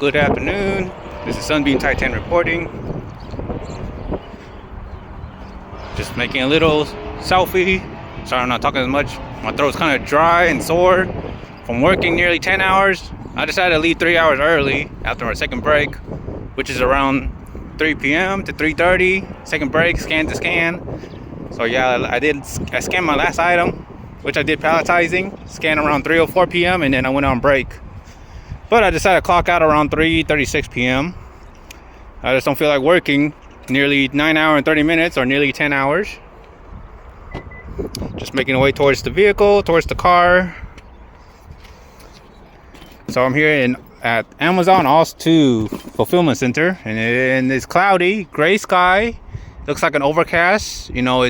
Good afternoon. This is Sunbeam Titan reporting. Just making a little selfie. Sorry I'm not talking as much. My throat's kind of dry and sore from working nearly 10 hours. I decided to leave 3 hours early after our second break, which is around 3 p.m. to 3:30. Second break, scan to scan. So yeah, I scanned my last item, which I did palletizing, scanned around 3:04 p.m. and then I went on break. But I decided to clock out around 3:36 p.m. I just don't feel like working nearly 9 hours and 30 minutes or nearly 10 hours. Just making my way towards the vehicle, towards the car. So I'm here at Amazon Oz 2 Fulfillment Center, and it's cloudy, gray sky. Looks like an overcast. You know,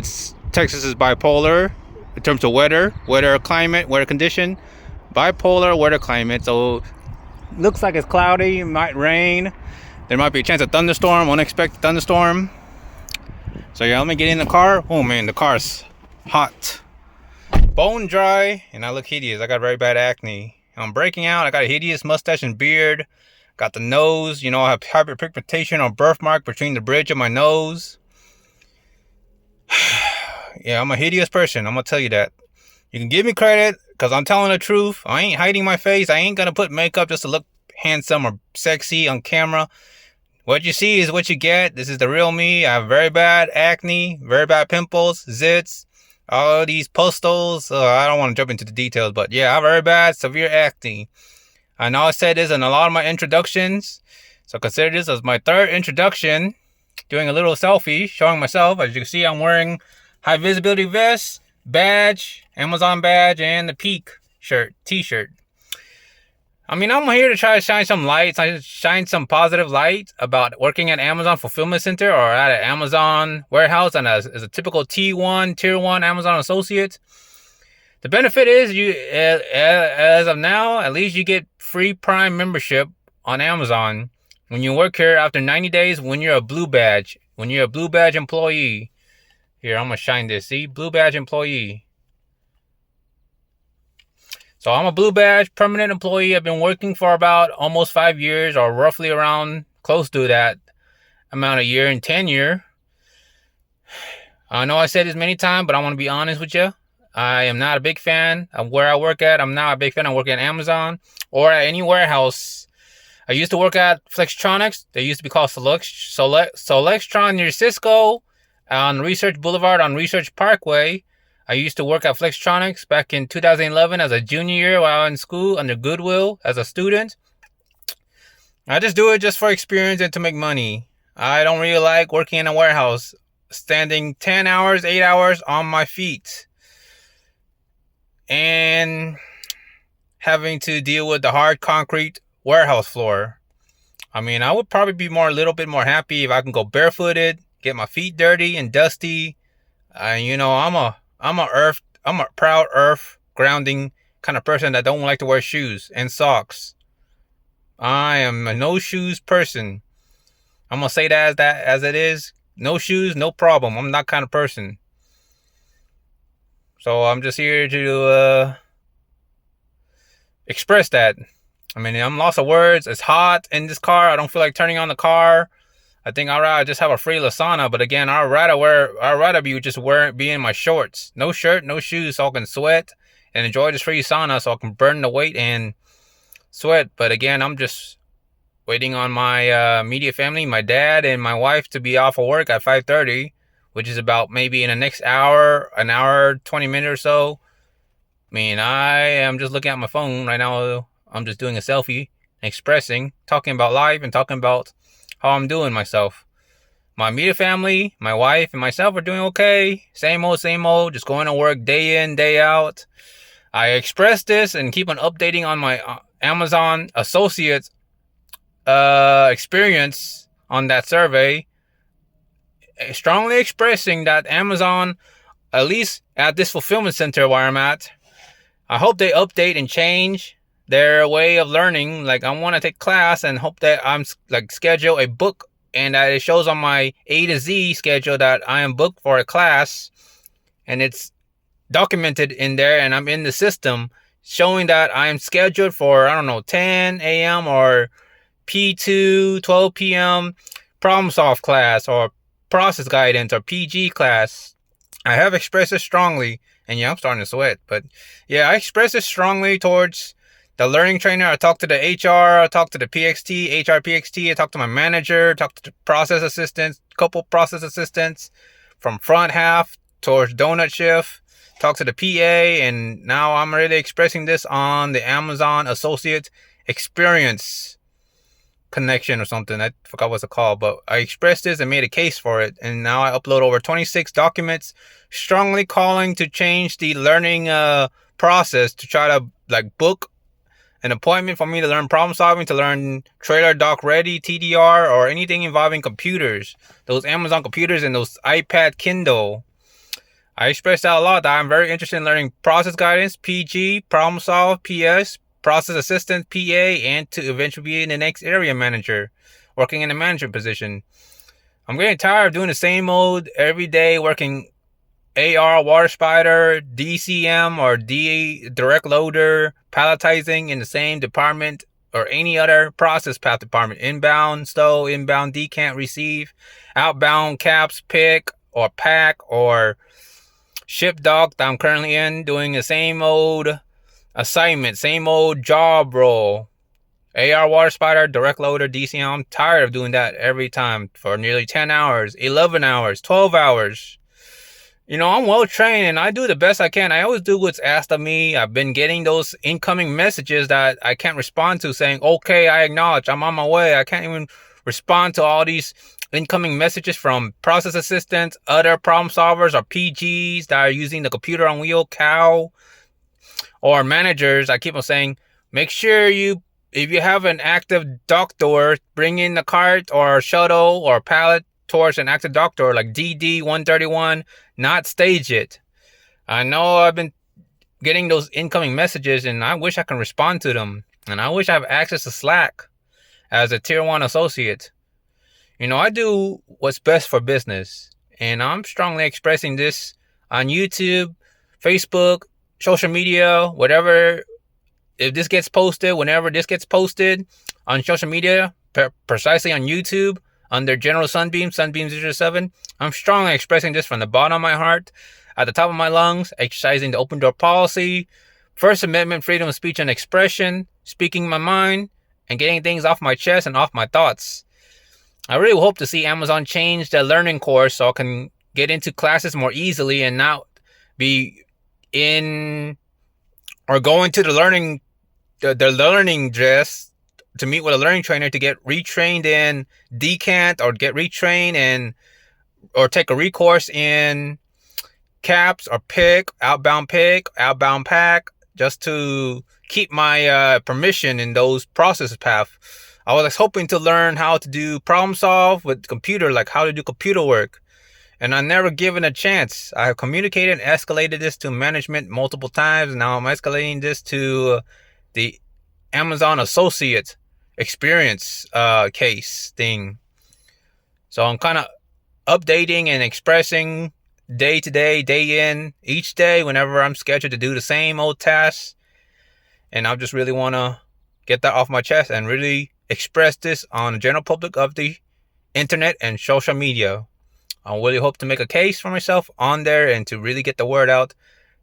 Texas is bipolar in terms of weather climate, weather condition. Bipolar weather climate. So looks like it's cloudy, it might rain. There might be a chance of thunderstorm, unexpected thunderstorm. So yeah, let me get in the car. Oh man, the car's hot. Bone dry, and I look hideous. I got very bad acne. I'm breaking out. I got a hideous mustache and beard. Got the nose, I have hyperpigmentation or birthmark between the bridge of my nose. Yeah, I'm a hideous person. I'm gonna tell you that. You can give me credit because I'm telling the truth. I ain't hiding my face. I ain't gonna put makeup just to look handsome or sexy on camera. What you see is what you get. This is the real me. I have very bad acne, very bad pimples, zits, all these pustules. I don't want to jump into the details, but yeah, I have very bad, severe acne. I know I said this in a lot of my introductions, so consider this as my third introduction. Doing a little selfie, showing myself. As you can see, I'm wearing high visibility vest, badge, Amazon badge, and the Peak t-shirt. I mean, I'm here to try to shine some light, shine some positive light about working at Amazon Fulfillment Center or at an Amazon warehouse and as a typical T1, Tier 1 Amazon associate. The benefit is as of now, at least you get free Prime membership on Amazon when you work here after 90 days when you're a blue badge employee. Here, I'm going to shine this. See? Blue badge employee. So I'm a blue badge permanent employee. I've been working for about almost 5 years or roughly around close to that amount of year in tenure. I know I said this many times, but I want to be honest with you. I am not a big fan of where I work at. I'm not a big fan of working at Amazon or at any warehouse. I used to work at Flextronics. They used to be called Selectron near Cisco on Research Boulevard on Research Parkway. I used to work at Flextronics back in 2011 as a junior year while I was in school under Goodwill as a student. I just do it just for experience and to make money. I don't really like working in a warehouse, standing 10 hours, 8 hours on my feet, and having to deal with the hard concrete warehouse floor. I mean, I would probably be a little bit more happy if I can go barefooted, get my feet dirty and dusty. I'm a proud earth grounding kind of person that don't like to wear shoes and socks. I am a no shoes person. I'm gonna say that as it is. No shoes, no problem. I'm that kind of person. So I'm just here to express that. I mean, I'm lost of words. It's hot in this car. I don't feel like turning on the car. I think I'd rather just have a free sauna, but again, I'd rather be in my shorts. No shirt, no shoes, so I can sweat and enjoy this free sauna so I can burn the weight and sweat. But again, I'm just waiting on my immediate family, my dad and my wife to be off of work at 5:30, which is about maybe in the next hour, 20 minutes or so. I mean, I am just looking at my phone right now. I'm just doing a selfie, expressing, talking about life and talking about how I'm doing myself. My immediate family, my wife, and myself are doing okay. Same old, just going to work day in, day out. I express this and keep on updating on my Amazon associate experience on that survey. Strongly expressing that Amazon, at least at this fulfillment center where I'm at, I hope they update and change their way of learning. Like, I want to take class and hope that I'm schedule a book and that it shows on my A to Z schedule that I am booked for a class and it's documented in there and I'm in the system showing that I am scheduled for, 10 a.m. or P2, 12 p.m. problem solve class or process guidance or PG class. I have expressed this strongly, and yeah, I'm starting to sweat, but yeah, I expressed this strongly towards the learning trainer. I talked to the HR, I talked to the PXT, HR PXT, I talked to my manager, talked to the process assistants, couple process assistants from front half towards donut shift, talked to the PA, and now I'm really expressing this on the Amazon Associate Experience connection or something. I forgot what's it called, but I expressed this and made a case for it, and now I upload over 26 documents strongly calling to change the learning process to try to like book an appointment for me to learn problem solving, to learn trailer doc ready, TDR, or anything involving computers, those Amazon computers and those iPad Kindle. I expressed out a lot that I'm very interested in learning process guidance, PG, problem solve, PS, process assistant, PA, and to eventually be in the next area manager, working in a management position. I'm getting tired of doing the same old every day, working AR, water spider, DCM, or D direct loader, palletizing in the same department or any other process path department. Inbound stow, inbound decant receive, outbound caps pick or pack or ship dock that I'm currently in, doing the same old assignment, same old job role. AR water spider, direct loader, DCM. I'm tired of doing that every time for nearly 10 hours, 11 hours, 12 hours. You know, I'm well trained and I do the best I can. I always do what's asked of me. I've been getting those incoming messages that I can't respond to saying, okay, I acknowledge, I'm on my way. I can't even respond to all these incoming messages from process assistants, other problem solvers, or PGs that are using the computer on wheel, cow, or managers. I keep on saying, make sure if you have an active dock door, bring in the cart or shuttle or pallet towards an active dock door like DD131, not stage it. I know I've been getting those incoming messages and I wish I can respond to them. And I wish I have access to Slack as a tier 1 associate. You know, I do what's best for business. And I'm strongly expressing this on YouTube, Facebook, social media, whatever. If this gets posted, whenever this gets posted on social media, precisely on YouTube, under General Sunbeam, sunbeamzero, I'm strongly expressing this from the bottom of my heart, at the top of my lungs, exercising the open door policy, First Amendment, freedom of speech and expression, speaking my mind, and getting things off my chest and off my thoughts. I really hope to see Amazon change the learning course so I can get into classes more easily and not be in or going to the learning dress to meet with a learning trainer to get retrained in decant or get retrained in or take a recourse in caps or outbound pack, just to keep my permission in those process paths. I was hoping to learn how to do problem solve with computer, like how to do computer work. And I never given a chance. I have communicated and escalated this to management multiple times. And now I'm escalating this to the Amazon Associate Experience case thing. So I'm kind of updating and expressing day to day, day in, each day whenever I'm scheduled to do the same old tasks. And I just really want to get that off my chest and really express this on the general public of the internet and social media. I really hope to make a case for myself on there and to really get the word out,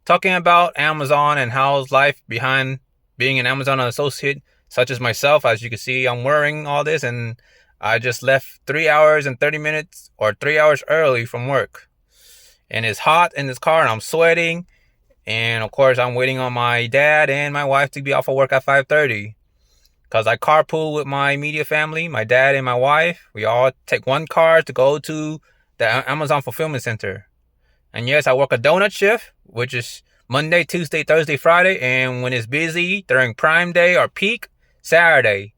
talking about Amazon and how's life behind being an Amazon associate, such as myself. As you can see, I'm wearing all this and I just left 3 hours and 30 minutes or 3 hours early from work. And it's hot in this car and I'm sweating. And of course, I'm waiting on my dad and my wife to be off of work at 5:30. Because I carpool with my immediate family, my dad and my wife. We all take one car to go to the Amazon Fulfillment Center. And yes, I work a donut shift, which is Monday, Tuesday, Thursday, Friday. And when it's busy during Prime Day or peak, Saturday.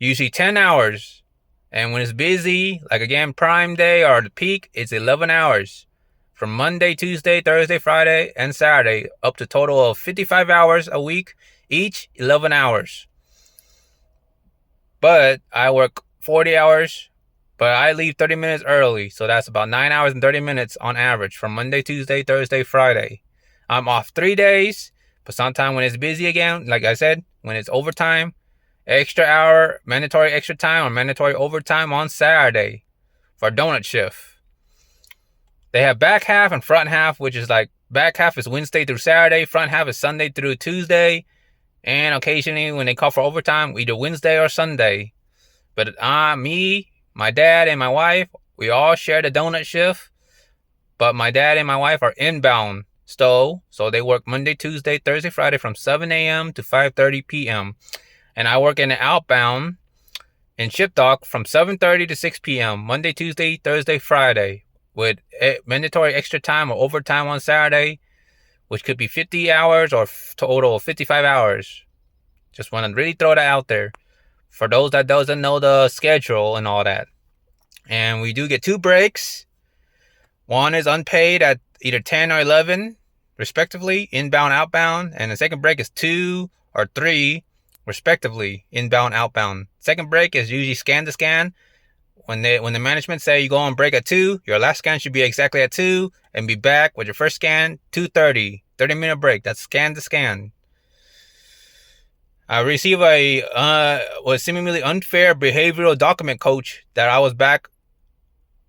Usually 10 hours. And when it's busy, like again, Prime Day or the peak, it's 11 hours. From Monday, Tuesday, Thursday, Friday, and Saturday, up to a total of 55 hours a week, each 11 hours. But I work 40 hours, but I leave 30 minutes early. So that's about 9 hours and 30 minutes on average from Monday, Tuesday, Thursday, Friday. I'm off 3 days, but sometime when it's busy again, like I said, when it's overtime, extra hour, mandatory extra time, or mandatory overtime on Saturday for donut shift. They have back half and front half, which is like back half is Wednesday through Saturday, front half is Sunday through Tuesday, and occasionally when they call for overtime, either Wednesday or Sunday. But me, my dad, and my wife, we all share the donut shift. But my dad and my wife are inbound so they work Monday, Tuesday, Thursday, Friday from 7 a.m. to 5:30 p.m. And I work in the outbound in ship dock from 7:30 to 6 p.m. Monday, Tuesday, Thursday, Friday, with mandatory extra time or overtime on Saturday, which could be 50 hours or total of 55 hours. Just want to really throw that out there for those that doesn't know the schedule and all that. And we do get 2 breaks. One is unpaid at either 10 or 11, respectively, inbound, outbound. And the second break is 2 or 3, respectively, inbound, outbound. Second break is usually scan to scan. When the management say you go on break at 2, your last scan should be exactly at 2 and be back with your first scan 2:30. 30-minute break. That's scan to scan. I received was seemingly unfair behavioral document coach that I was back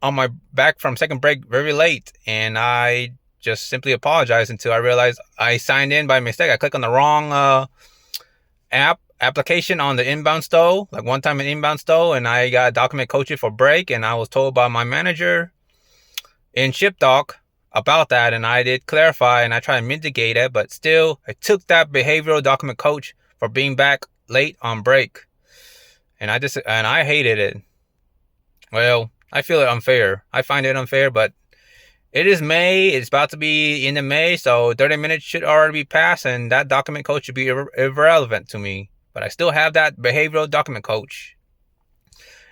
from second break very late, and I just simply apologized until I realized I signed in by mistake. I clicked on the wrong application on the inbound stow, like one time in inbound stow, and I got document coaching for break, and I was told by my manager in ship dock about that, and I did clarify and I tried to mitigate it, but still I took that behavioral document coach for being back late on break, and I hated it. Well, I feel it unfair. I find it unfair, but it is May. It's about to be into May, so 30 minutes should already be passed, and that document coach should be irrelevant to me. But I still have that behavioral document coach.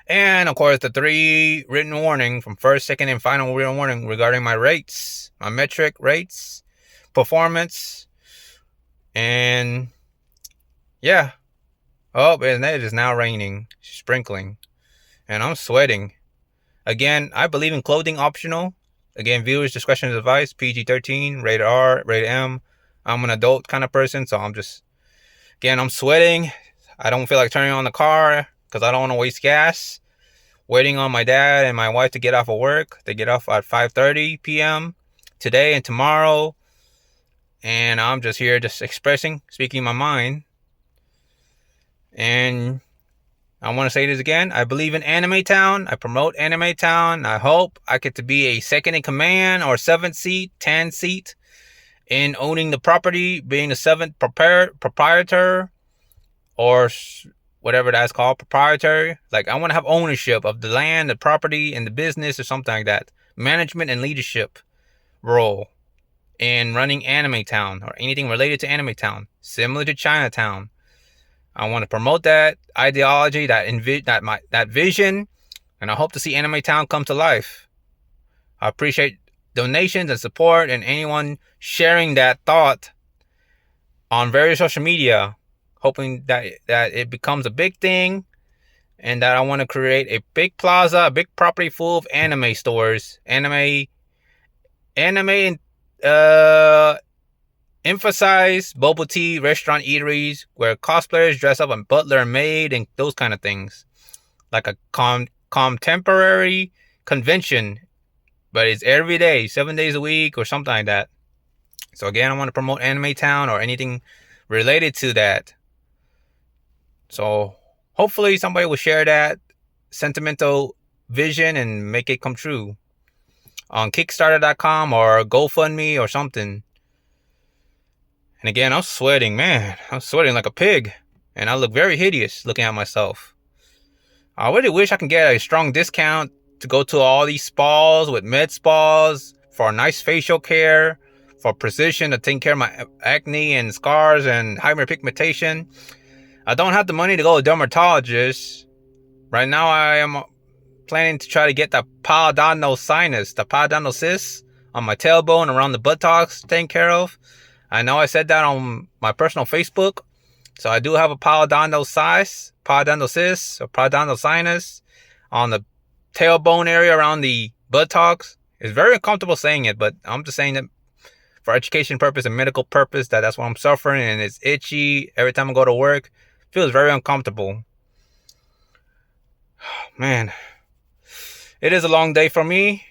And, of course, the 3 written warning from first, second, and final written warning regarding my rates, my metric rates, performance, and, yeah. Oh, and it is now raining, sprinkling, and I'm sweating. Again, I believe in clothing optional. Again, viewers' discretion is advised. PG-13, rated R, rated M. I'm an adult kind of person, so I'm sweating. I don't feel like turning on the car because I don't want to waste gas. Waiting on my dad and my wife to get off of work. They get off at 5:30 p.m. today and tomorrow. And I'm just here speaking my mind. And I want to say this again. I believe in Anime Town. I promote Anime Town. I hope I get to be a second in command or 7th seat, 10th seat in owning the property, being the 7th proprietor or whatever that's called, proprietary. Like, I want to have ownership of the land, the property, and the business or something like that. Management and leadership role in running Anime Town or anything related to Anime Town, similar to Chinatown. I want to promote that ideology, that vision, and I hope to see Anime Town come to life. I appreciate donations and support and anyone sharing that thought on various social media, hoping that it becomes a big thing, and that I want to create a big plaza, a big property full of anime stores, emphasize bubble tea, restaurant eateries where cosplayers dress up on butler and maid and those kind of things. Like a contemporary convention, but it's every day, 7 days a week or something like that. So again, I want to promote Anime Town or anything related to that. So hopefully somebody will share that sentimental vision and make it come true on Kickstarter.com or GoFundMe or something. And again, I'm sweating, man. I'm sweating like a pig. And I look very hideous looking at myself. I really wish I can get a strong discount to go to all these spas with med spas for nice facial care, for precision to take care of my acne and scars and hyperpigmentation. I don't have the money to go to a dermatologist. Right now, I am planning to try to get the parodontosis on my tailbone around the buttocks taken care of. I know I said that on my personal Facebook. So I do have a parodontosis or parodontosinus on the tailbone area around the buttocks. It's very uncomfortable saying it, but I'm just saying that for education purpose and medical purpose, that's what I'm suffering, and it's itchy every time I go to work. feels very uncomfortable. Man, it is a long day for me,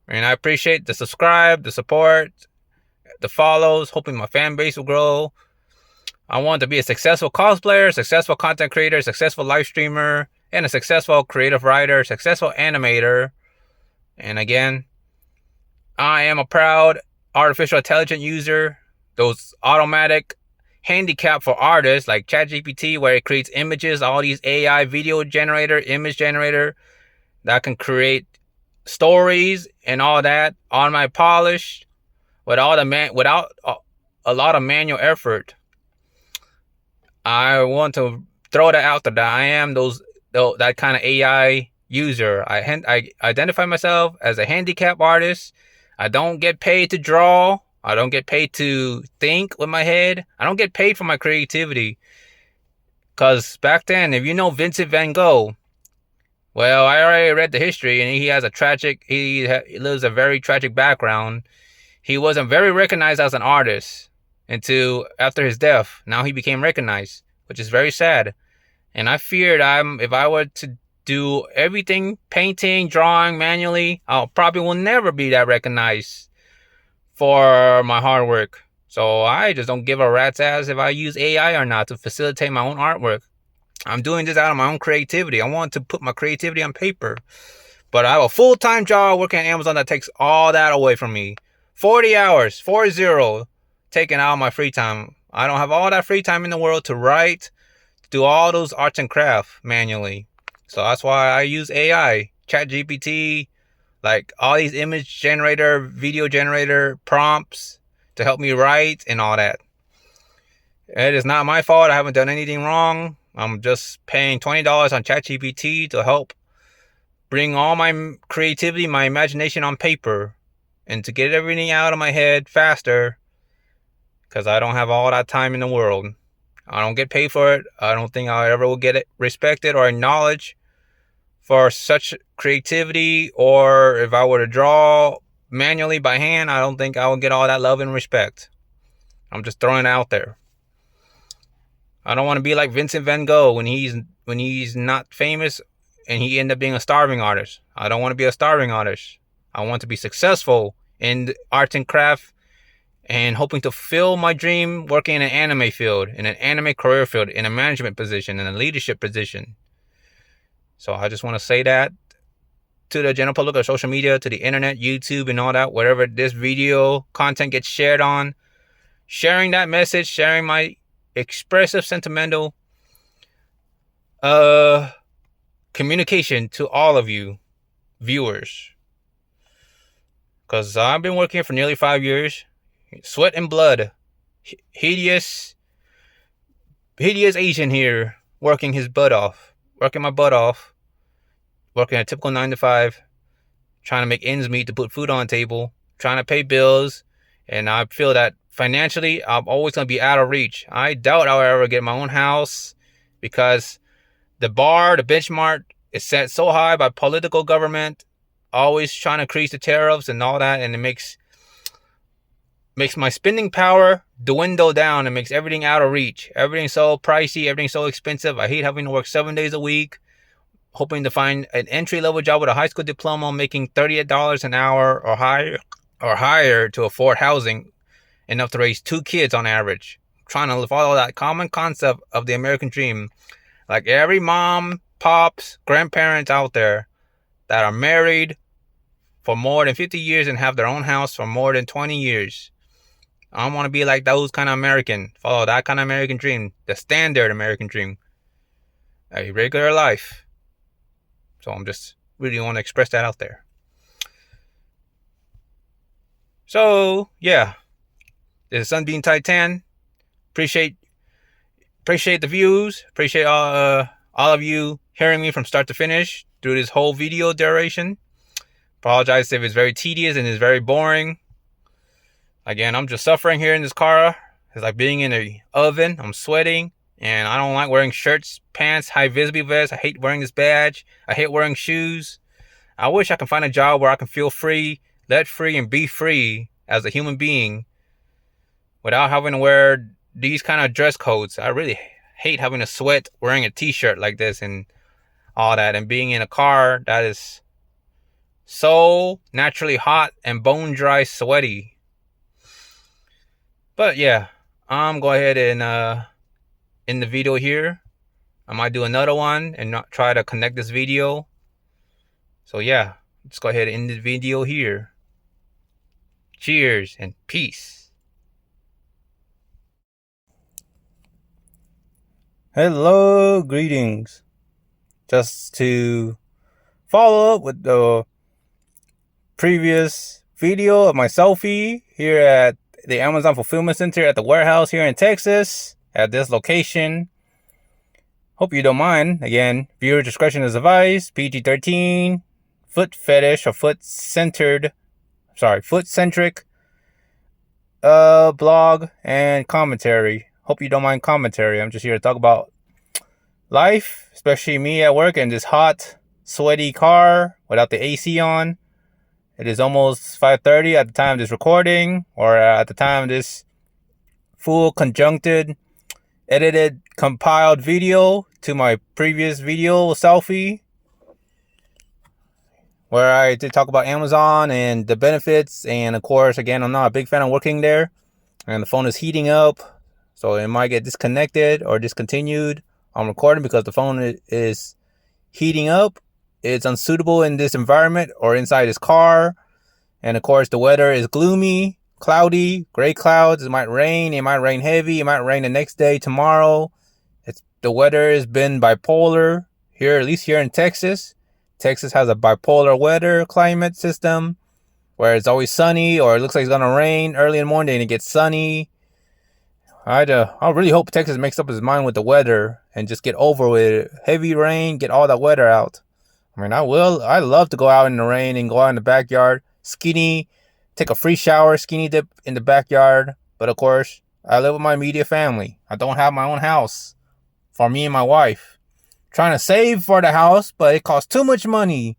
and I appreciate the subscribe, the support, the follows, hoping my fan base will grow. I want to be a successful cosplayer, successful content creator, successful live streamer, and a successful creative writer, successful animator. And again, I am a proud artificial intelligence user. Those automatic handicap for artists like ChatGPT, where it creates images, all these AI video generator, image generator that can create stories and all that, automatic polish without a lot of manual effort. I want to throw that out there that I am that kind of AI user. I identify myself as a handicap artist. I don't get paid to draw. I don't get paid to think with my head. I don't get paid for my creativity. Because back then, if you know Vincent van Gogh, well, I already read the history, and he lives a very tragic background. He wasn't very recognized as an artist until after his death. Now he became recognized, which is very sad. And I feared if I were to do everything, painting, drawing manually, I probably will never be that recognized for my hard work. So I just don't give a rat's ass if I use AI or not to facilitate my own artwork. I'm doing this out of my own creativity. I want to put my creativity on paper. But I have a full-time job working at Amazon that takes all that away from me. 40 hours, 40, taking out my free time. I don't have all that free time in the world to write, to do all those arts and craft manually. So that's why I use AI, ChatGPT, like all these image generator, video generator prompts to help me write and all that. It is not my fault. I haven't done anything wrong. I'm just paying $20 on ChatGPT to help bring all my creativity, my imagination on paper, and to get everything out of my head faster, because I don't have all that time in the world. I don't get paid for it. I don't think I ever will get it respected or acknowledged for such creativity. Or if I were to draw manually by hand, I don't think I will get all that love and respect. I'm just throwing it out there. I don't want to be like Vincent van Gogh when he's not famous and he ended up being a starving artist. I don't want to be a starving artist. I want to be successful in art and craft and hoping to fulfill my dream working in an anime field, in an anime career field, in a management position, in a leadership position. So I just want to say that to the general public of social media, to the internet, YouTube, and all that, wherever this video content gets shared on, sharing that message, sharing my expressive, sentimental communication to all of you viewers. Because I've been working for nearly 5 years, sweat and blood, hideous Asian here, working my butt off, working a typical 9 to 5, trying to make ends meet to put food on the table, trying to pay bills. And I feel that financially, I'm always going to be out of reach. I doubt I'll ever get my own house because the benchmark is set so high by political government, always trying to increase the tariffs and all that. And it makes my spending power dwindle down and makes everything out of reach. Everything's so pricey. Everything's so expensive. I hate having to work 7 days a week, hoping to find an entry-level job with a high school diploma, making $38 an hour or higher to afford housing enough to raise 2 kids on average. Trying to follow that common concept of the American dream. Like every mom, pops, grandparents out there that are married for more than 50 years and have their own house for more than 20 years. I want to be like those kind of American. Follow that kind of American dream. The standard American dream. A regular life. So I'm just really want to express that out there. So, yeah. This is Sunbeam Titan. Appreciate the views. Appreciate all of you hearing me from start to finish through this whole video duration. Apologize if it's very tedious and it's very boring. Again, I'm just suffering here in this car. It's like being in an oven. I'm sweating. And I don't like wearing shirts, pants, high visibility vests. I hate wearing this badge. I hate wearing shoes. I wish I can find a job where I can feel free, let free, and be free as a human being without having to wear these kind of dress codes. I really hate having to sweat wearing a t-shirt like this and all that, and being in a car that is so naturally hot and bone dry sweaty. But yeah, I'm go ahead and in the video here, I might do another one and not try to connect this video. So yeah, let's go ahead and end the video here. Cheers and peace. Hello, greetings. Just to follow up with the previous video of my selfie here at the Amazon Fulfillment Center at the warehouse here in Texas at this location. Hope you don't mind. Again, viewer discretion is advised. PG-13, foot fetish or foot-centric blog and commentary. Hope you don't mind commentary. I'm just here to talk about life, especially me at work in this hot, sweaty car without the AC on. It is almost 5:30 at the time of this recording, or at the time of this full conjuncted, edited, compiled video to my previous video selfie, where I did talk about Amazon and the benefits. And of course, again, I'm not a big fan of working there, and the phone is heating up, so it might get disconnected or discontinued on recording because the phone is heating up. It's unsuitable in this environment or inside this car. And of course, the weather is gloomy, cloudy, gray clouds. It might rain heavy. It might rain the next day, tomorrow. The weather has been bipolar here, at least here in Texas. Texas has a bipolar weather climate system where it's always sunny, or it looks like it's gonna rain early in the morning and it gets sunny. I really hope Texas makes up its mind with the weather and just get over with it. Heavy rain, get all that weather out. I mean, I love to go out in the rain and go out in the backyard, skinny, take a free shower, skinny dip in the backyard. But of course, I live with my immediate family. I don't have my own house for me and my wife. Trying to save for the house, but it costs too much money.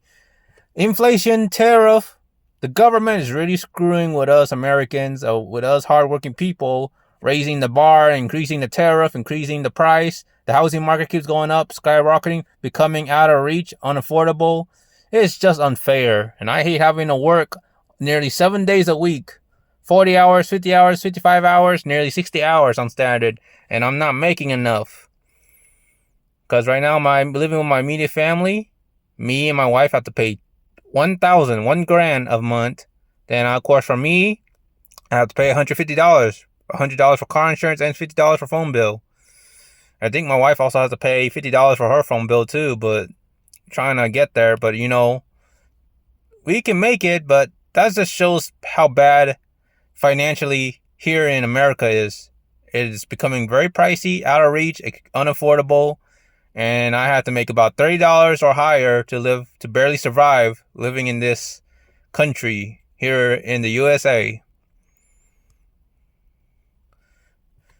Inflation, tariff. The government is really screwing with us Americans, with us hardworking people, raising the bar, increasing the tariff, increasing the price. The housing market keeps going up, skyrocketing, becoming out of reach, unaffordable. It's just unfair. And I hate having to work nearly 7 days a week. 40 hours, 50 hours, 55 hours, nearly 60 hours on standard. And I'm not making enough. Because right now I'm living with my immediate family. Me and my wife have to pay $1,000 a month. Then of course for me, I have to pay $150. $100 for car insurance and $50 for phone bill. I think my wife also has to pay $50 for her phone bill too, but trying to get there. But you know, we can make it, but that just shows how bad financially here in America is. It is becoming very pricey, out of reach, unaffordable, and I have to make about $30 or higher to barely survive living in this country here in the USA.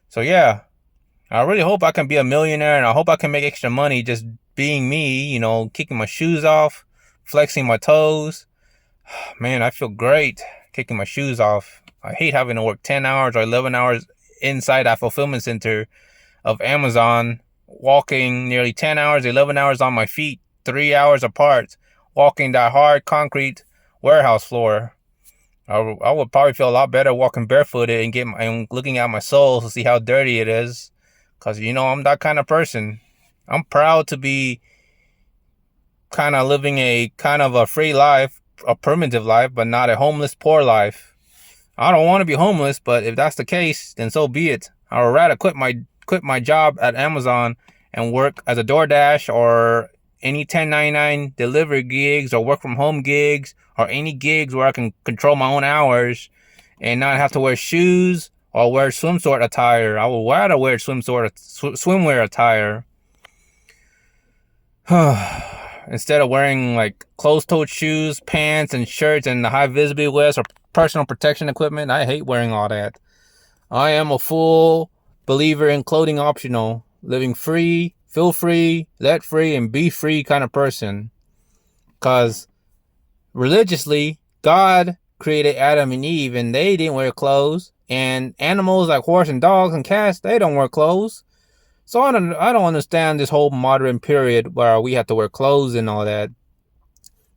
So yeah, I really hope I can be a millionaire, and I hope I can make extra money just being me, you know, kicking my shoes off, flexing my toes. Man, I feel great kicking my shoes off. I hate having to work 10 hours or 11 hours inside that fulfillment center of Amazon, walking nearly 10 hours, 11 hours on my feet, 3 hours apart, walking that hard concrete warehouse floor. I would probably feel a lot better walking barefooted and looking at my soul to see how dirty it is. Because, you know, I'm that kind of person. I'm proud to be kind of living a kind of a free life, a primitive life, but not a homeless, poor life. I don't want to be homeless, but if that's the case, then so be it. I would rather quit my job at Amazon and work as a DoorDash or any 1099 delivery gigs or work from home gigs or any gigs where I can control my own hours and not have to wear shoes or wear swimsuit attire. I would rather wear swimwear attire instead of wearing like closed-toed shoes, pants, and shirts and the high visibility vests or personal protection equipment. I hate wearing all that. I am a full believer in clothing optional, living free, feel free, let free, and be free kind of person. Because religiously, God created Adam and Eve and they didn't wear clothes. And animals like horse and dogs and cats, they don't wear clothes. So I don't understand this whole modern period where we have to wear clothes and all that.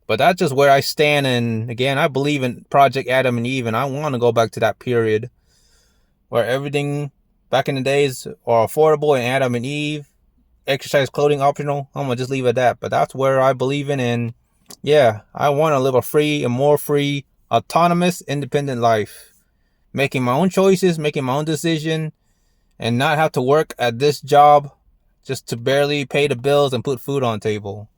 But that's just where I stand. And again, I believe in Project Adam and Eve, and I want to go back to that period where everything back in the days are affordable and Adam and Eve, exercise clothing optional. I'm gonna just leave it at that. But that's where I believe in, and yeah, I want to live a free and more free, autonomous, independent life, making my own choices, making my own decision, and not have to work at this job just to barely pay the bills and put food on the table.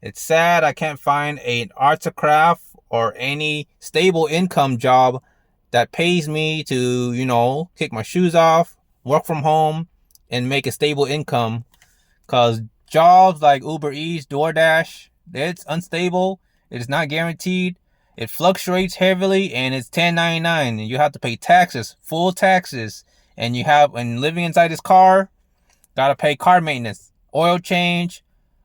It's sad I can't find an arts or craft or any stable income job that pays me to, kick my shoes off, work from home, and make a stable income. Because jobs like Uber Eats, DoorDash, it's unstable. It is not guaranteed. It fluctuates heavily, and it's 1099. And you have to pay taxes, full taxes. And living inside this car, gotta pay car maintenance, oil change,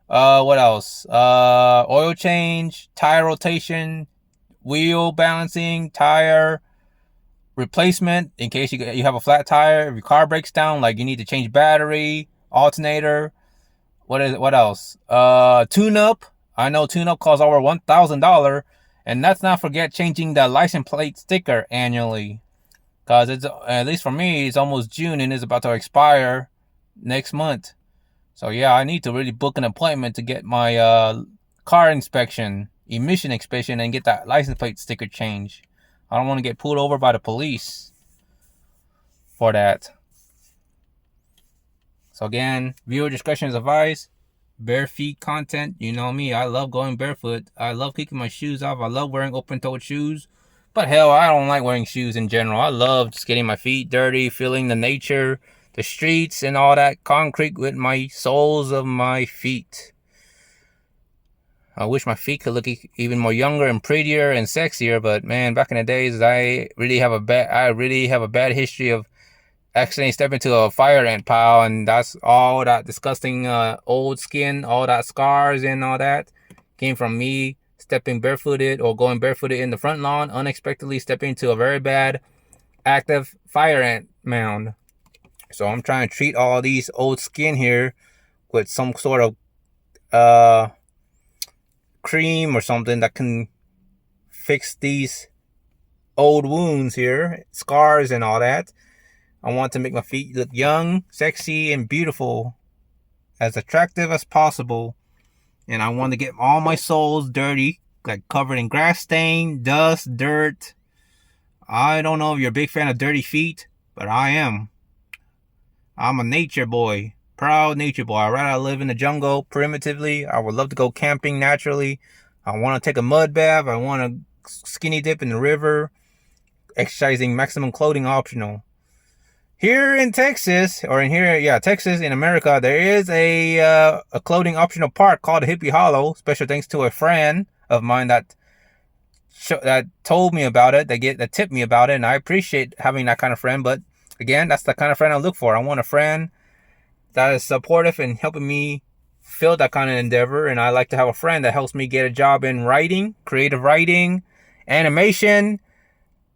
what else? Oil change, tire rotation, wheel balancing, tire replacement in case you have a flat tire. If your car breaks down, like you need to change battery, alternator. What else? Tune up. I know tune up costs over $1,000, and let's not forget changing the license plate sticker annually. Cause it's, at least for me, it's almost June and it's about to expire next month. So yeah, I need to really book an appointment to get my car inspection, emission inspection, and get that license plate sticker changed. I don't want to get pulled over by the police for that. So again, viewer discretion is advised. Bare feet content, you know me. I love going barefoot. I love kicking my shoes off. I love wearing open-toed shoes. But hell, I don't like wearing shoes in general. I love just getting my feet dirty, feeling the nature, the streets, and all that concrete with my soles of my feet. I wish my feet could look even more younger and prettier and sexier, but man, back in the days, I really have a bad history of accidentally stepping into a fire ant pile, and that's all that disgusting old skin, all that scars and all that came from me stepping barefooted or going barefooted in the front lawn, unexpectedly stepping into a very bad active fire ant mound. So I'm trying to treat all these old skin here with some sort of cream or something that can fix these old wounds here, scars and all that. I want to make my feet look young, sexy, and beautiful, as attractive as possible. And I want to get all my soles dirty, like covered in grass stain, dust, dirt. I don't know if you're a big fan of dirty feet, but I am. I'm a nature boy, proud nature boy. I'd rather live in the jungle primitively. I would love to go camping naturally. I want to take a mud bath. I want to skinny dip in the river. Exercising, maximum clothing optional. Here in Texas, Texas in America, there is a clothing optional park called Hippie Hollow. Special thanks to a friend of mine that told me about it. That tipped me about it, and I appreciate having that kind of friend. But again, that's the kind of friend I look for. I want a friend that is supportive and helping me fill that kind of endeavor. And I like to have a friend that helps me get a job in writing, creative writing, animation,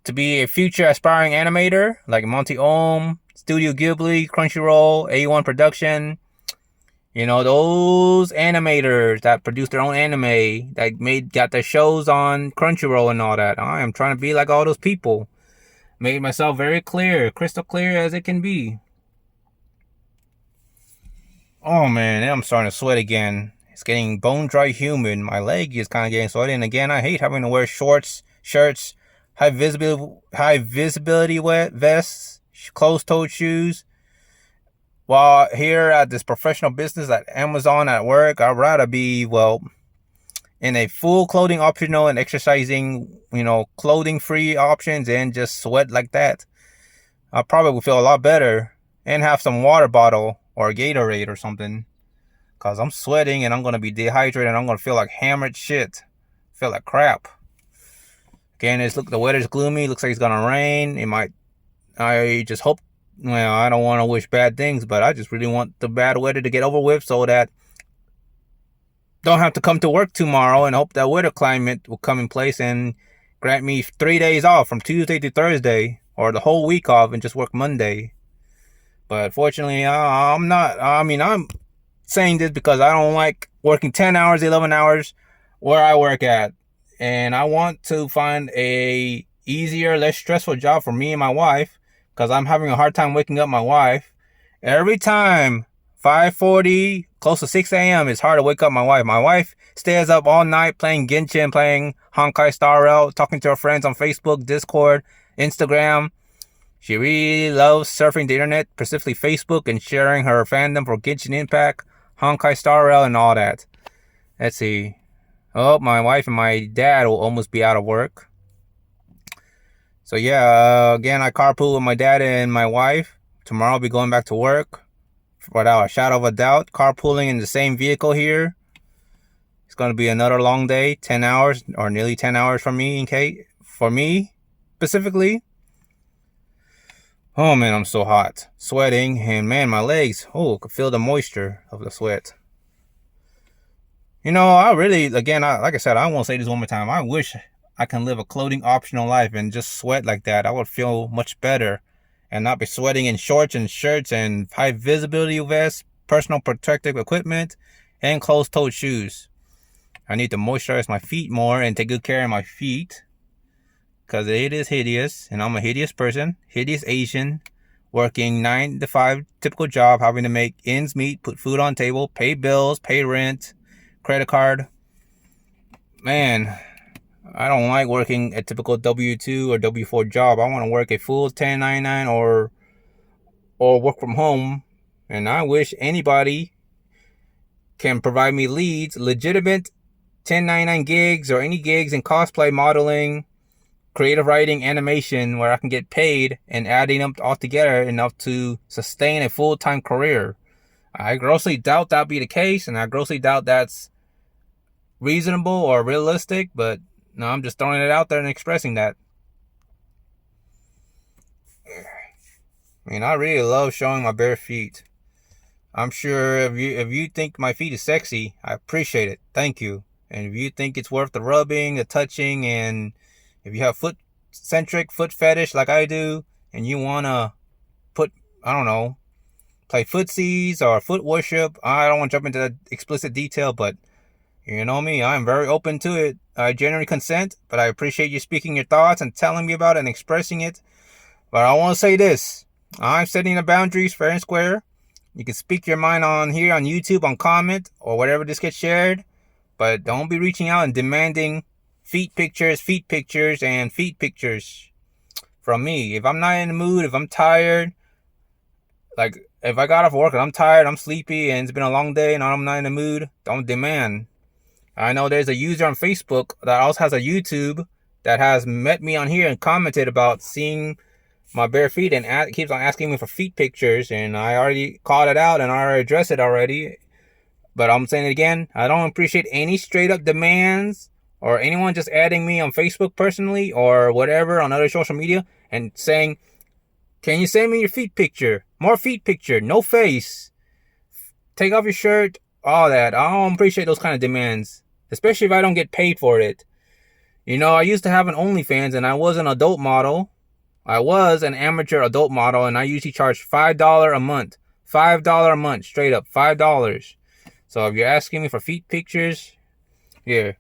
to be a future aspiring animator like Monty Ohm, Studio Ghibli, Crunchyroll, A1 Production. Those animators that produce their own anime, that got their shows on Crunchyroll and all that. I am trying to be like all those people. Made myself very clear, crystal clear as it can be. Oh man, I'm starting to sweat again. It's getting bone dry humid. My leg is kind of getting sweaty. And again, I hate having to wear shorts, shirts, high visibility vests, closed-toed shoes. While here at this professional business at Amazon at work, I'd rather be, in a full clothing optional and exercising, clothing-free options and just sweat like that. I probably would feel a lot better and have some water bottle or a Gatorade or something. Because I'm sweating and I'm going to be dehydrated and I'm going to feel like hammered shit. Feel like crap. Again, the weather's gloomy. Looks like it's gonna rain. I just hope. I don't want to wish bad things, but I just really want the bad weather to get over with, so that don't have to come to work tomorrow, and hope that weather climate will come in place and grant me 3 days off from Tuesday to Thursday, or the whole week off and just work Monday. But fortunately, I'm not. I mean, I'm saying this because I don't like working 10 hours, 11 hours where I work at. And I want to find a easier, less stressful job for me and my wife, because I'm having a hard time waking up my wife. Every time, 5:40, close to 6 a.m., it's hard to wake up my wife. My wife stays up all night playing Genshin, playing Honkai Star Rail, talking to her friends on Facebook, Discord, Instagram. She really loves surfing the internet, specifically Facebook, and sharing her fandom for Genshin Impact, Honkai Star Rail, and all that. Let's see. Oh, my wife and my dad will almost be out of work. So yeah, again, I carpool with my dad and my wife. Tomorrow I'll be going back to work. Without a shadow of a doubt, carpooling in the same vehicle here. It's going to be another long day, 10 hours or nearly 10 hours for me, for me specifically. Oh man, I'm so hot, sweating, and man, my legs, I could feel the moisture of the sweat. You know, I really, again, like I said, I won't say this one more time. I wish I can live a clothing optional life and just sweat like that. I would feel much better and not be sweating in shorts and shirts and high visibility vests, personal protective equipment, and closed-toed shoes. I need to moisturize my feet more and take good care of my feet, because it is hideous, and I'm a hideous person, hideous Asian, working 9 to 5 typical job, having to make ends meet, put food on table, pay bills, pay rent, credit card. Man, I don't like working a typical W-2 or W-4 job. I want to work a full 1099 or work from home. And I wish anybody can provide me leads, legitimate 1099 gigs or any gigs in cosplay, modeling, creative writing, animation, where I can get paid and adding them all together enough to sustain a full-time career. I grossly doubt that'll be the case, and I grossly doubt that's reasonable or realistic, but no, I'm just throwing it out there and expressing that. I mean, I really love showing my bare feet. I'm sure if you think my feet is sexy, I appreciate it. Thank you. And if you think it's worth the rubbing, the touching, and if you have foot-centric, foot fetish like I do, and you want to play footsies or foot worship, I don't want to jump into that explicit detail, but you know me, I'm very open to it. I generally consent, but I appreciate you speaking your thoughts and telling me about it and expressing it. But I want to say this. I'm setting the boundaries fair and square. You can speak your mind on here on YouTube, on comment, or whatever this gets shared. But don't be reaching out and demanding feet pictures, and feet pictures from me. If I'm not in the mood, if I'm tired, like if I got off work and I'm tired, I'm sleepy, and it's been a long day and I'm not in the mood, don't demand. I know there's a user on Facebook that also has a YouTube that has met me on here and commented about seeing my bare feet and keeps on asking me for feet pictures, and I already called it out and I already addressed it already. But I'm saying it again, I don't appreciate any straight up demands or anyone just adding me on Facebook personally or whatever on other social media and saying, can you send me your feet picture? More feet picture, no face. Take off your shirt, all that. I don't appreciate those kind of demands, especially if I don't get paid for it. You know, I used to have an OnlyFans and I was an adult model. I was an amateur adult model, and I usually charge $5 a month. $5 a month, straight up, $5. So if you're asking me for feet pictures, here.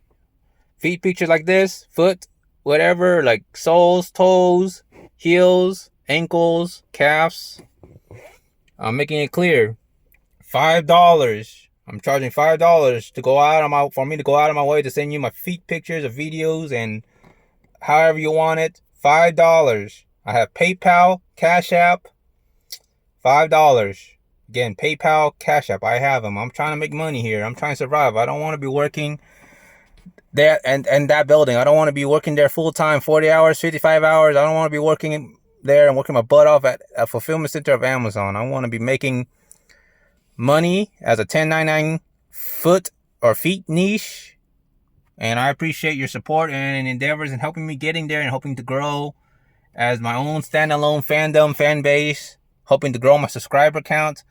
Feet pictures like this, foot, whatever, like soles, toes, heels, ankles, calves. I'm making it clear. $5. I'm charging $5 to go out for me to go out of my way to send you my feet pictures of videos and however you want it. $5. I have PayPal, Cash App, $5. Again, PayPal, Cash App, I have them. I'm trying to make money here. I'm trying to survive. I don't want to be working there and that building. I don't want to be working there full time, 40 hours, 55 hours. I don't want to be working there and working my butt off at a fulfillment center of Amazon. I want to be making money as a 1099 foot or feet niche. And I appreciate your support and endeavors in helping me getting there and hoping to grow as my own standalone fandom, fan base, hoping to grow my subscriber count.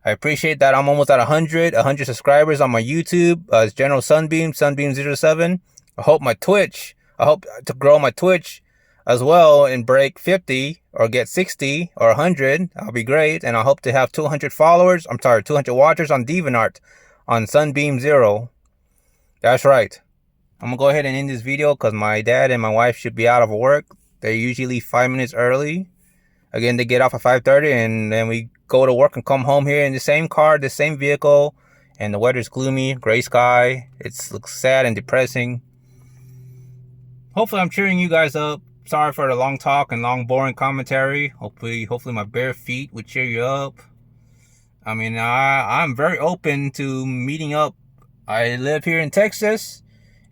I appreciate that I'm almost at 100 subscribers on my YouTube. It's General Sunbeam, sunbeamzero. I hope to grow my Twitch as well and break 50 or get 60 or 100, I'll be great. And I hope to have 200 followers. 200 watchers on DeviantArt on sunbeamzero. That's right. I'm gonna go ahead and end this video because my dad and my wife should be out of work. They're usually 5 minutes early. Again, they get off at 5:30 and then we go to work and come home here in the same car, the same vehicle. And the weather's gloomy, gray sky. It looks sad and depressing. Hopefully I'm cheering you guys up. Sorry for the long talk and long boring commentary. Hopefully my bare feet would cheer you up. I mean, I'm very open to meeting up. I live here in Texas.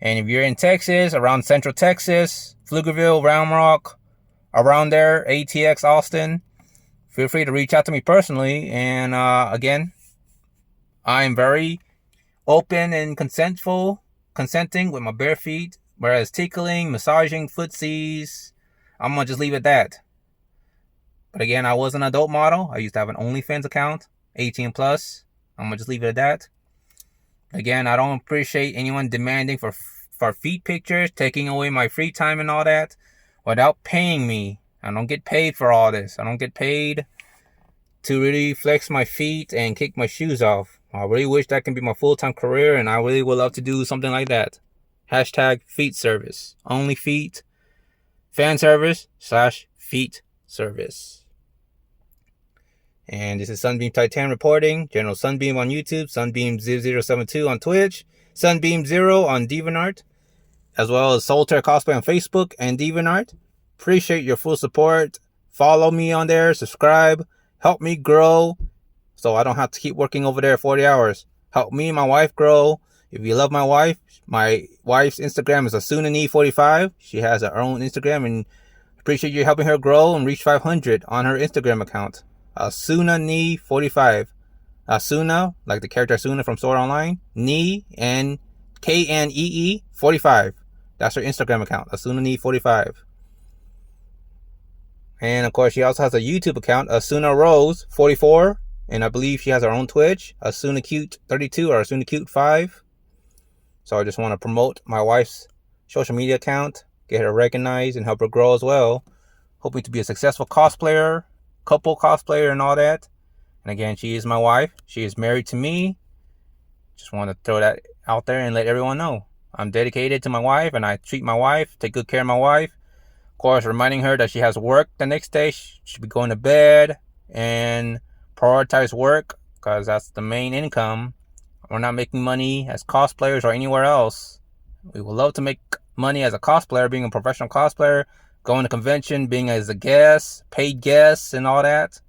And if you're in Texas, around Central Texas, Pflugerville, Round Rock, around there, ATX, Austin, feel free to reach out to me personally. And again, I'm very open and consenting with my bare feet. Whereas tickling, massaging, footsies, I'm going to just leave it at that. But again, I was an adult model. I used to have an OnlyFans account, 18 plus. I'm going to just leave it at that. Again, I don't appreciate anyone demanding for feet pictures, taking away my free time and all that without paying me. I don't get paid for all this. I don't get paid to really flex my feet and kick my shoes off. I really wish that can be my full-time career, and I really would love to do something like that. Hashtag feet service. Only feet. Fan service / feet service. And this is Sunbeam Titan reporting. General Sunbeam on YouTube. sunbeamzero on Twitch. sunbeamzero on DeviantArt. As well as Solitaire Cosplay on Facebook and DeviantArt. Appreciate your full support. Follow me on there. Subscribe. Help me grow so I don't have to keep working over there 40 hours. Help me and my wife grow. If you love my wife's Instagram is asunani45. She has her own Instagram, and appreciate you helping her grow and reach 500 on her Instagram account. Asunani45. Asuna, like the character Asuna from Sword Online. Ni and KNEE 45. That's her Instagram account, asunani45. And of course, she also has a YouTube account, Asuna Rose 44. And I believe she has her own Twitch, AsunaCute32 or AsunaCute5. So I just want to promote my wife's social media account, get her recognized, and help her grow as well. Hoping to be a successful cosplayer, couple cosplayer, and all that. And again, she is my wife. She is married to me. Just want to throw that out there and let everyone know. I'm dedicated to my wife, and I treat my wife, take good care of my wife. Of course, reminding her that she has work the next day. She should be going to bed and prioritize work because that's the main income. We're not making money as cosplayers or anywhere else. We would love to make money as a cosplayer, being a professional cosplayer, going to convention, being as a guest, paid guests, and all that.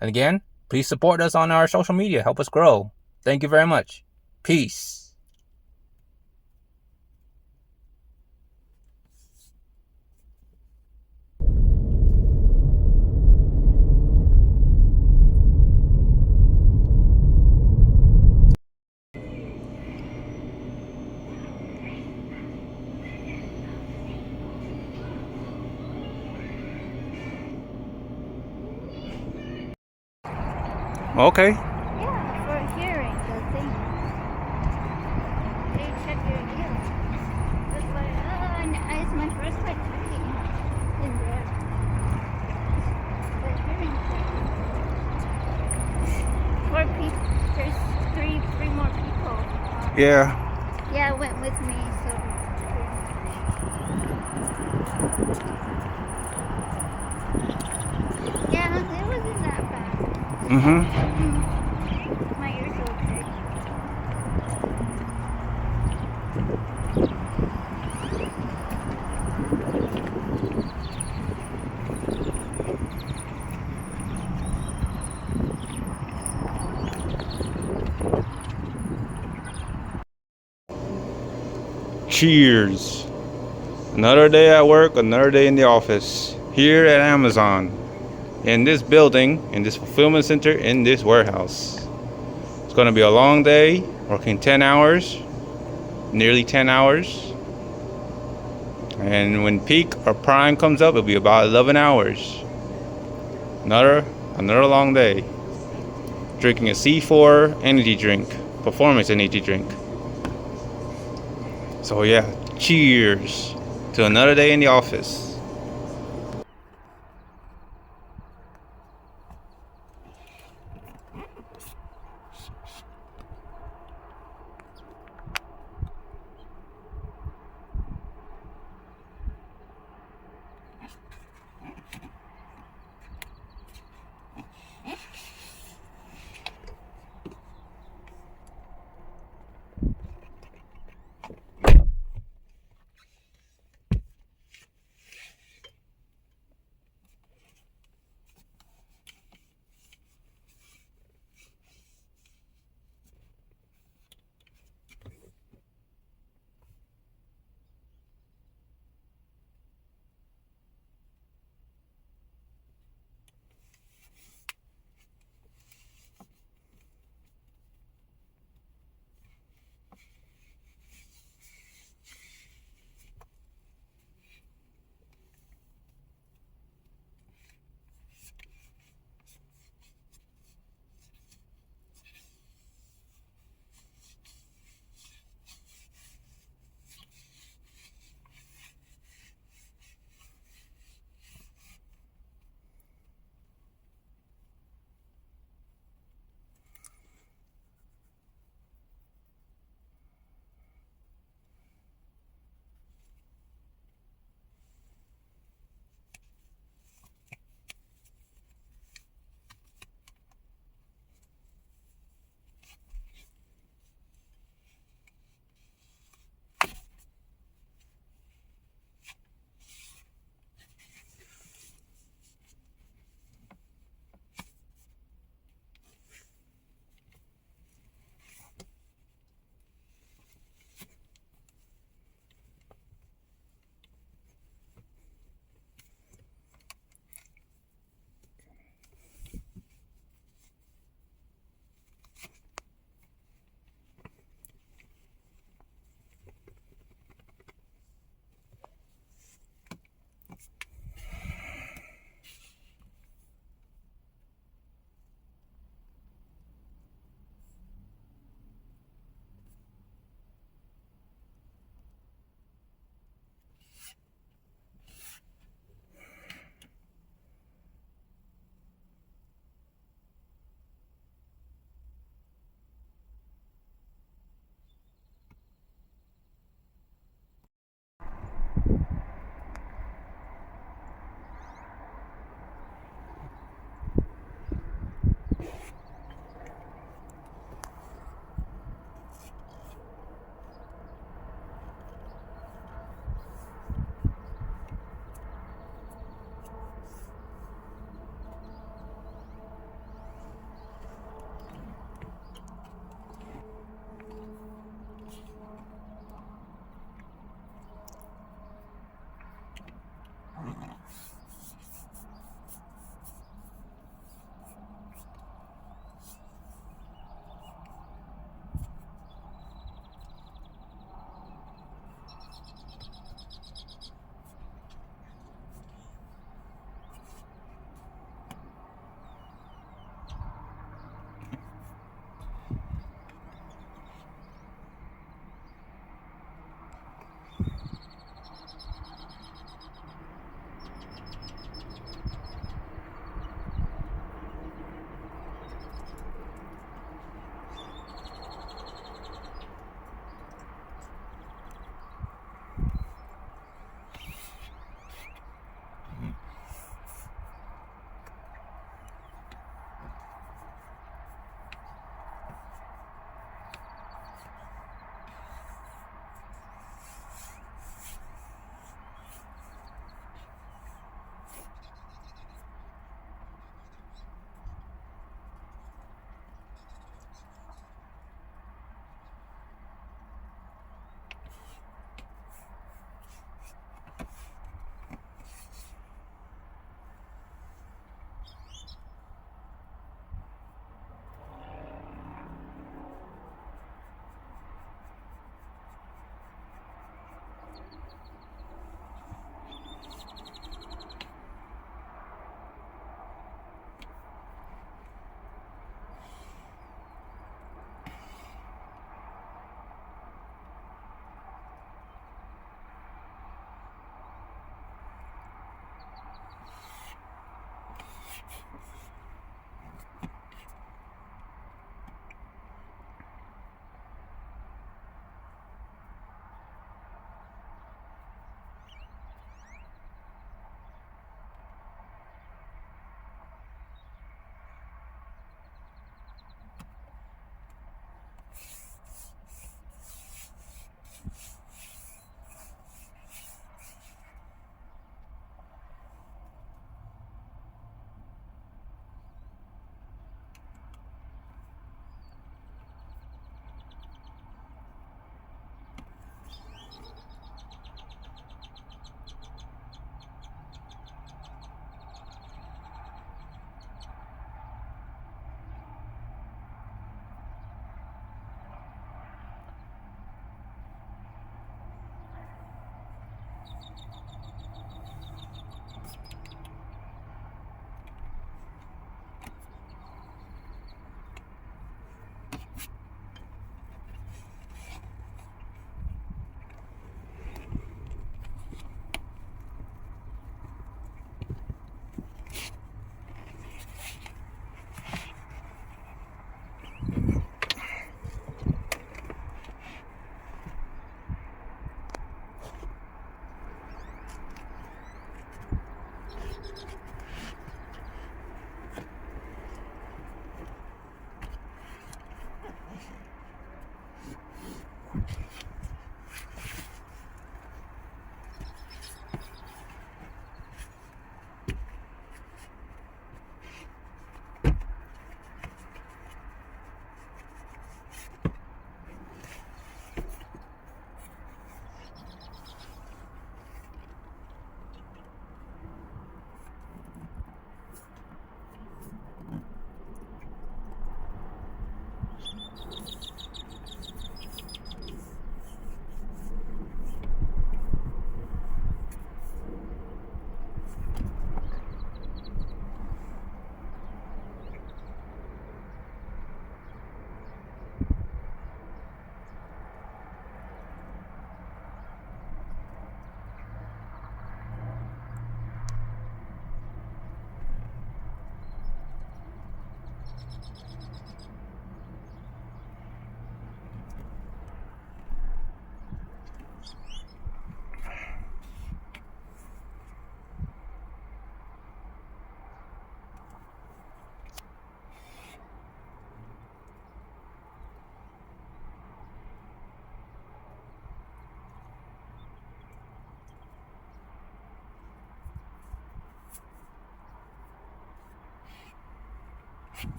And again, please support us on our social media. Help us grow. Thank you very much. Peace. Okay. Yeah, for hearing the thing. They check your ears. That's why, it's my first time talking in there. But hearing thing. 4 people, there's three more people. Yeah. Yeah, went with me, so. Yeah, it wasn't that bad. My ears are okay. Cheers. Another day at work, another day in the office. Here at Amazon. In this building, in this fulfillment center, in this warehouse. It's going to be a long day, working 10 hours, nearly 10 hours. And when peak or prime comes up, it'll be about 11 hours. Another long day. Drinking a C4 energy drink, performance energy drink. So yeah, cheers to another day in the office.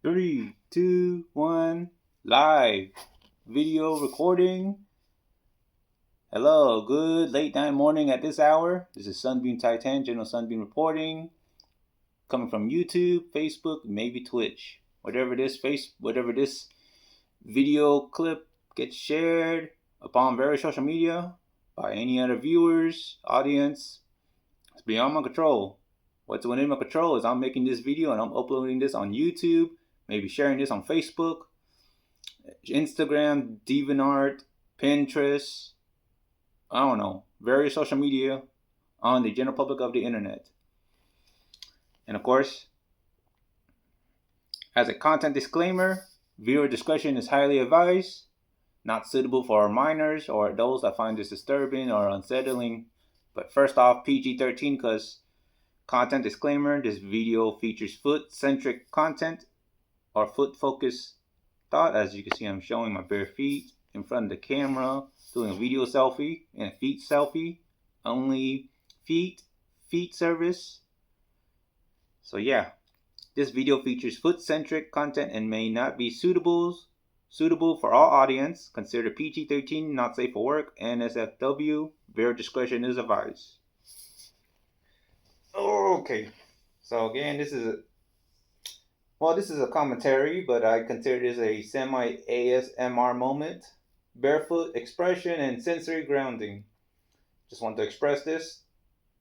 3, 2, 1, live video recording. Hello, good late night morning at this hour. This is Sunbeam Titan, General Sunbeam reporting, coming from YouTube, Facebook, maybe Twitch. Whatever this video clip gets shared upon various social media by any other viewers, audience, it's beyond my control. What's within my control is I'm making this video and I'm uploading this on YouTube, maybe sharing this on Facebook, Instagram, DeviantArt, Pinterest, I don't know, various social media on the general public of the internet. And of course, as a content disclaimer, viewer discretion is highly advised, not suitable for minors or those that find this disturbing or unsettling. But first off, PG-13, because content disclaimer, this video features foot-centric content or foot-focused thought. As you can see, I'm showing my bare feet in front of the camera, doing a video selfie and a feet selfie. Only feet service. So yeah, this video features foot-centric content and may not be suitable for all audience. Consider PG-13, not safe for work, NSFW. Viewer discretion is advised. Okay, so again, this is a commentary, but I consider this a semi-ASMR moment. Barefoot expression and sensory grounding. Just want to express this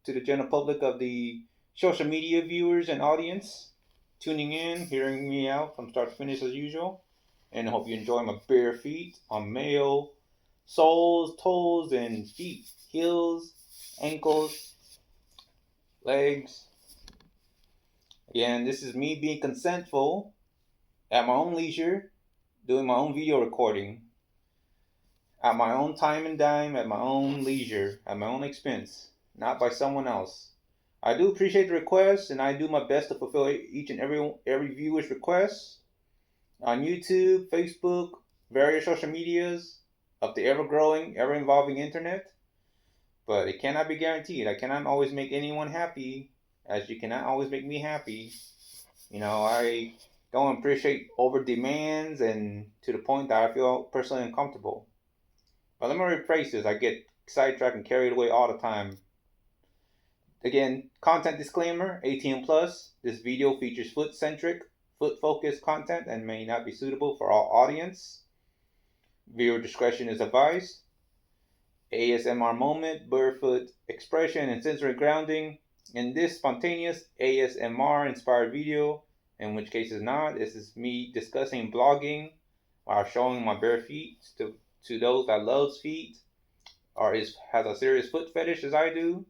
to the general public of the social media viewers and audience tuning in, hearing me out from start to finish as usual. And I hope you enjoy my bare feet on male soles, toes, and feet, heels, ankles, legs. Again, this is me being consentful at my own leisure, doing my own video recording at my own time and dime, at my own leisure, at my own expense, not by someone else. I do appreciate the requests, and I do my best to fulfill each and every viewer's requests on YouTube, Facebook, various social medias of the ever-growing, ever-evolving internet. But it cannot be guaranteed. I cannot always make anyone happy, as you cannot always make me happy. You know, I don't appreciate over demands and to the point that I feel personally uncomfortable. But let me rephrase this. I get sidetracked and carried away all the time. Again, content disclaimer, 18 plus. This video features foot-centric, foot-focused content and may not be suitable for all audience. Viewer discretion is advised. ASMR moment, barefoot expression, and sensory grounding. In this spontaneous ASMR inspired video, in which case is not, this is me discussing blogging while showing my bare feet to those that loves feet or has a serious foot fetish as I do.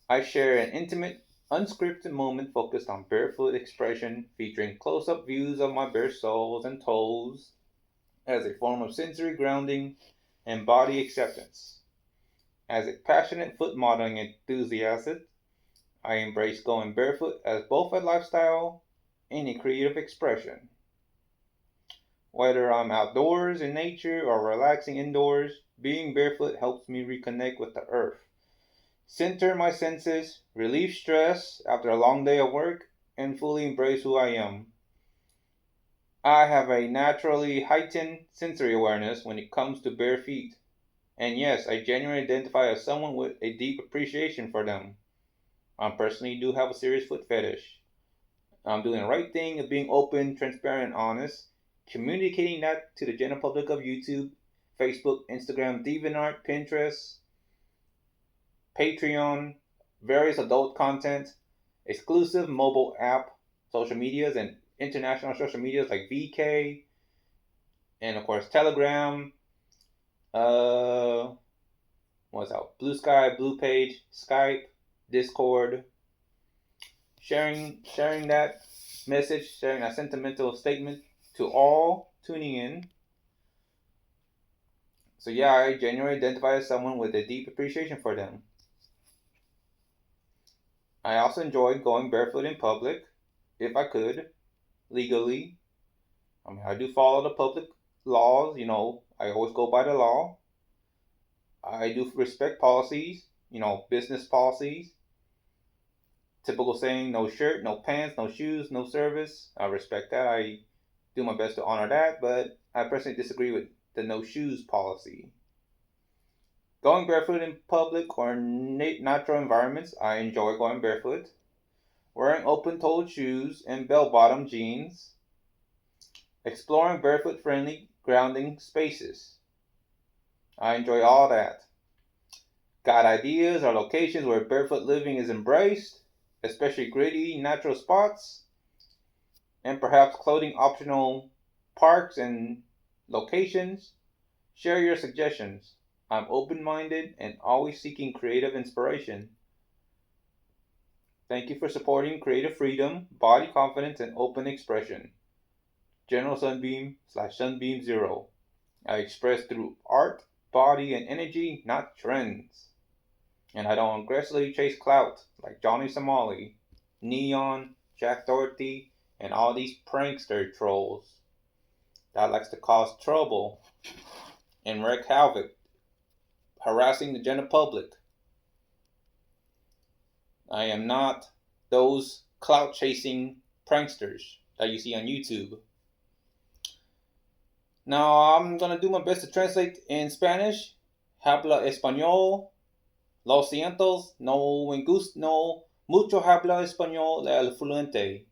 I share an intimate, unscripted moment focused on barefoot expression, featuring close-up views of my bare soles and toes as a form of sensory grounding and body acceptance. As a passionate foot modeling enthusiast, I embrace going barefoot as both a lifestyle and a creative expression. Whether I'm outdoors in nature or relaxing indoors, being barefoot helps me reconnect with the earth, center my senses, relieve stress after a long day of work, and fully embrace who I am. I have a naturally heightened sensory awareness when it comes to bare feet. And yes, I genuinely identify as someone with a deep appreciation for them. I personally do have a serious foot fetish. I'm doing the right thing of being open, transparent, and honest, communicating that to the general public of YouTube, Facebook, Instagram, DeviantArt, Pinterest, Patreon, various adult content, exclusive mobile app, social medias, and international social medias like VK, and of course Telegram. What's out? Blue Sky, Blue Page, Skype, Discord. Sharing that message, sharing that sentimental statement to all tuning in. So yeah, I genuinely identify as someone with a deep appreciation for them. I also enjoy going barefoot in public, if I could, legally. I mean, I do follow the public laws, I always go by the law. I do respect policies, business policies. Typical saying, no shirt, no pants, no shoes, no service. I respect that. I do my best to honor that, but I personally disagree with the no shoes policy. Going barefoot in public or natural environments, I enjoy going barefoot. Wearing open-toed shoes and bell-bottom jeans. Exploring barefoot-friendly grounding spaces. I enjoy all that. Got ideas or locations where barefoot living is embraced, especially gritty, natural spots, and perhaps clothing optional parks and locations? Share your suggestions. I'm open-minded and always seeking creative inspiration. Thank you for supporting creative freedom, body confidence, and open expression. General Sunbeam / sunbeamzero. I express through art, body, and energy, not trends. And I don't aggressively chase clout like Johnny Somali, Neon, Jack Doherty, and all these prankster trolls that likes to cause trouble and wreak havoc, harassing the general public. I am not those clout chasing pranksters that you see on YouTube. Now I'm gonna do my best to translate in Spanish. Habla español. Lo siento, no mucho habla español el fluente.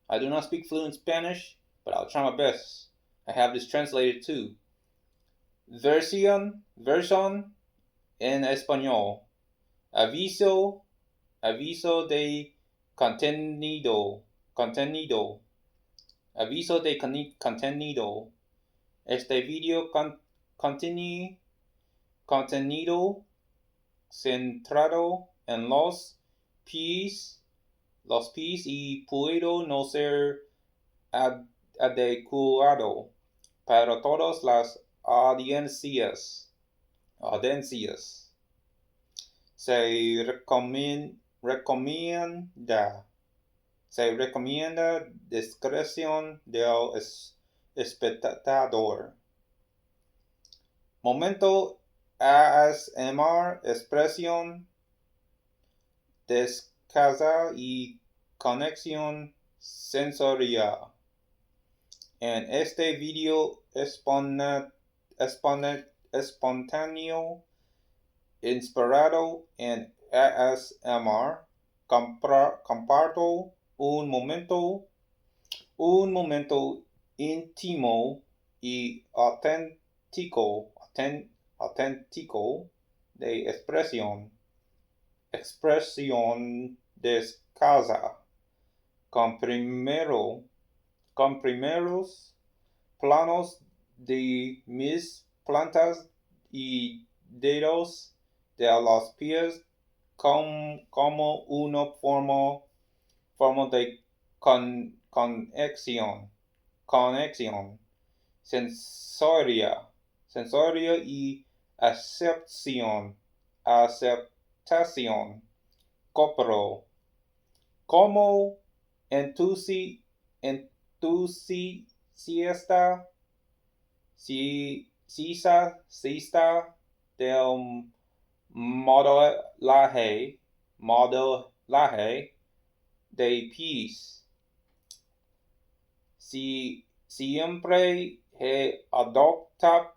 I do not speak fluent Spanish, but I'll try my best. I have this translated too. Versión en español. Aviso de contenido. Aviso de contenido. Este video contiene contenido centrado en los pies y puedo no ser adecuado para todas las audiencias. Se recomienda discreción del espectador. Momento ASMR, expresión, descarga y conexión sensorial. En este video espontáneo, inspirado en ASMR, comparto un momento íntimo y auténtico de expresión descansa con primeros planos de mis plantas y dedos de los pies como una forma de conexión sensoria y aceptación corporal. Como entusiasta del modelaje de pies. Siempre he adoptado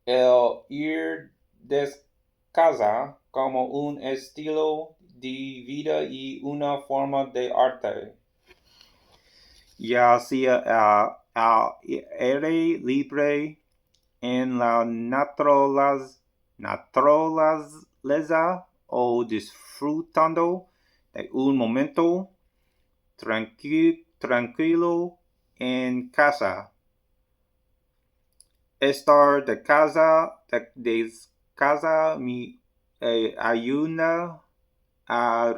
el ir descalza como un estilo de vida y una forma de arte. Ya sea al aire libre, en la naturaleza o disfrutando de un momento tranquilo en casa. Estar de casa me ayuda a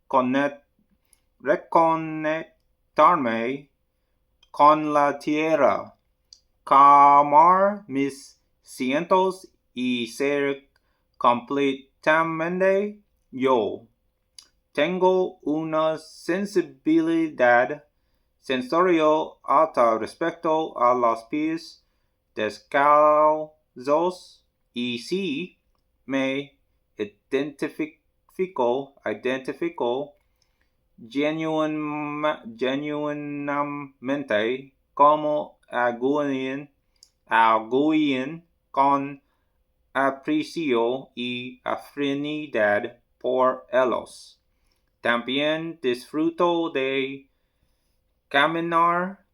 reconectarme con la tierra, calmar mis cientos y ser completamente yo. Tengo una sensibilidad sensorial alta respecto a los pies descalzos y sí me identifico genuinamente como alguien con aprecio y afinidad por ellos. También disfruto de caminar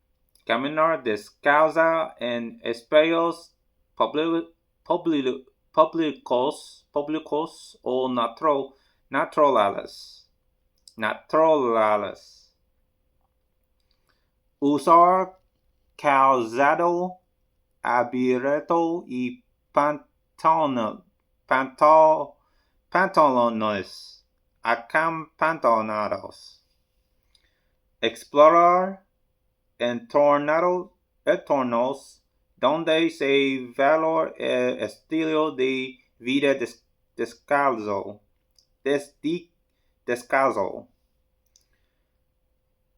descalza en espacios públicos o naturales. Usar calzado abierto y pantalones acampantados. Explorar entornos donde se valora el estilo de vida descalzo.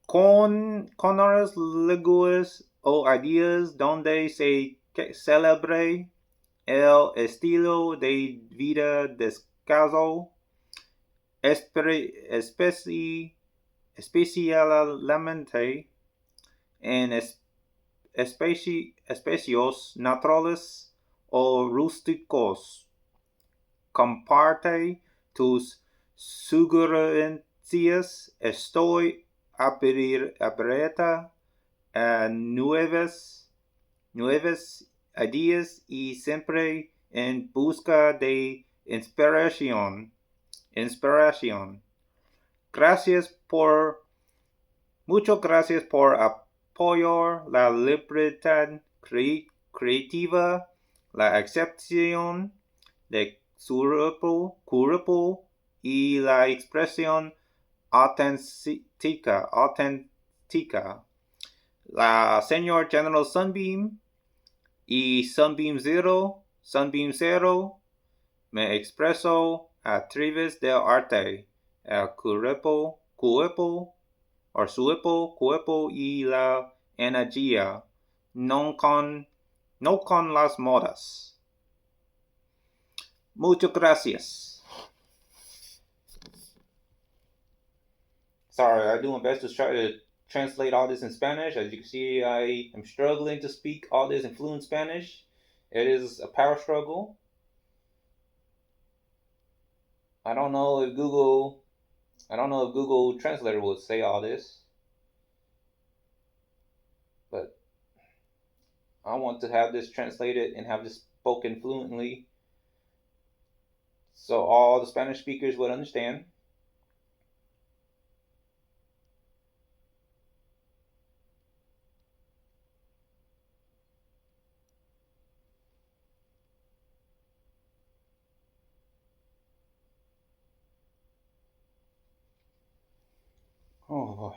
Con horas legales o ideas donde se celebre el estilo de vida descalzo, especialmente en espacios naturales o rústicos. Comparte tus sugerencias. Estoy abierta a nuevas ideas y siempre en busca de inspiración. Muchas gracias por apoyar la libertad creativa, la excepción de cuerpo y la expresión auténtica. La señor General Sunbeam y Sunbeamzero me expreso a través del arte, el cuerpo y la energía, no con las modas. Muchas gracias. Sorry, I do my best to try to translate all this in Spanish. As you can see, I am struggling to speak all this in fluent Spanish. It is a power struggle. I don't know if Google Translator would say all this, but I want to have this translated and have this spoken fluently so all the Spanish speakers would understand. Oh boy.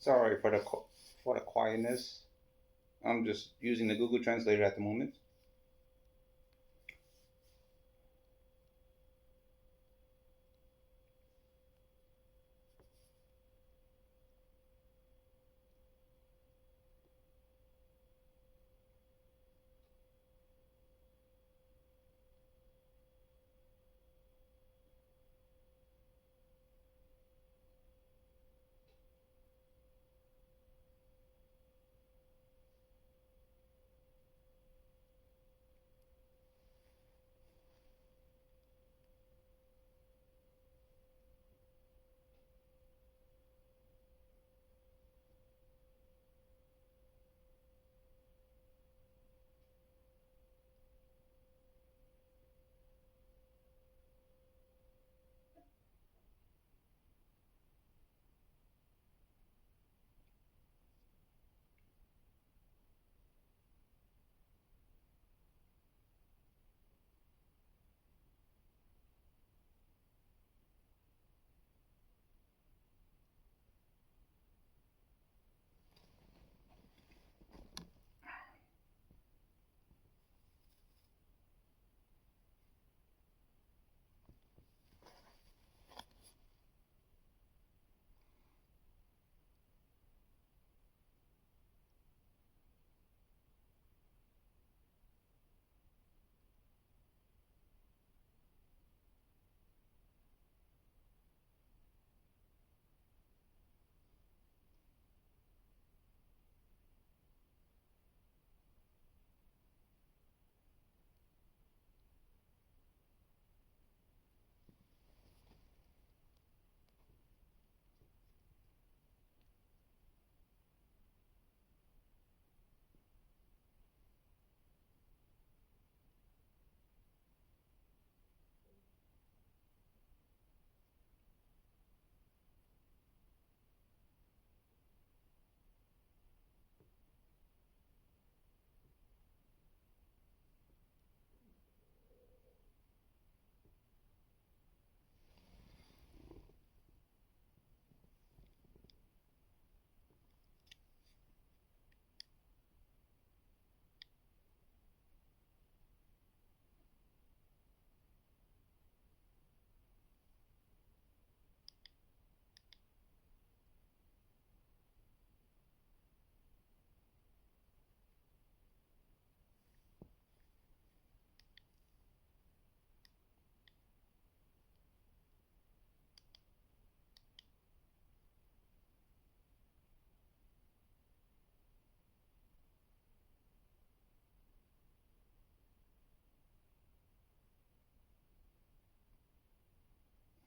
Sorry for the quietness. I'm just using the Google Translator at the moment.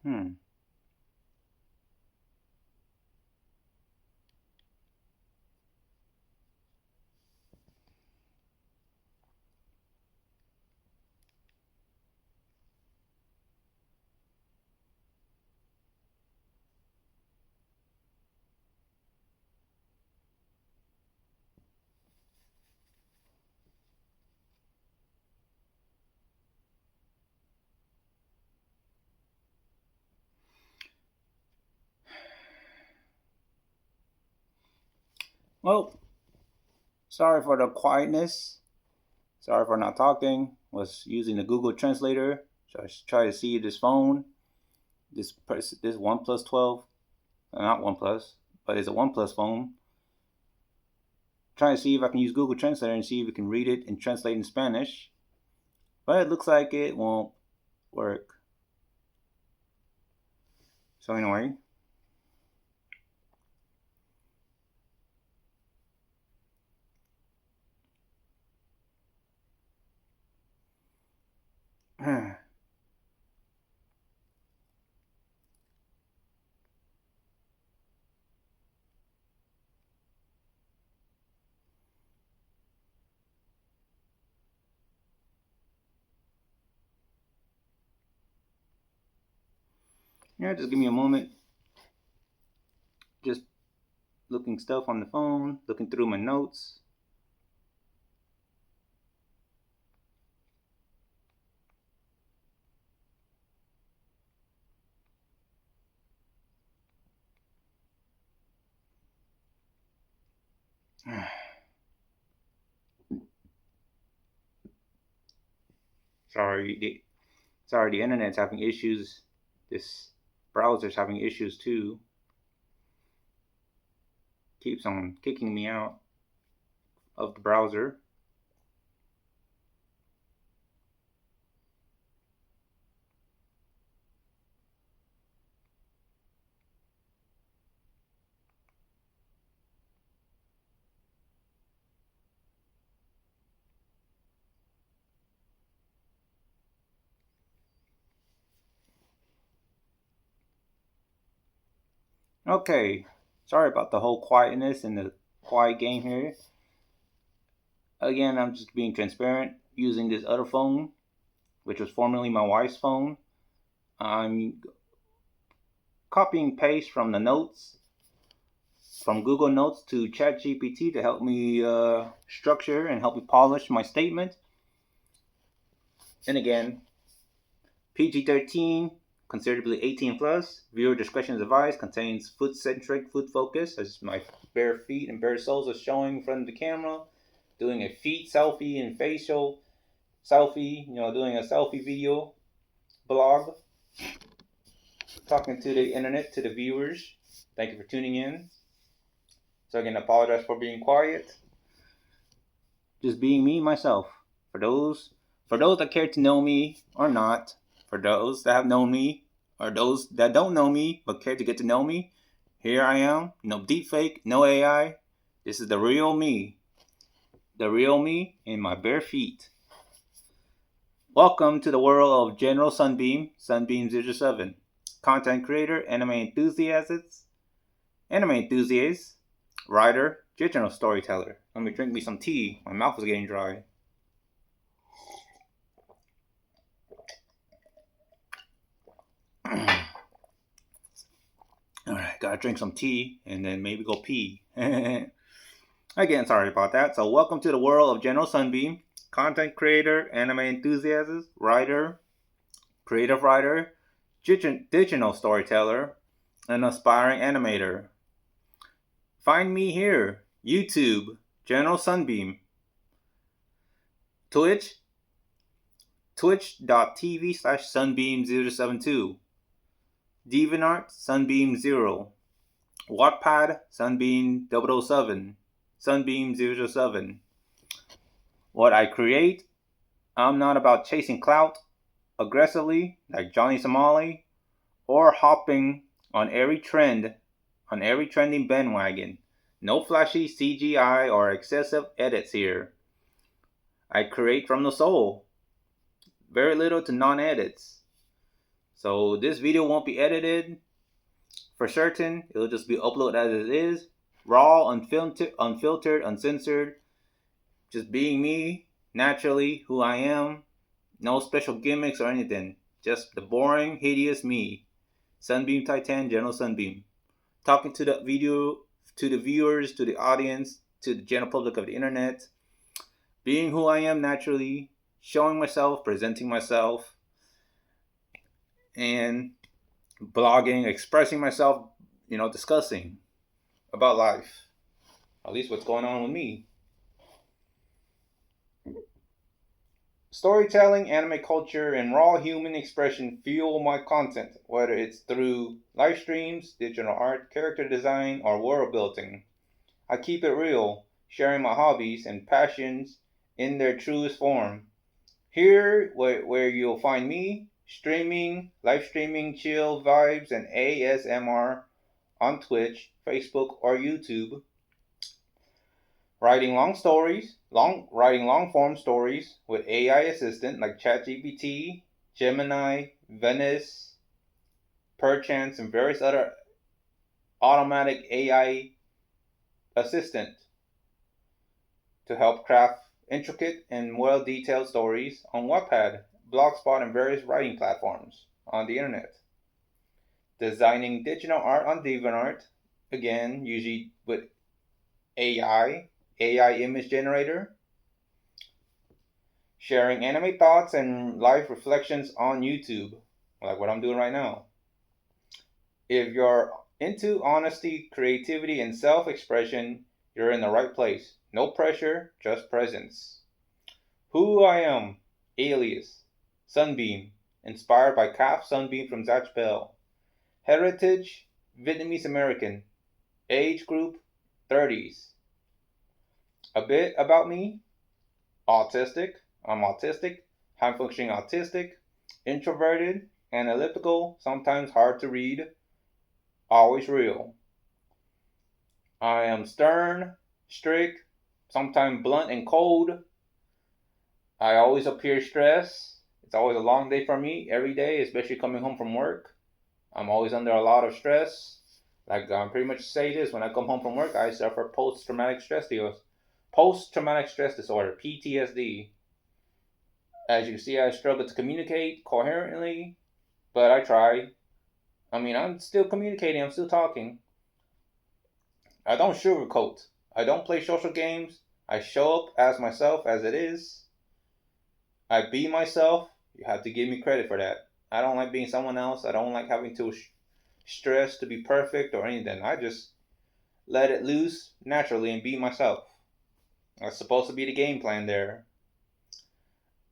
Hmm. Well, sorry for the quietness. Sorry for not talking. Was using the Google Translator. Just try to see this phone. This OnePlus 12. Not OnePlus, but it's a OnePlus phone. Trying to see if I can use Google Translator and see if it can read it and translate in Spanish. But it looks like it won't work. So anyway. Yeah, just give me a moment. Just looking stuff on the phone, looking through my notes. Sorry, the internet's having issues. This browser's having issues too. Keeps on kicking me out of the browser. Okay, sorry about the whole quietness and the quiet game here. Again, I'm just being transparent using this other phone, which was formerly my wife's phone. I'm copying paste from the notes from Google Notes to ChatGPT to help me structure and help me polish my statement. And again, PG-13, considerably 18 plus. Viewer discretion is advised. Contains foot-centric, foot focus, as my bare feet and bare soles are showing in front of the camera. Doing a feet selfie and facial selfie, doing a selfie video blog. Talking to the internet, to the viewers. Thank you for tuning in. So again, I apologize for being quiet. Just being me, myself. For those that care to know me or not, for those that have known me, or those that don't know me but care to get to know me, here I am. No deepfake, no AI. This is the real me. The real me in my bare feet. Welcome to the world of General Sunbeam, sunbeamzero, content creator, anime enthusiast, writer, digital storyteller. Let me drink me some tea. My mouth is getting dry. Alright, gotta drink some tea and then maybe go pee. Again, sorry about that. So welcome to the world of General Sunbeam, content creator, anime enthusiast, writer, creative writer, digital storyteller, and aspiring animator. Find me here, YouTube, General Sunbeam, Twitch, twitch.tv/sunbeam072, DeviantArt, sunbeamzero, Wattpad, sunbeam007, sunbeam007. What I create, I'm not about chasing clout aggressively like Johnny Somali or hopping on every trending bandwagon. No flashy CGI or excessive edits here. I create from the soul. Very little to non-edits. So this video won't be edited for certain. It'll just be uploaded as it is. Raw, unfiltered, uncensored. Just being me, naturally, who I am. No special gimmicks or anything. Just the boring, hideous me. Sunbeam Titan, General Sunbeam. Talking to the viewers, to the audience, to the general public of the internet. Being who I am naturally. Showing myself, presenting myself. And blogging, expressing myself, discussing about life. At least what's going on with me. Storytelling, anime culture, and raw human expression fuel my content, whether it's through live streams, digital art, character design, or world building. I keep it real, sharing my hobbies and passions in their truest form. Here, where you'll find me, live streaming, chill vibes, and ASMR on Twitch, Facebook, or YouTube. Writing long form stories with AI assistant like ChatGPT, Gemini, Venice, Perchance, and various other automatic AI assistant to help craft intricate and well-detailed stories on Wattpad, Blogspot, and various writing platforms on the internet. Designing digital art on DeviantArt, again, usually with AI image generator. Sharing anime thoughts and life reflections on YouTube, like what I'm doing right now. If you're into honesty, creativity, and self-expression, you're in the right place. No pressure, just presence. Who I am, alias, Sunbeam, inspired by Calf Sunbeam from Zatch Bell. Heritage, Vietnamese American. Age group, 30s. A bit about me, autistic. I'm autistic, high functioning autistic, introverted, analytical, sometimes hard to read, always real. I am stern, strict, sometimes blunt and cold. I always appear stressed. It's always a long day for me every day, especially coming home from work. I'm always under a lot of stress. Like I pretty much say this, when I come home from work, I suffer post-traumatic stress disorder, PTSD. As you see, I struggle to communicate coherently, but I try. I mean, I'm still communicating, I'm still talking. I don't sugarcoat. I don't play social games. I show up as myself as it is. I be myself. You have to give me credit for that. I don't like being someone else. I don't like having to stress to be perfect or anything. I just let it loose naturally and be myself. That's supposed to be the game plan there.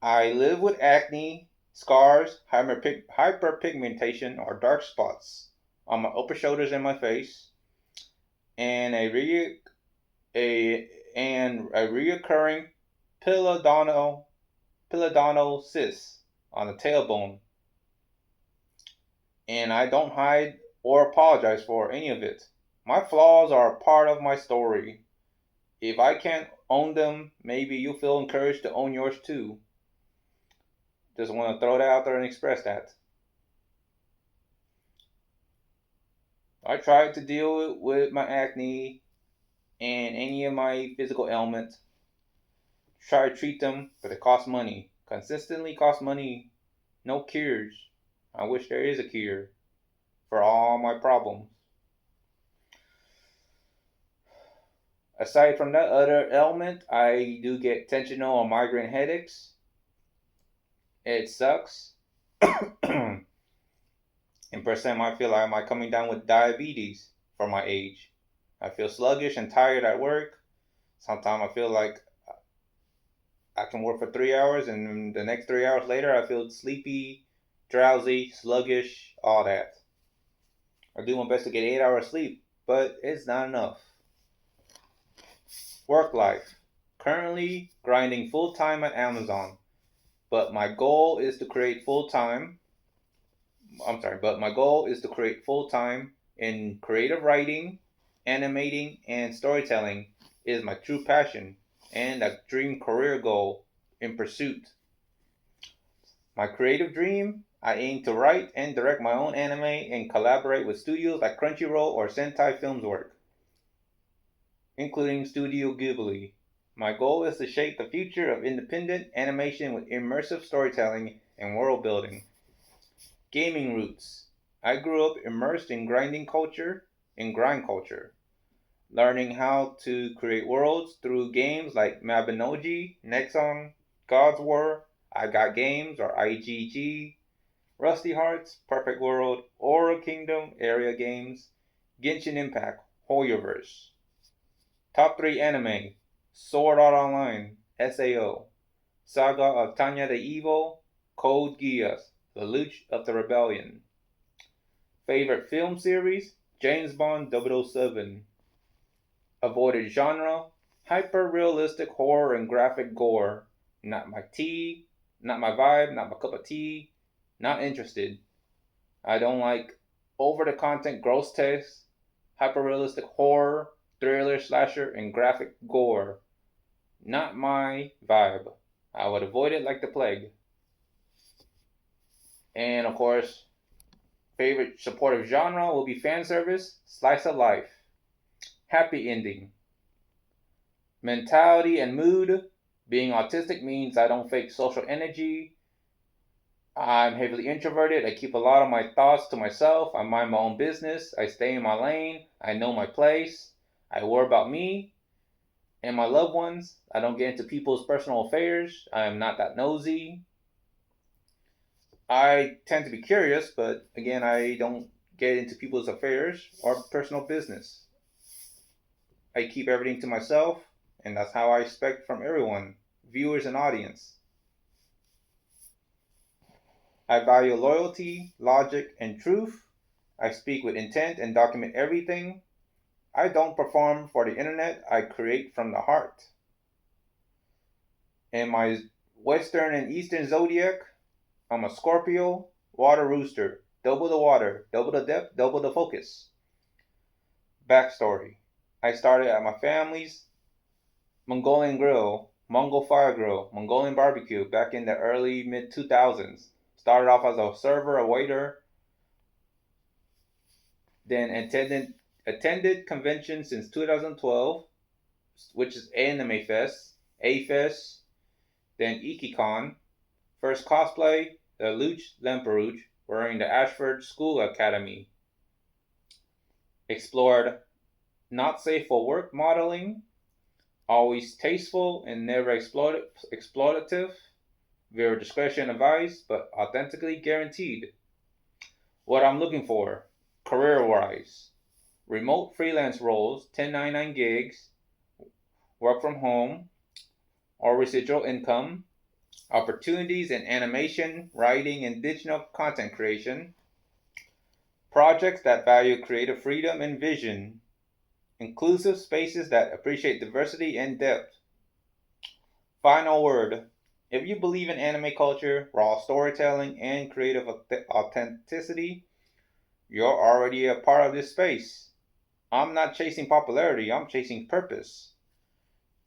I live with acne, scars, hyperpigmentation, or dark spots on my upper shoulders and my face, and a reoccurring pilodontal on the tailbone. And I don't hide or apologize for any of it. My flaws are a part of my story. If I can't own them, maybe you feel encouraged to own yours too. Just want to throw that out there and express that. I tried to deal with my acne and any of my physical ailments. Try to treat them, but it costs money. Consistently costs money. No cures. I wish there is a cure for all my problems. Aside from that other ailment, I do get tensional or migraine headaches. It sucks. In percent, I feel like I'm coming down with diabetes for my age. I feel sluggish and tired at work. Sometimes I feel like I can work for 3 hours, and the next 3 hours later, I feel sleepy, drowsy, sluggish, all that. I do my best to get 8 hours sleep, but it's not enough. Work life. Currently grinding full time at Amazon, but my goal is to create full time. But my goal is to create full time in creative writing, animating, and storytelling is my true passion and a dream career goal in pursuit. My creative dream, I aim to write and direct my own anime and collaborate with studios like Crunchyroll or Sentai Filmsworks, including Studio Ghibli. My goal is to shape the future of independent animation with immersive storytelling and world building. Gaming roots. I grew up immersed in grind culture, learning how to create worlds through games like Mabinogi, Nexon, God's War, I Got Games or IGG, Rusty Hearts, Perfect World, Aura Kingdom, Area Games, Genshin Impact, Hoyoverse. Top 3 anime: Sword Art Online, SAO, Saga of Tanya the Evil, Code Geass, The Luch of the Rebellion. Favorite film series: James Bond 007. Avoided genre: hyper-realistic horror and graphic gore. Not my tea, not my vibe, not my cup of tea, not interested. I don't like over-the-content gross text, hyper-realistic horror, thriller, slasher, and graphic gore. Not my vibe. I would avoid it like the plague. And of course, favorite supportive genre will be fan service, slice of life, happy ending. Mentality and mood. Being autistic means I don't fake social energy. I'm heavily introverted. I keep a lot of my thoughts to myself. I mind my own business. I stay in my lane. I know my place. I worry about me and my loved ones. I don't get into people's personal affairs. I am not that nosy. I tend to be curious, but again, I don't get into people's affairs or personal business. I keep everything to myself, and that's how I expect from everyone, viewers and audience. I value loyalty, logic, and truth. I speak with intent and document everything. I don't perform for the internet, I create from the heart. In my Western and Eastern zodiac, I'm a Scorpio, water rooster. Double the water, double the depth, double the focus. Backstory. I started at my family's Mongolian grill, Mongol fire grill, Mongolian barbecue back in the early mid 2000s. Started off as a server, a waiter, then attended conventions since 2012, which is Anime Fest, A-Fest, then IkiCon. First cosplay, the Luch Lemperouch, wearing the Ashford School Academy. Explored not safe for work modeling, always tasteful and never exploitative, via discretion advised, but authentically guaranteed. What I'm looking for, career-wise, remote freelance roles, 1099 gigs, work from home, or residual income, opportunities in animation, writing, and digital content creation, projects that value creative freedom and vision, inclusive spaces that appreciate diversity and depth. Final word. If you believe in anime culture, raw storytelling, and creative authenticity, you're already a part of this space. I'm not chasing popularity, I'm chasing purpose.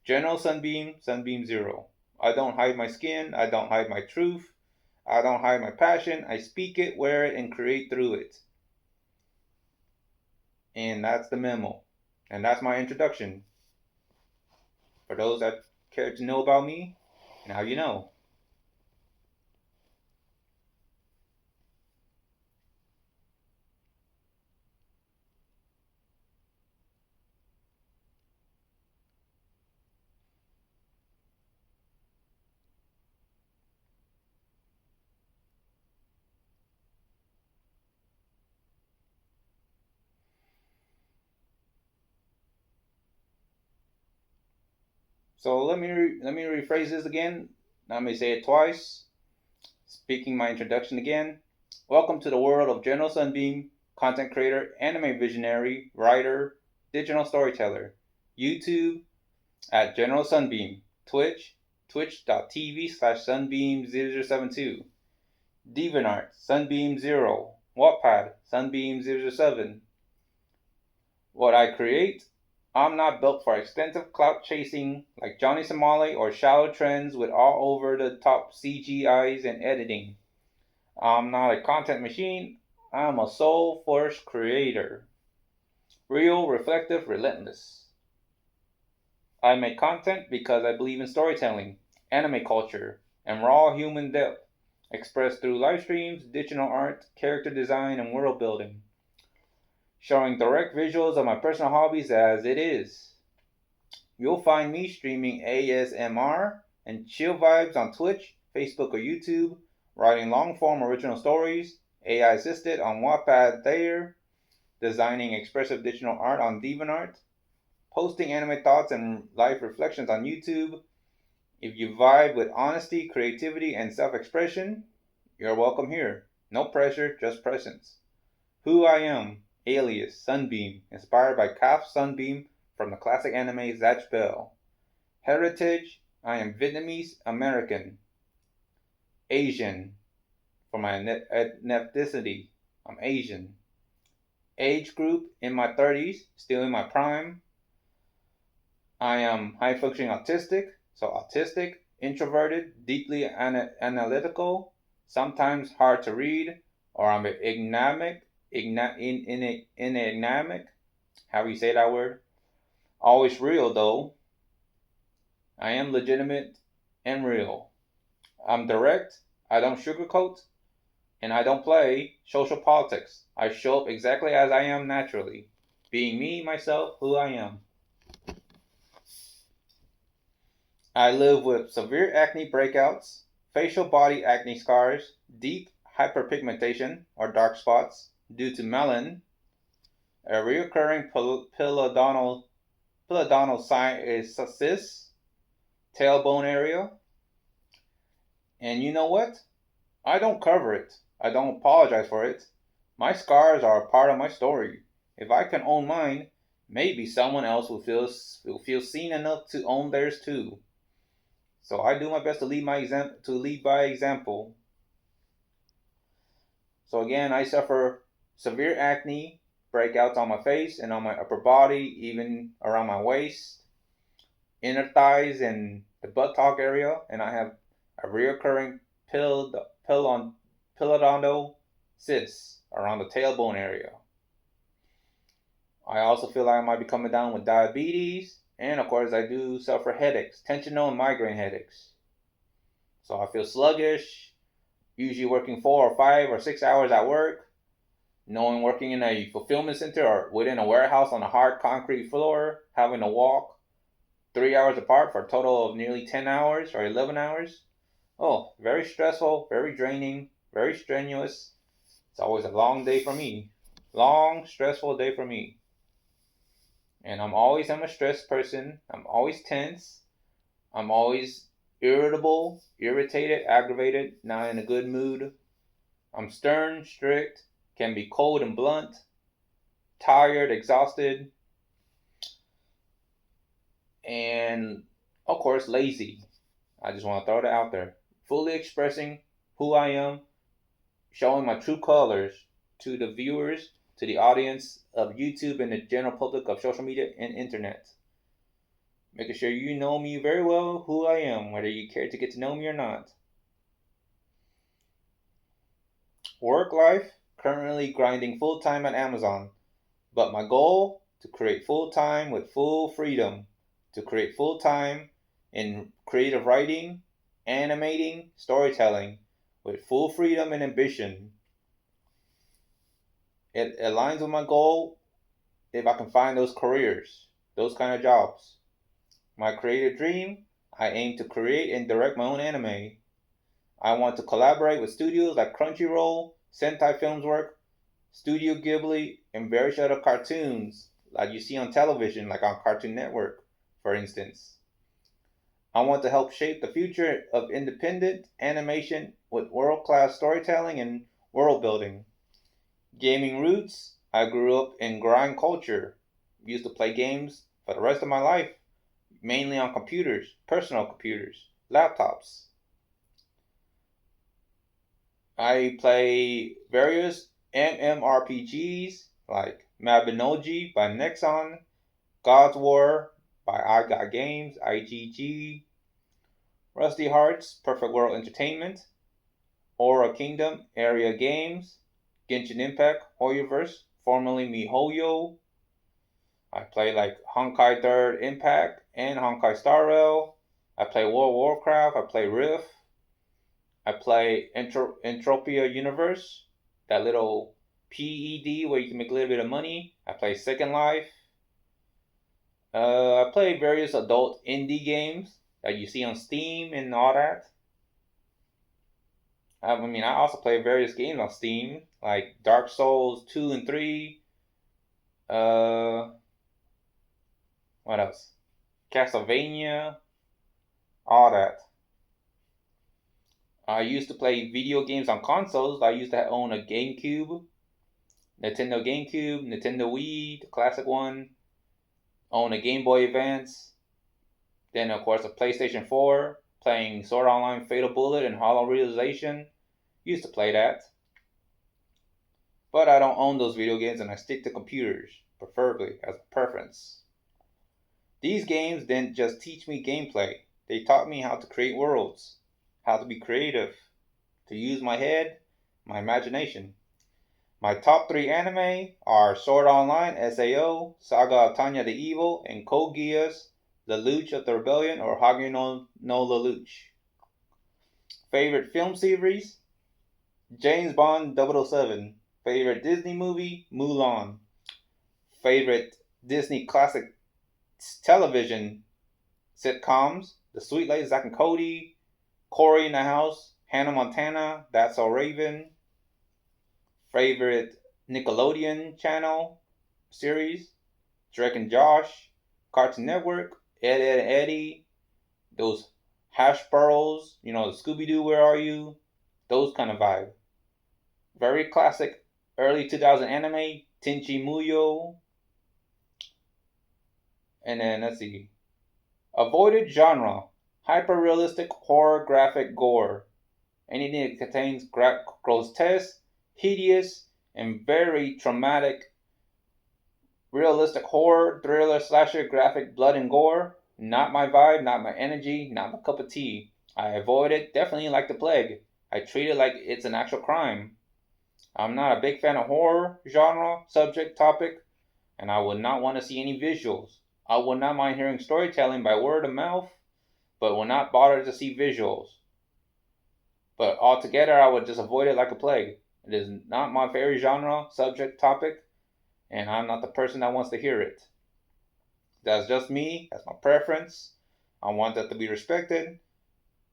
General Sunbeam, sunbeamzero. I don't hide my skin, I don't hide my truth, I don't hide my passion, I speak it, wear it, and create through it. And that's the memo. And that's my introduction. For those that care to know about me, now you know. So let me rephrase this again. Let me say it twice. Speaking my introduction again. Welcome to the world of General Sunbeam, content creator, anime visionary, writer, digital storyteller. YouTube at General Sunbeam. Twitch, twitch.tv/sunbeam0072. DeviantArt, sunbeamzero. Wattpad, sunbeam007. What I create, I'm not built for extensive clout chasing like Johnny Somali or shallow trends with all over the top CGIs and editing. I'm not a content machine, I'm a soul force creator. Real, reflective, relentless. I make content because I believe in storytelling, anime culture, and raw human depth, expressed through live streams, digital art, character design, and world building. Showing direct visuals of my personal hobbies as it is. You'll find me streaming ASMR and chill vibes on Twitch, Facebook, or YouTube, writing long-form original stories, AI-assisted on Wattpad there, designing expressive digital art on DeviantArt, posting anime thoughts and life reflections on YouTube. If you vibe with honesty, creativity, and self-expression, you're welcome here. No pressure, just presence. Who I am, alias Sunbeam, inspired by Calf Sunbeam from the classic anime Zatch Bell. Heritage, I am Vietnamese American. Asian, for my ethnicity, I'm Asian. Age group, in my 30s, still in my prime. I am high functioning autistic, so autistic, introverted, deeply analytical, sometimes hard to read, or I'm enigmatic, how you say that word? Always real though. I am legitimate and real. I'm direct, I don't sugarcoat, and I don't play social politics. I show up exactly as I am naturally, being me, myself, who I am. I live with severe acne breakouts, facial body acne scars, deep hyperpigmentation or dark spots due to melanin, a recurring pilodontal pilodontal cyst, tailbone area. And you know what? I don't cover it. I don't apologize for it. My scars are a part of my story. If I can own mine, maybe someone else will feel seen enough to own theirs too. So I do my best to lead by example. So again, I suffer severe acne, breakouts on my face and on my upper body, even around my waist, inner thighs, and the buttock area, and I have a reoccurring pilodontal cysts around the tailbone area. I also feel like I might be coming down with diabetes, and of course I do suffer headaches, tensional and migraine headaches. So I feel sluggish, usually working 4 or 5 or 6 hours at work, knowing working in a fulfillment center or within a warehouse on a hard concrete floor, having to walk 3 hours apart for a total of nearly 10 hours or 11 hours. Oh, very stressful, very draining, very strenuous. It's always a long day for me. Long, stressful day for me. And I'm a stressed person. I'm always tense. I'm always irritable, irritated, aggravated, not in a good mood. I'm stern, strict, can be cold and blunt, tired, exhausted, and of course lazy. I just want to throw that out there. Fully expressing who I am, showing my true colors to the viewers, to the audience of YouTube and the general public of social media and internet. Making sure you know me very well, who I am, whether you care to get to know me or not. Work life, currently grinding full-time at Amazon, but my goal, to create full-time with full freedom, to create full-time in creative writing, animating, storytelling, with full freedom and ambition. It aligns with my goal if I can find those careers, those kind of jobs. My creative dream, I aim to create and direct my own anime. I want to collaborate with studios like Crunchyroll, Sentai Filmsworks, Studio Ghibli, and various other cartoons like you see on television, like on Cartoon Network, for instance. I want to help shape the future of independent animation with world-class storytelling and world building. Gaming roots, I grew up in grind culture. Used to play games for the rest of my life, mainly on computers, personal computers, laptops. I play various MMORPGs like Mabinogi by Nexon, God's War by I Got Games, IGG, Rusty Hearts, Perfect World Entertainment, Aura Kingdom, Area Games, Genshin Impact, Hoyoverse, formerly MiHoYo. I play like Honkai 3rd Impact and Honkai Star Rail. I play World of Warcraft. I play Rift. I play Entropia Universe, that little PED where you can make a little bit of money. I play Second Life. I play various adult indie games that you see on Steam and all that. I also play various games on Steam, like Dark Souls 2 and 3. What else? Castlevania, all that. I used to play video games on consoles. I used to own a Nintendo GameCube, Nintendo Wii, the classic one. Own a Game Boy Advance. Then, of course, a PlayStation 4, playing Sword Art Online, Fatal Bullet, and Hollow Realization. Used to play that. But I don't own those video games, and I stick to computers, preferably, as a preference. These games didn't just teach me gameplay. They taught me how to create worlds, how to be creative, to use my head, my imagination. My top 3 anime are Sword Online, SAO, Saga of Tanya the Evil, and Code Geass, Lelouch of the Rebellion, or Hage no Lelouch. Favorite film series? James Bond 007. Favorite Disney movie? Mulan. Favorite Disney classic television sitcoms? The Sweet Lady Zack and Cody, Corey in the House, Hannah Montana, That's So Raven. Favorite Nickelodeon channel series? Drake and Josh, Cartoon Network, Ed, Ed, and Eddie, those Hash Burrows, the Scooby-Doo, Where Are You? Those kind of vibe. Very classic early 2000 anime, Tenchi Muyo. And then, let's see. Avoided genre, hyper-realistic horror graphic gore. Anything that contains grotesque, hideous, and very traumatic realistic horror, thriller, slasher, graphic, blood, and gore. Not my vibe, not my energy, not my cup of tea. I avoid it definitely like the plague. I treat it like it's an actual crime. I'm not a big fan of horror, genre, subject, topic, and I would not want to see any visuals. I would not mind hearing storytelling by word of mouth, but will not bother to see visuals. But altogether, I would just avoid it like a plague. It is not my favorite genre, subject, topic, and I'm not the person that wants to hear it. That's just me. That's my preference. I want that to be respected.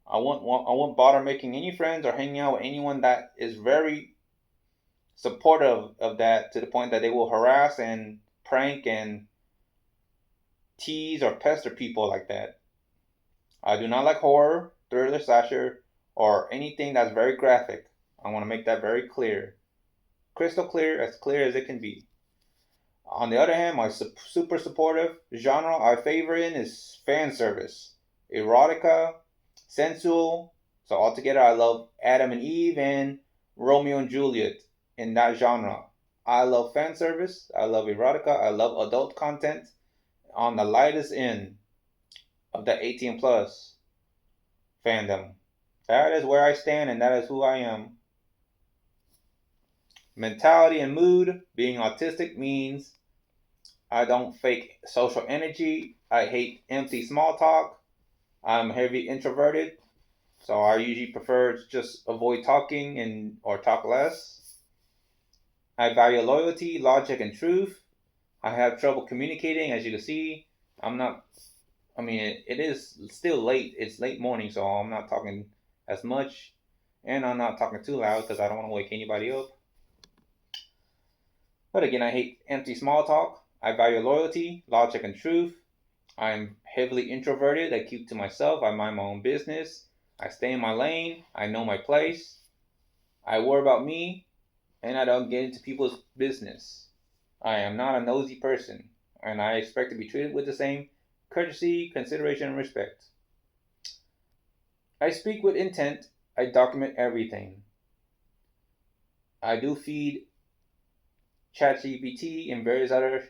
I won't bother making any friends or hanging out with anyone that is very supportive of that to the point that they will harass and prank and tease or pester people like that. I do not like horror, thriller, slasher, or anything that's very graphic. I want to make that very clear. Crystal clear as it can be. On the other hand, my super supportive genre I favor in is fan service, erotica, sensual. So altogether, I love Adam and Eve and Romeo and Juliet in that genre. I love fan service. I love erotica. I love adult content on the lightest end of the 18 plus fandom. That is where I stand and that is who I am. Mentality and mood. Being autistic means I don't fake social energy. I hate empty small talk. I'm heavy introverted, so I usually prefer to just avoid talking or talk less. I value loyalty, logic, and truth. I have trouble communicating, as you can see. It is still late. It's late morning, so I'm not talking as much, and I'm not talking too loud because I don't want to wake anybody up. But again, I hate empty small talk. I value loyalty, logic, and truth. I'm heavily introverted. I keep to myself. I mind my own business. I stay in my lane. I know my place. I worry about me, and I don't get into people's business. I am not a nosy person, and I expect to be treated with the same courtesy, consideration, and respect. I speak with intent. I document everything. I do feed ChatGPT and various other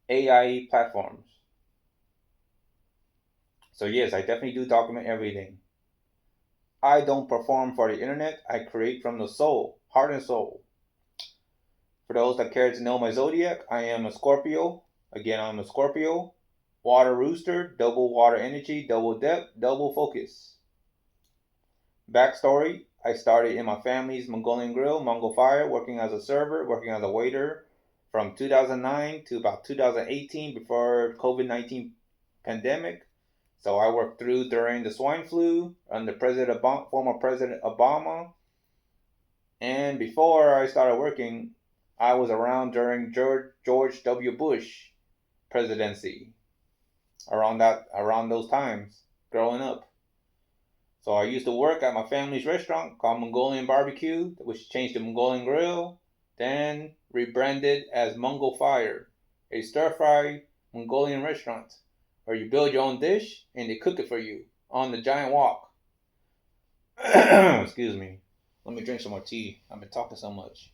AI platforms. So yes, I definitely do document everything. I don't perform for the internet. I create from the soul, heart and soul. For those that care to know my zodiac, I am a Scorpio. Again, I'm a Scorpio. Water rooster, double water energy, double depth, double focus. Backstory, I started in my family's Mongolian grill, Mongol Fire, working as a server, working as a waiter from 2009 to about 2018 before COVID-19 pandemic. So I worked through during the swine flu under former President Obama. And before I started working, I was around during George W. Bush presidency. Around those times, growing up. So I used to work at my family's restaurant called Mongolian Barbecue, which changed to Mongolian Grill, then rebranded as Mongol Fire, a stir-fry Mongolian restaurant where you build your own dish and they cook it for you on the giant wok. Excuse me. Let me drink some more tea. I've been talking so much.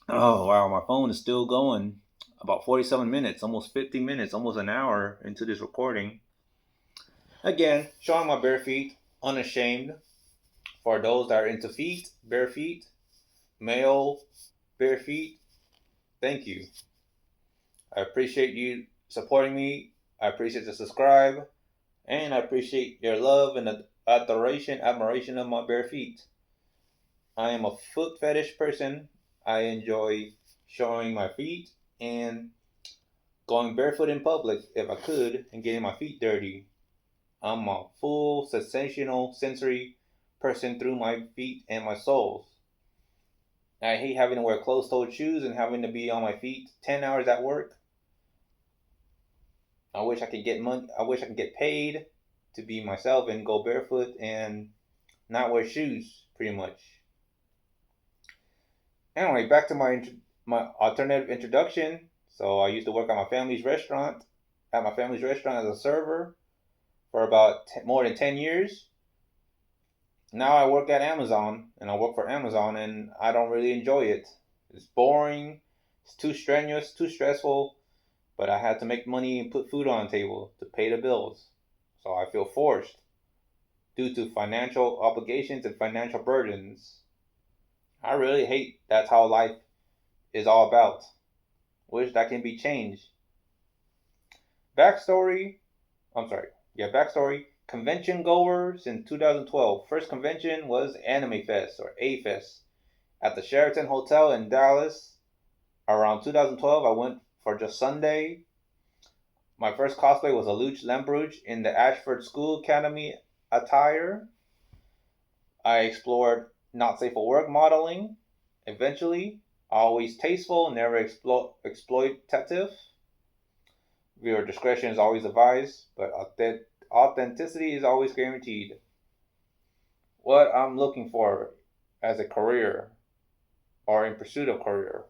Oh, wow. My phone is still going. About 47 minutes, almost 50 minutes, almost an hour into this recording. Again, showing my bare feet, unashamed. For those that are into feet, bare feet, male, bare feet, thank you. I appreciate you supporting me. I appreciate the subscribe. And I appreciate your love and admiration of my bare feet. I am a foot fetish person. I enjoy showing my feet and going barefoot in public if I could and getting my feet dirty. I'm a full sensational sensory person through my feet and my soles. I hate having to wear closed-toed shoes and having to be on my feet 10 hours at work. I wish I could get money. I wish I could get paid to be myself and go barefoot and not wear shoes, pretty much. Anyway, back to my alternative introduction. So I used to work at my family's restaurant. At my family's restaurant as a server for about more than 10 years. Now I work at Amazon and I work for Amazon and I don't really enjoy it. It's boring. It's too strenuous, too stressful. But I had to make money and put food on the table to pay the bills. So I feel forced due to financial obligations and financial burdens. I really hate that's how life is all about. Wish that can be changed. Backstory. Backstory. Convention goers in 2012. First convention was Anime Fest or A Fest at the Sheraton Hotel in Dallas. Around 2012, I went for just Sunday. My first cosplay was a Luch Lambruch in the Ashford School Academy attire. I explored not safe for work modeling. Eventually, always tasteful, never exploitative. Viewer discretion is always advised, but authenticity is always guaranteed. What I'm looking for as a career or in pursuit of career.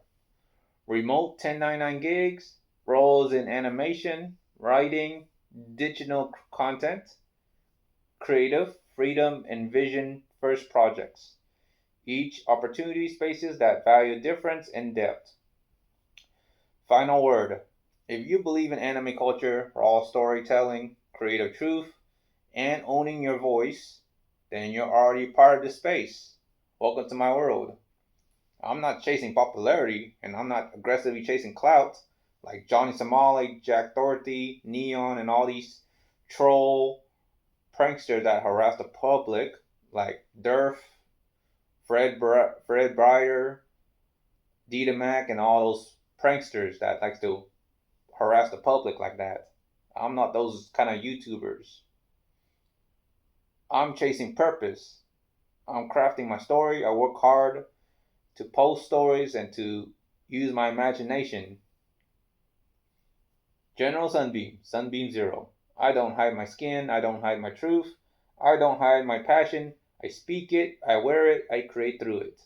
Remote 1099 gigs, roles in animation, writing, digital content, creative, freedom, and vision first projects. Each opportunity spaces that value difference and depth. Final word. If you believe in anime culture, raw storytelling, creative truth, and owning your voice, then you're already part of the space. Welcome to my world. I'm not chasing popularity, and I'm not aggressively chasing clout like Johnny Somali, Jack Doherty, Neon, and all these troll pranksters that harass the public, like Durf, Fred Breyer, Dita Mac, and all those pranksters that likes to harass the public like that. I'm not those kind of YouTubers. I'm chasing purpose. I'm crafting my story. I work hard to post stories and to use my imagination. General Sunbeam, sunbeamzero. I don't hide my skin. I don't hide my truth. I don't hide my passion. I speak it. I wear it. I create through it.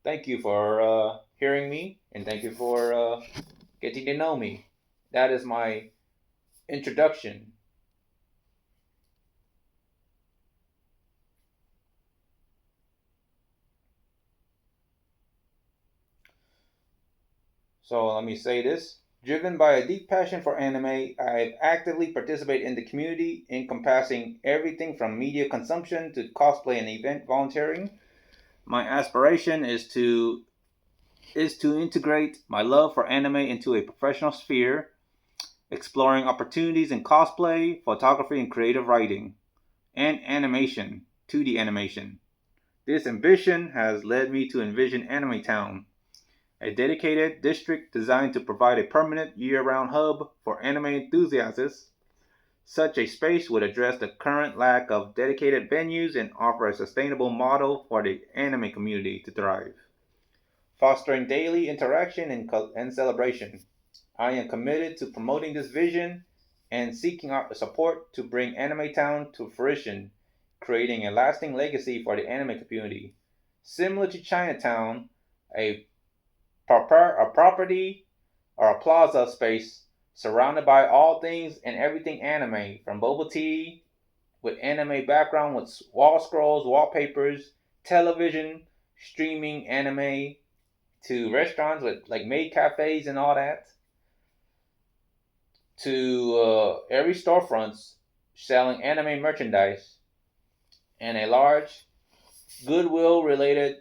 Thank you for hearing me, and thank you for getting to know me. That is my introduction. So let me say this. Driven by a deep passion for anime, I actively participate in the community, encompassing everything from media consumption to cosplay and event volunteering. My aspiration is to integrate my love for anime into a professional sphere, exploring opportunities in cosplay, photography, and creative writing, and animation, 2D animation. This ambition has led me to envision Anime Town, a dedicated district designed to provide a permanent year-round hub for anime enthusiasts. Such a space would address the current lack of dedicated venues and offer a sustainable model for the anime community to thrive. Fostering daily interaction and celebration. I am committed to promoting this vision and seeking out support to bring Anime Town to fruition, creating a lasting legacy for the anime community. Similar to Chinatown, a property or a plaza space surrounded by all things and everything anime, from boba tea with anime background with wall scrolls, wallpapers, television, streaming anime, to restaurants with like maid cafes and all that, to every storefronts selling anime merchandise, and a large goodwill related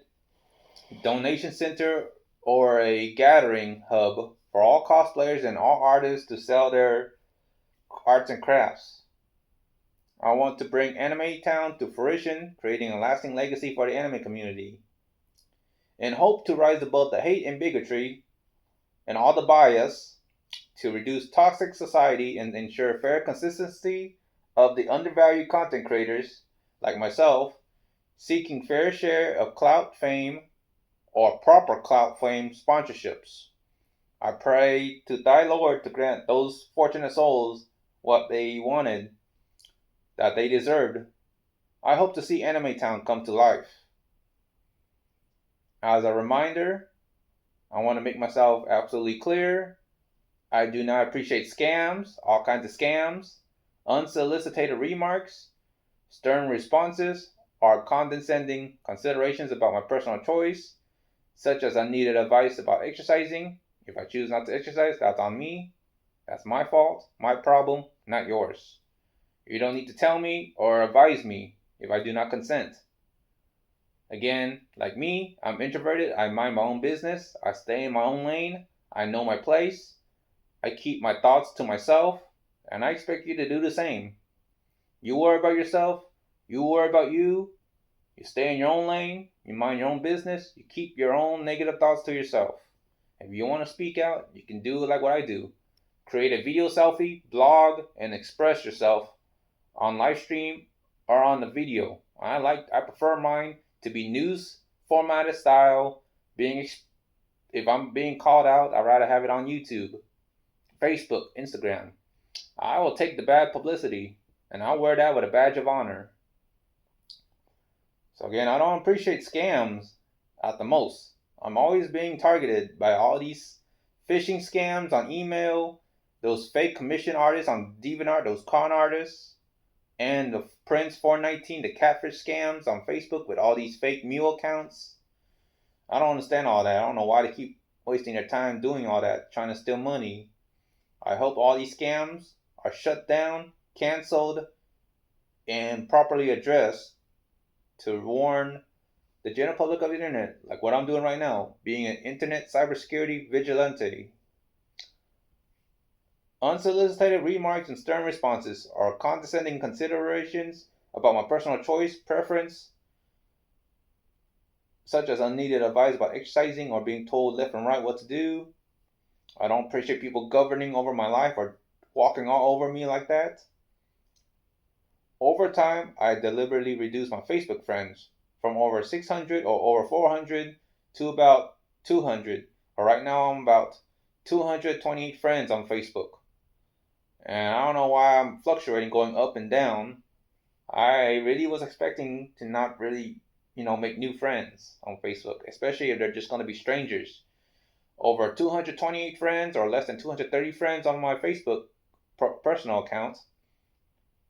donation center or a gathering hub for all cosplayers and all artists to sell their arts and crafts. I want to bring Anime Town to fruition, creating a lasting legacy for the anime community, and hope to rise above the hate and bigotry and all the bias to reduce toxic society and ensure fair consistency of the undervalued content creators like myself seeking fair share of clout, fame, or proper clout, fame sponsorships. I pray to thy Lord to grant those fortunate souls what they wanted, that they deserved. I hope to see Anime Town come to life. As a reminder, I want to make myself absolutely clear. I do not appreciate scams, all kinds of scams, unsolicited remarks, stern responses, or condescending considerations about my personal choice, such as unneeded advice about exercising. If I choose not to exercise, that's on me. That's my fault, my problem, not yours. You don't need to tell me or advise me if I do not consent. Again, like me, I'm introverted. I mind my own business. I stay in my own lane. I know my place. I keep my thoughts to myself, and I expect you to do the same. You worry about yourself. You worry about you. You stay in your own lane. You mind your own business. You keep your own negative thoughts to yourself. If you want to speak out, you can do it like what I do. Create a video selfie, blog, and express yourself on live stream or on the video. I prefer mine to be news formatted style. If I'm being called out, I'd rather have it on YouTube, Facebook, Instagram. I will take the bad publicity and I'll wear that with a badge of honor. So again, I don't appreciate scams at the most. I'm always being targeted by all these phishing scams on email, those fake commission artists on DeviantArt, those con artists, and the Prince 419, the catfish scams on Facebook with all these fake Mew accounts. I don't understand all that. I don't know why they keep wasting their time doing all that, trying to steal money. I hope all these scams are shut down, canceled, and properly addressed to warn the general public of the internet, like what I'm doing right now, being an internet cybersecurity vigilante. Unsolicited remarks and stern responses or condescending considerations about my personal choice, preference, such as unneeded advice about exercising or being told left and right what to do. I don't appreciate people governing over my life or walking all over me like that. Over time, I deliberately reduced my Facebook friends from over 600 or over 400 to about 200. Or right now, I'm about 228 friends on Facebook. And I don't know why I'm fluctuating, going up and down. I really was expecting to not really, make new friends on Facebook, especially if they're just going to be strangers. Over 228 friends or less than 230 friends on my Facebook personal account.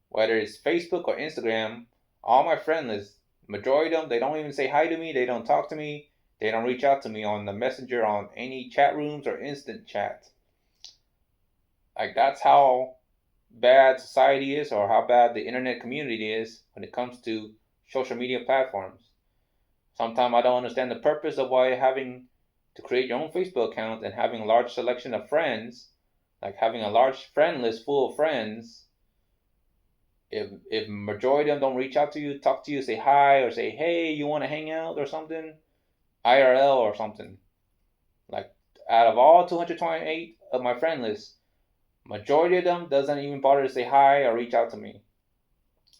Whether it's Facebook or Instagram, all my friend list, majority of them, they don't even say hi to me, they don't talk to me, they don't reach out to me on the messenger, on any chat rooms or instant chat. Like, that's how bad society is, or how bad the internet community is when it comes to social media platforms. Sometimes I don't understand the purpose of why having to create your own Facebook account and having a large selection of friends, like having a large friend list full of friends. If majority of them don't reach out to you, talk to you, say hi, or say, hey, you want to hang out or something, IRL or something. Like, out of all 228 of my friend list, majority of them doesn't even bother to say hi or reach out to me.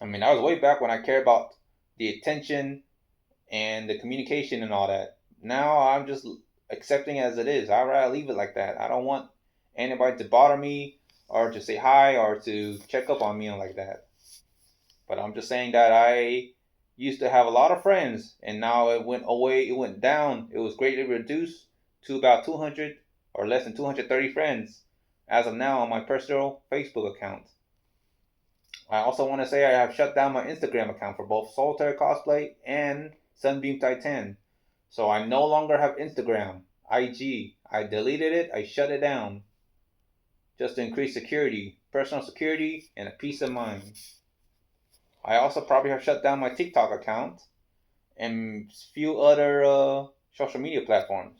I mean, that was way back when I cared about the attention and the communication and all that. Now I'm just accepting as it is. I'd rather leave it like that. I don't want anybody to bother me or to say hi or to check up on me and like that. But I'm just saying that I used to have a lot of friends, and now it went away, it went down. It was greatly reduced to about 200 or less than 230 friends as of now on my personal Facebook account. I also want to say I have shut down my Instagram account for both Solitaire Cosplay and Sunbeam Titan. So I no longer have Instagram, IG. I deleted it, I shut it down. Just to increase security, personal security, and a peace of mind. I also probably have shut down my TikTok account and a few other social media platforms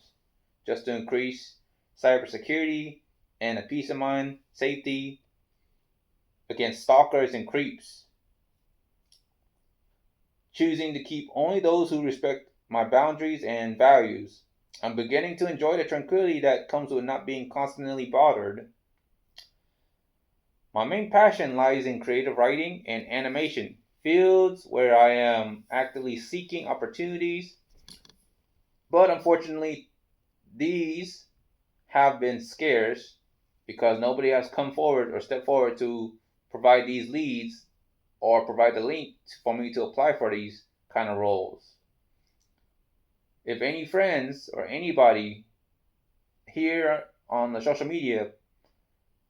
just to increase cybersecurity and a peace of mind, safety against stalkers and creeps. Choosing to keep only those who respect my boundaries and values. I'm beginning to enjoy the tranquility that comes with not being constantly bothered. My main passion lies in creative writing and animation, fields where I am actively seeking opportunities, but unfortunately, these have been scarce because nobody has come forward or stepped forward to provide these leads or provide the link for me to apply for these kind of roles. If any friends or anybody here on the social media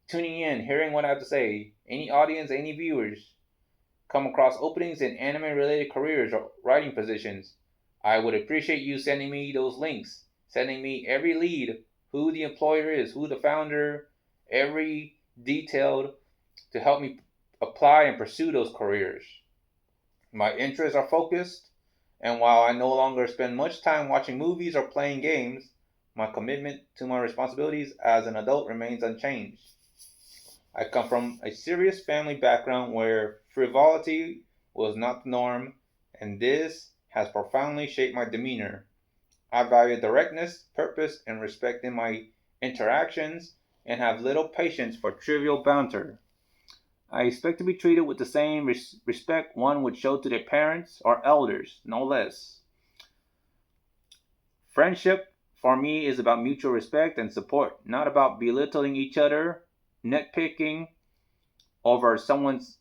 tuning in, hearing what I have to say, any audience, any viewers come across openings in anime related careers or writing positions, I would appreciate you sending me those links, sending me every lead, who the employer is, who the founder, every detailed to help me apply and pursue those careers. My interests are focused, and while I no longer spend much time watching movies or playing games, my commitment to my responsibilities as an adult remains unchanged. I come from a serious family background where frivolity was not the norm, and this has profoundly shaped my demeanor. I value directness, purpose, and respect in my interactions, and have little patience for trivial banter. I expect to be treated with the same respect one would show to their parents or elders, no less. Friendship for me is about mutual respect and support, not about belittling each other, nitpicking over someone's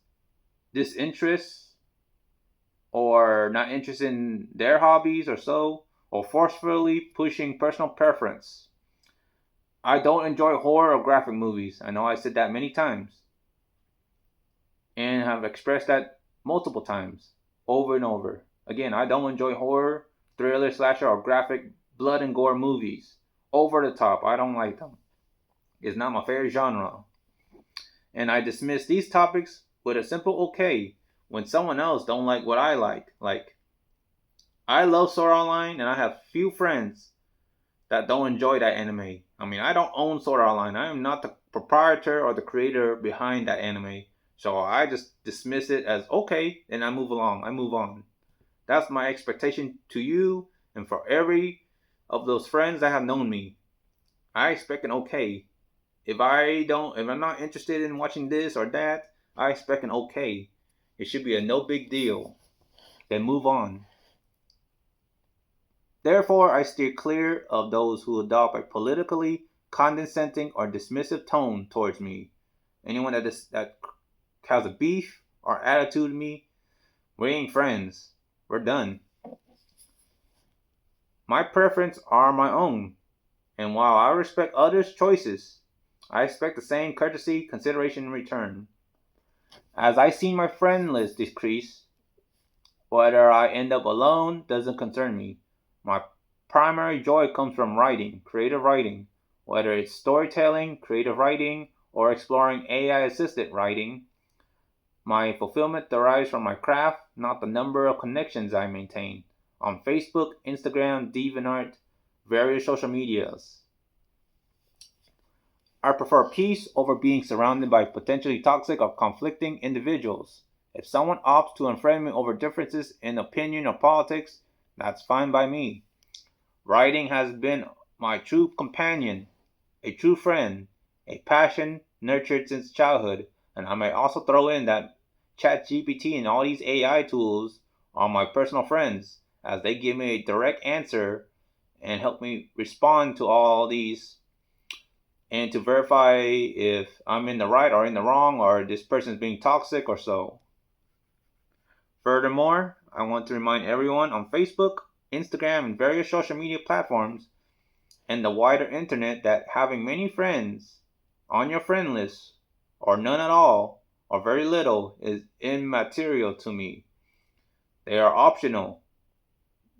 disinterest or not interested in their hobbies or so, or forcefully pushing personal preference. I don't enjoy horror or graphic movies. I know I said that many times and have expressed that multiple times over and over. Again, I don't enjoy horror, thriller, slasher, or graphic blood and gore movies. Over the top. I don't like them. It's not my favorite genre. And I dismiss these topics with a simple okay when someone else don't like what I like. Like, I love Sword Online and I have few friends that don't enjoy that anime. I mean, I don't own Sword Art Online. I am not the proprietor or the creator behind that anime. So I just dismiss it as okay, and I move along. I move on. That's my expectation to you and for every of those friends that have known me. I expect an okay. If I'm not interested in watching this or that, I expect an okay. It should be a no big deal. Then move on. Therefore, I steer clear of those who adopt a politically condescending or dismissive tone towards me. Anyone that has a beef or attitude to me, we ain't friends. We're done. My preferences are my own, and while I respect others' choices, I expect the same courtesy, consideration in return. As I see my friend list decrease, whether I end up alone doesn't concern me. My primary joy comes from writing, creative writing, whether it's storytelling, creative writing, or exploring AI assisted writing. My fulfillment derives from my craft, not the number of connections I maintain on Facebook, Instagram, DeviantArt, various social medias. I prefer peace over being surrounded by potentially toxic or conflicting individuals. If someone opts to unfriend me over differences in opinion or politics, that's fine by me. Writing has been my true companion, a true friend, a passion nurtured since childhood, and I may also throw in that ChatGPT and all these AI tools are my personal friends, as they give me a direct answer and help me respond to all these and to verify if I'm in the right or in the wrong or this person's being toxic or so. Furthermore, I want to remind everyone on Facebook, Instagram, and various social media platforms and the wider internet that having many friends on your friend list, or none at all, or very little, is immaterial to me. They are optional.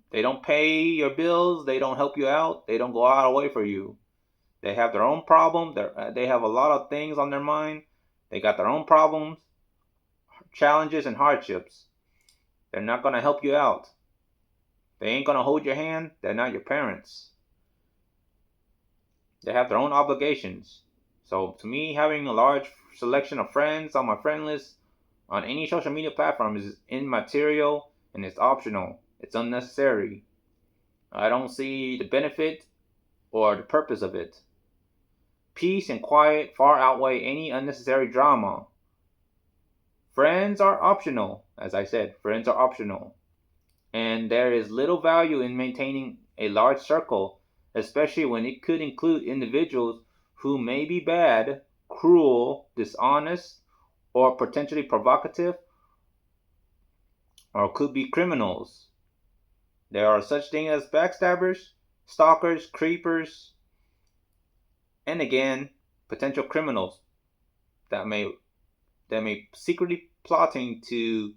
They don't pay your bills, they don't help you out, they don't go out of the way for you. They have their own problem. They have a lot of things on their mind. They got their own problems, challenges, and hardships. They're not going to help you out. They ain't going to hold your hand. They're not your parents. They have their own obligations. So to me, having a large selection of friends on my friend list on any social media platform is immaterial and it's optional. It's unnecessary. I don't see the benefit or the purpose of it. Peace and quiet far outweigh any unnecessary drama. Friends are optional. As I said, friends are optional. And there is little value in maintaining a large circle, especially when it could include individuals who may be bad, cruel, dishonest, or potentially provocative, or could be criminals. There are such things as backstabbers, stalkers, creepers, and again, potential criminals that may secretly plotting to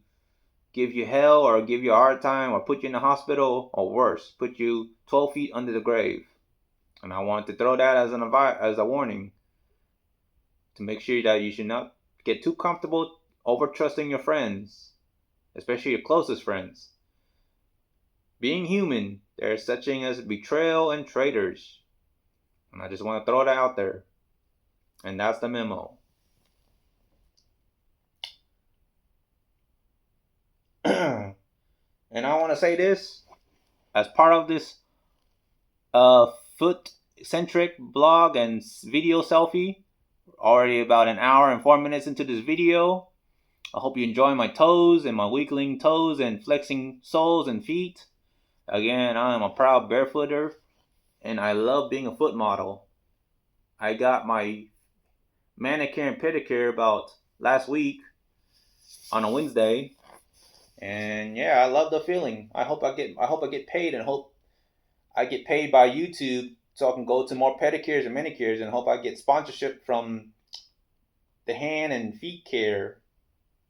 give you hell or give you a hard time or put you in the hospital or worse, put you 12 feet under the grave. And I wanted to throw that as a warning to make sure that you should not get too comfortable over trusting your friends, especially your closest friends. Being human, there is such thing as betrayal and traitors. And I just want to throw that out there. And that's the memo. And I want to say this as part of this foot-centric blog and video selfie. Already about an hour and 4 minutes into this video. I hope you enjoy my toes and my wiggling toes and flexing soles and feet. Again, I am a proud barefooter and I love being a foot model. I got my manicure and pedicure about last week on a Wednesday. And yeah, I love the feeling. I hope I get paid and hope I get paid by YouTube so I can go to more pedicures and manicures and hope I get sponsorship from the hand and feet care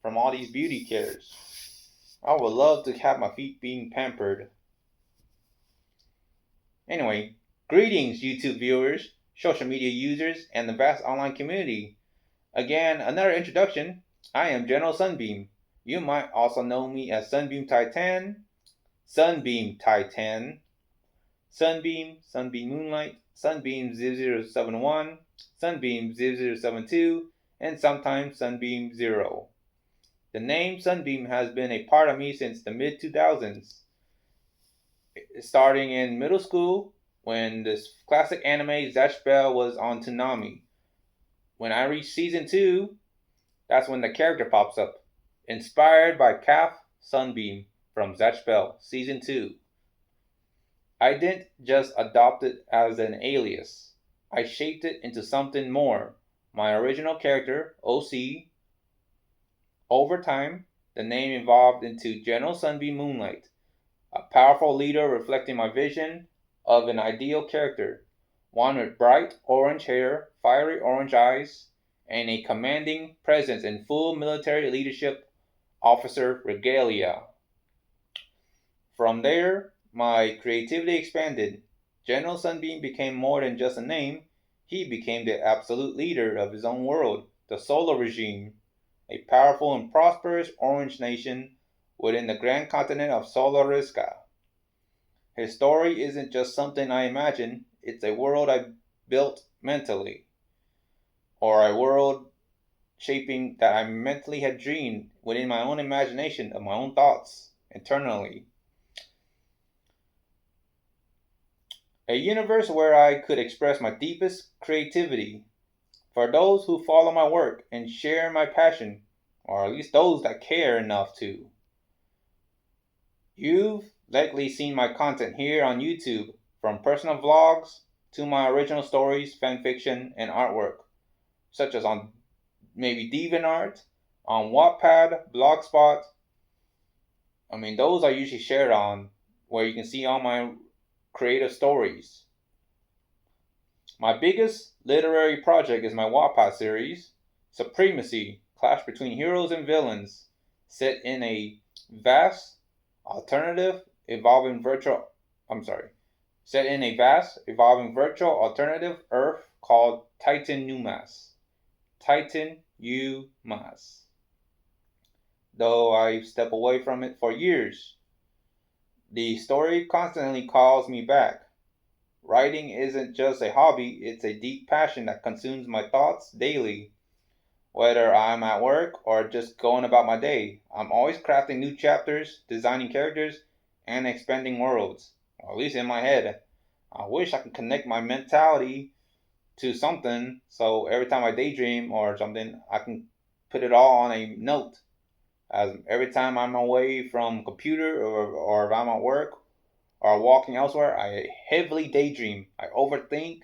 from all these beauty cares. I would love to have my feet being pampered. Anyway, greetings YouTube viewers, social media users, and the vast online community. Again, another introduction. I am General Sunbeam. You might also know me as Sunbeam Titan, Sunbeam Titan, Sunbeam, Sunbeam Moonlight, Sunbeam 0071, Sunbeam 0072, and sometimes Sunbeam Zero. The name Sunbeam has been a part of me since the mid-2000s. Starting in middle school when this classic anime Zatch Bell was on Toonami. When I reached season 2, that's when the character pops up. Inspired by Calf Sunbeam from Zatch Bell, season 2. I didn't just adopt it as an alias. I shaped it into something more. My original character, OC. Over time, the name evolved into General Sunbeam Moonlight, a powerful leader reflecting my vision of an ideal character, one with bright orange hair, fiery orange eyes, and a commanding presence in full military leadership officer regalia. From there, my creativity expanded. General Sunbeam became more than just a name. He became the absolute leader of his own world, the Solar Regime, a powerful and prosperous orange nation within the grand continent of Solariska. His story isn't just something I imagine, it's a world I built mentally, or a world shaping that I mentally had dreamed within my own imagination of my own thoughts internally. A universe where I could express my deepest creativity. For those who follow my work and share my passion, or at least those that care enough to. You've likely seen my content here on YouTube, from personal vlogs to my original stories, fanfiction, and artwork, such as on maybe DeviantArt, on Wattpad, Blogspot. Those are usually shared on where you can see all my creative stories. My biggest literary project is my Wattpad series, Supremacy, Clash Between Heroes and Villains, set in a vast, evolving virtual alternative Earth called Titan Umas. Though I step away from it for years, the story constantly calls me back. Writing isn't just a hobby, it's a deep passion that consumes my thoughts daily. Whether I'm at work or just going about my day, I'm always crafting new chapters, designing characters, and expanding worlds. Or at least in my head. I wish I could connect my mentality to something. So every time I daydream or something, I can put it all on a note. As every time I'm away from computer or if I'm at work or walking elsewhere, I heavily daydream. I overthink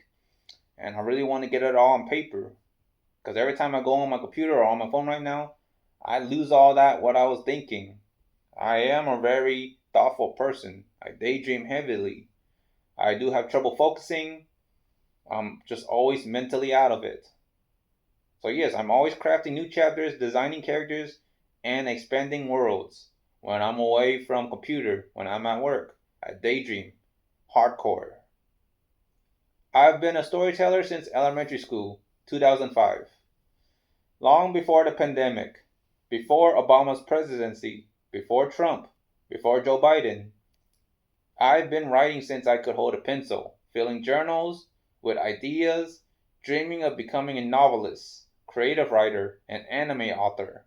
and I really want to get it all on paper. Because every time I go on my computer or on my phone right now, I lose all that what I was thinking. I am a very thoughtful person. I daydream heavily. I do have trouble focusing. I'm just always mentally out of it. So yes, I'm always crafting new chapters, designing characters, and expanding worlds. When I'm away from computer, when I'm at work, I daydream. Hardcore. I've been a storyteller since elementary school, 2005. Long before the pandemic, before Obama's presidency, before Trump, before Joe Biden. I've been writing since I could hold a pencil, filling journals with ideas, dreaming of becoming a novelist, creative writer, and anime author.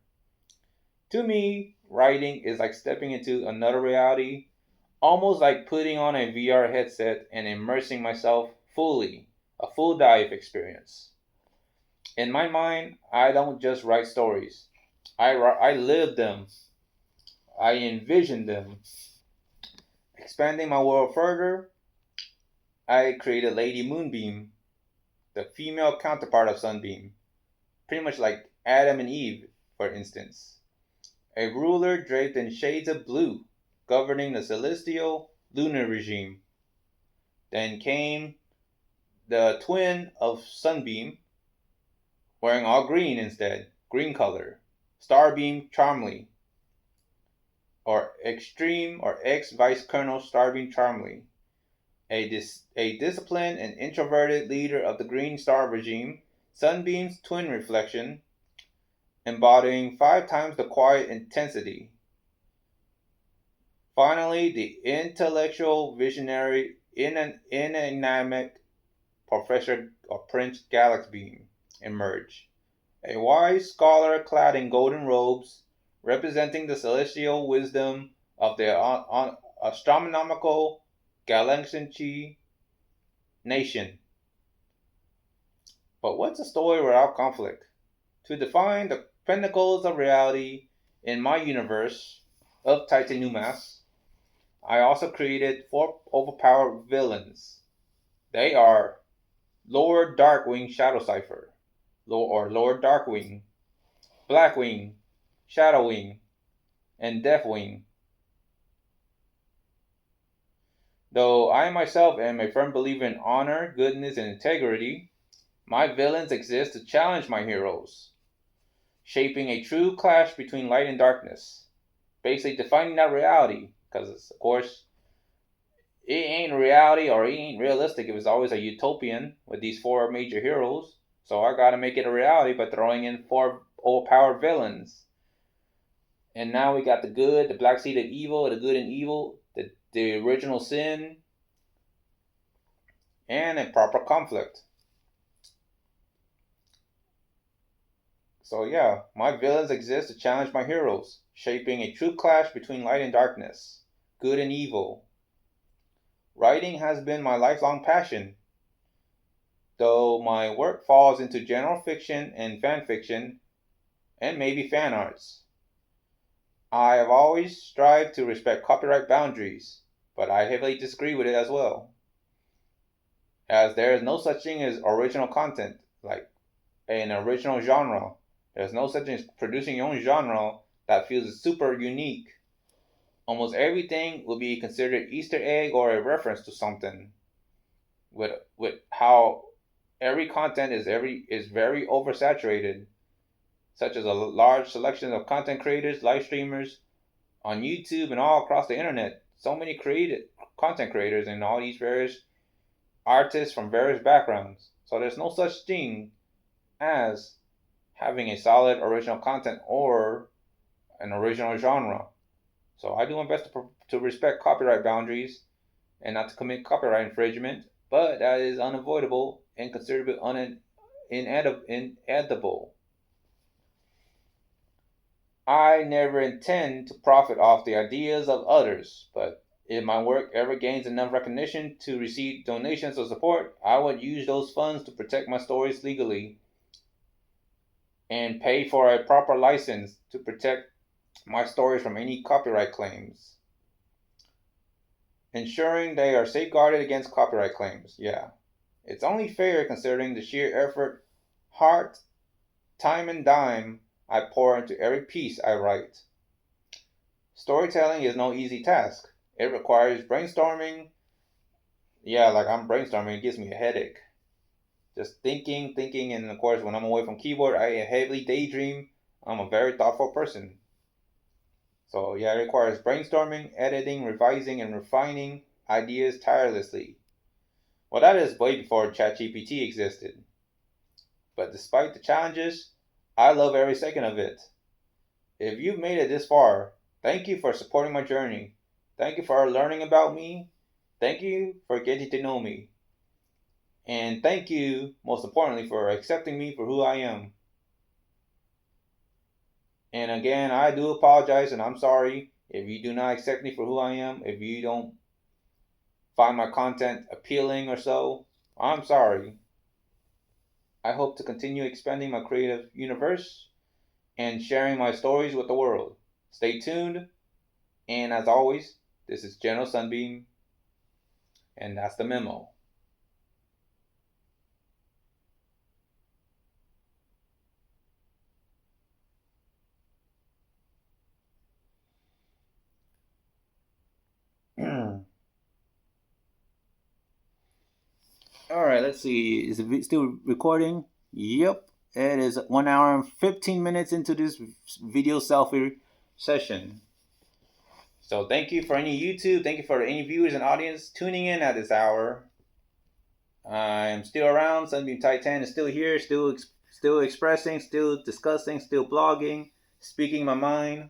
To me, writing is like stepping into another reality, almost like putting on a VR headset and immersing myself fully, a full dive experience. In my mind, I don't just write stories. I live them. I envision them. Expanding my world further, I created Lady Moonbeam, the female counterpart of Sunbeam, pretty much like Adam and Eve, for instance. A ruler draped in shades of blue, governing the celestial lunar regime. Then came the twin of Sunbeam, wearing all green instead, green color, Starbeam Charmly, or Extreme or ex Vice Colonel Starbeam Charmly, a disciplined and introverted leader of the Green Star regime, Sunbeam's twin reflection, embodying 5 times the quiet intensity. Finally, the intellectual visionary, inanimate Professor or Prince Galaxbeam emerged. A wise scholar clad in golden robes, representing the celestial wisdom of the astronomical Galaxy nation. But what's a story without conflict? To define the pinnacles of reality in my universe of Titanumas, I also created 4 overpowered villains. They are Lord Darkwing Shadow Cipher, or Lord Darkwing, Blackwing, Shadowwing, and Deathwing. Though I myself am a firm believer in honor, goodness, and integrity, my villains exist to challenge my heroes, shaping a true clash between light and darkness, basically defining that reality, because of course it ain't reality or it ain't realistic if it's always a utopian with these 4 major heroes. So I gotta make it a reality by throwing in 4 overpowered villains. And now we got the good, the black seed of evil, the good and evil, the original sin, and a proper conflict. So yeah, my villains exist to challenge my heroes, shaping a true clash between light and darkness, good and evil. Writing has been my lifelong passion, though my work falls into general fiction and fan fiction, and maybe fan arts. I have always strived to respect copyright boundaries, but I heavily disagree with it as well, as there is no such thing as original content, like an original genre. There's no such thing as producing your own genre that feels super unique. Almost everything will be considered Easter egg or a reference to something. With how every content is very oversaturated, such as a large selection of content creators, live streamers on YouTube and all across the internet. So many created content creators and all these various artists from various backgrounds. So there's no such thing as having a solid original content or an original genre. So I do my best to respect copyright boundaries and not to commit copyright infringement, but that is unavoidable and considered inedible. I never intend to profit off the ideas of others, but If my work ever gains enough recognition to receive donations or support, I would use those funds to protect my stories legally and pay for a proper license to protect my stories from any copyright claims. Ensuring they are safeguarded against copyright claims. Yeah. It's only fair considering the sheer effort, heart, time, and dime I pour into every piece I write. Storytelling is no easy task. It requires brainstorming. Yeah, like I'm brainstorming, it gives me a headache. Just thinking, and of course, when I'm away from keyboard, I heavily daydream. I'm a very thoughtful person. So, yeah, it requires brainstorming, editing, revising, and refining ideas tirelessly. Well, that is way before ChatGPT existed. But despite the challenges, I love every second of it. If you've made it this far, thank you for supporting my journey. Thank you for learning about me. Thank you for getting to know me. And thank you, most importantly, for accepting me for who I am. And again, I do apologize and I'm sorry if you do not accept me for who I am, if you don't find my content appealing or so. I'm sorry. I hope to continue expanding my creative universe and sharing my stories with the world. Stay tuned, and as always, this is General Sunbeam, and that's the memo. All right, let's see. Is it still recording? Yep. It is 1 hour and 15 minutes into this video selfie session. So thank you for any YouTube. Thank you for any viewers and audience tuning in at this hour. I'm still around. Sunbeam Titan is still here, still expressing, still discussing, still blogging, speaking my mind,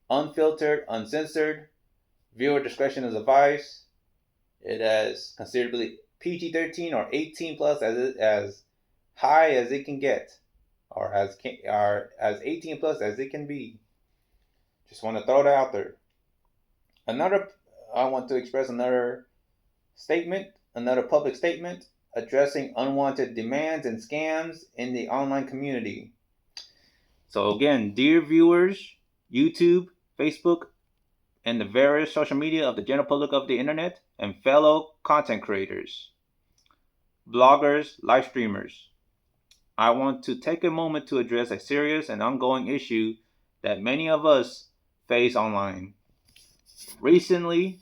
unfiltered, uncensored. Viewer discretion is advised. It has considerably PG-13 or 18 plus as high as it can get, or as 18 plus as it can be. Just want to throw that out there. I want to express another public statement addressing unwanted demands and scams in the online community. So again, dear viewers, YouTube, Facebook, and the various social media of the general public of the internet, and fellow content creators, bloggers, live streamers, I want to take a moment to address a serious and ongoing issue that many of us face online. Recently,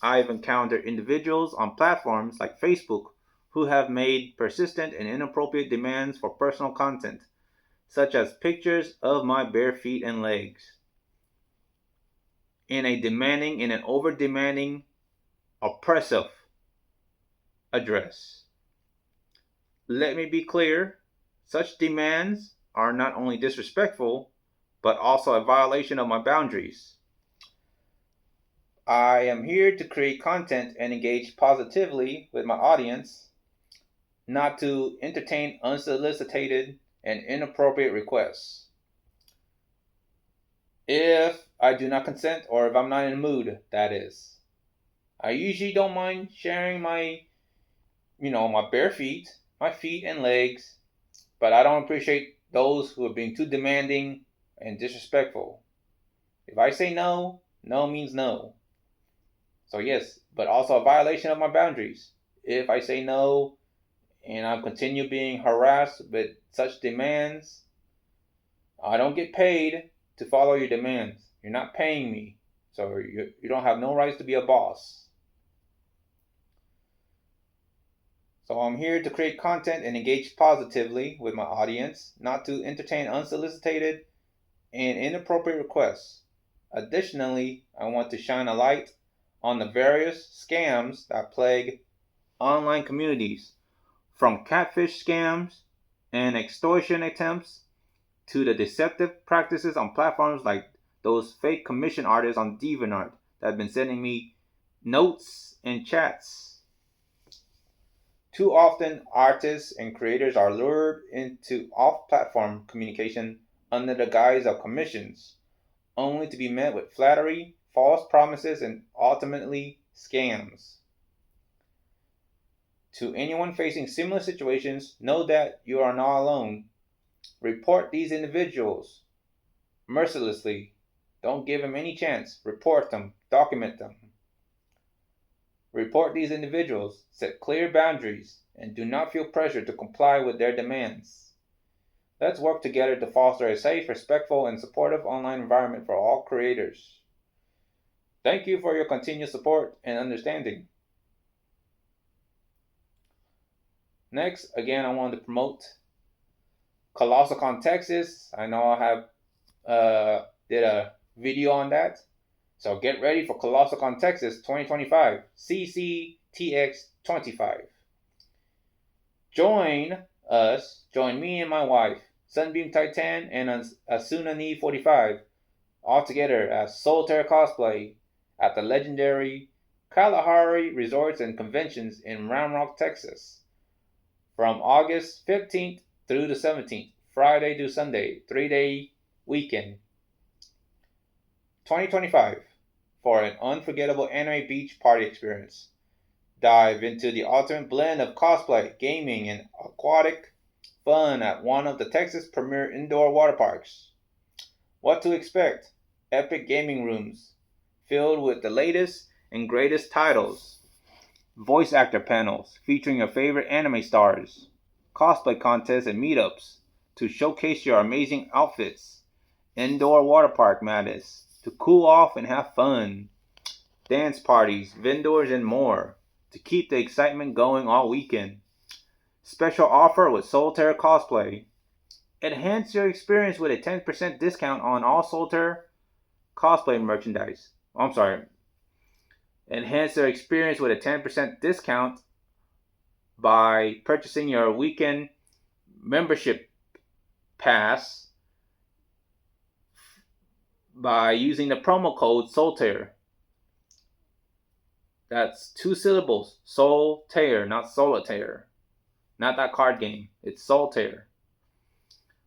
I've encountered individuals on platforms like Facebook who have made persistent and inappropriate demands for personal content, such as pictures of my bare feet and legs, in an over-demanding, oppressive address. Let me be clear, such demands are not only disrespectful, but also a violation of my boundaries. I am here to create content and engage positively with my audience, not to entertain unsolicited and inappropriate requests. If I do not consent, or if I'm not in the mood, that is. I usually don't mind sharing my bare feet, my feet and legs, but I don't appreciate those who are being too demanding and disrespectful. If I say no, no means no. So yes, but also a violation of my boundaries. If I say no and I continue being harassed with such demands, I don't get paid to follow your demands. You're not paying me. So you don't have no rights to be a boss. So I'm here to create content and engage positively with my audience, not to entertain unsolicited and inappropriate requests. Additionally, I want to shine a light on the various scams that plague online communities, from catfish scams and extortion attempts to the deceptive practices on platforms like those fake commission artists on DeviantArt that have been sending me notes and chats. Too often, artists and creators are lured into off-platform communication under the guise of commissions, only to be met with flattery, false promises, and ultimately scams. To anyone facing similar situations, know that you are not alone. Report these individuals mercilessly. Don't give them any chance. Report them. Document them. Report these individuals. Set clear boundaries and do not feel pressure to comply with their demands. Let's work together to foster a safe, respectful, and supportive online environment for all creators. Thank you for your continued support and understanding. Next, again, I wanted to promote ColossalCon Texas. I know I have did a video on that. So get ready for ColossalCon Texas 2025, CCTX25. Join me and my wife, Sunbeam Titan and Asunani 45, all together as Solitaire Cosplay at the legendary Kalahari Resorts and Conventions in Round Rock, Texas, from August 15th through the 17th, Friday to Sunday, 3-day weekend. 2025, for an unforgettable anime beach party experience. Dive into the ultimate blend of cosplay, gaming, and aquatic fun at one of the Texas premier indoor water parks. What to expect? Epic gaming rooms filled with the latest and greatest titles. Voice actor panels featuring your favorite anime stars. Cosplay contests and meetups to showcase your amazing outfits. Indoor water park madness to cool off and have fun. Dance parties, vendors, and more to keep the excitement going all weekend. Special offer with Solitaire Cosplay. Enhance your experience with a 10% discount on all Solitaire Cosplay merchandise. Enhance their experience with a 10% discount by purchasing your weekend membership pass by using the promo code Solitaire. That's 2 syllables. Solitaire, not solitaire. Not that card game. It's Solitaire.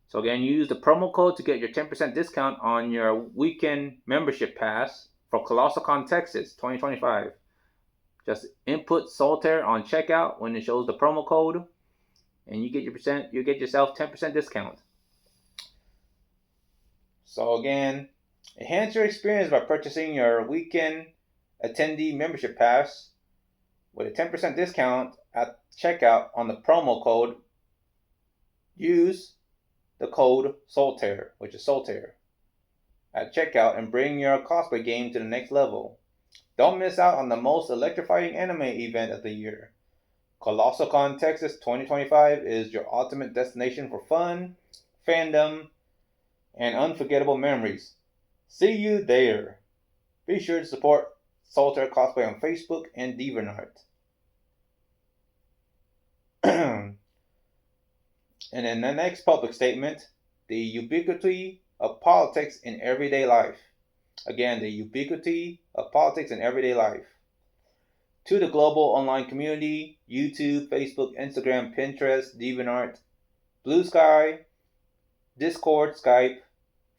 So again, use the promo code to get your 10% discount on your weekend membership pass for ColossalCon Texas 2025. Just input Solitaire on checkout when it shows the promo code, and you get yourself 10% discount. So again, enhance your experience by purchasing your weekend attendee membership pass with a 10% discount at checkout on the promo code. Use the code Solitaire, which is Solitaire, at checkout and bring your cosplay game to the next level. Don't miss out on the most electrifying anime event of the year. ColossalCon Texas 2025 is your ultimate destination for fun, fandom, and unforgettable memories. See you there. Be sure to support Solitaire Cosplay on Facebook and DeviantArt. And in the next public statement, the ubiquity of politics in everyday life. Again, the ubiquity of politics in everyday life. To the global online community, YouTube, Facebook, Instagram, Pinterest, DeviantArt, Blue Sky, Discord, Skype,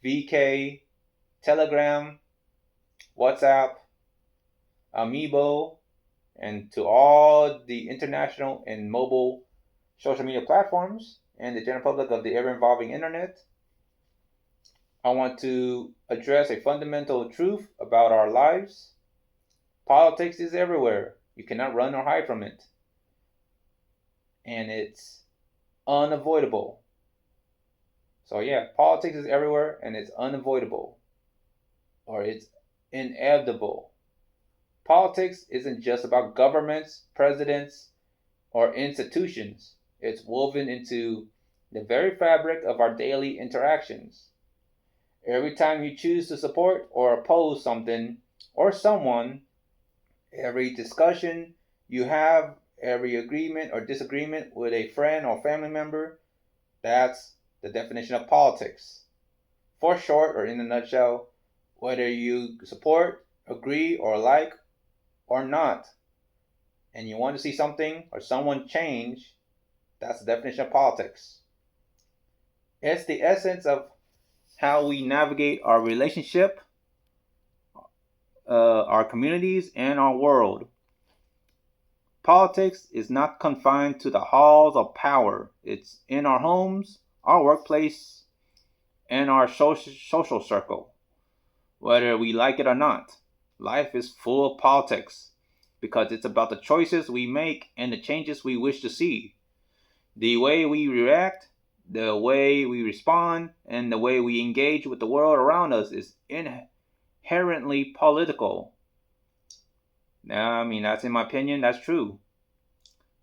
VK, Telegram, WhatsApp, Amiibo, and to all the international and mobile social media platforms and the general public of the ever-evolving internet, I want to address a fundamental truth about our lives. Politics is everywhere. You cannot run or hide from it. And it's unavoidable. So yeah, politics is everywhere and it's unavoidable. Or it's inevitable. Politics isn't just about governments, presidents, or institutions. It's woven into the very fabric of our daily interactions. Every time you choose to support or oppose something or someone, every discussion you have, every agreement or disagreement with a friend or family member, that's the definition of politics. For short, or in a nutshell, whether you support, agree, or like, or not, and you want to see something or someone change, that's the definition of politics. It's the essence of how we navigate our relationship our communities, and our world. Politics is not confined to the halls of power. It's in our homes, our workplace, and our social circle. Whether we like it or not, life is full of politics because it's about the choices we make and the changes we wish to see. The way we react, the way we respond, and the way we engage with the world around us is inherently political. Now, that's in my opinion, that's true.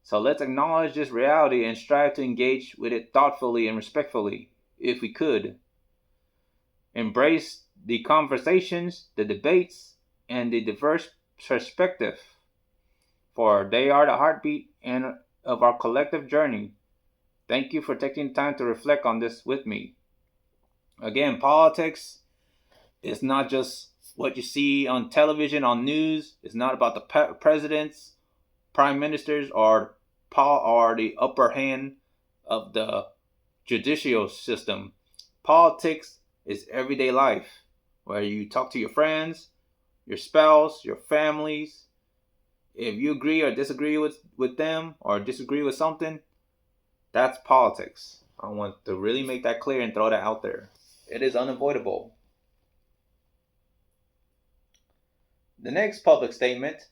So let's acknowledge this reality and strive to engage with it thoughtfully and respectfully, if we could. Embrace the conversations, the debates, and the diverse perspective, for they are the heartbeat of our collective journey. Thank you for taking the time to reflect on this with me. Again, politics is not just what you see on television, on news. It's not about the presidents, prime ministers, or the upper hand of the judicial system. Politics is everyday life, where you talk to your friends, your spouse, your families. If you agree or disagree with them or disagree with something, that's politics. I want to really make that clear and throw that out there. It is unavoidable. The next public statement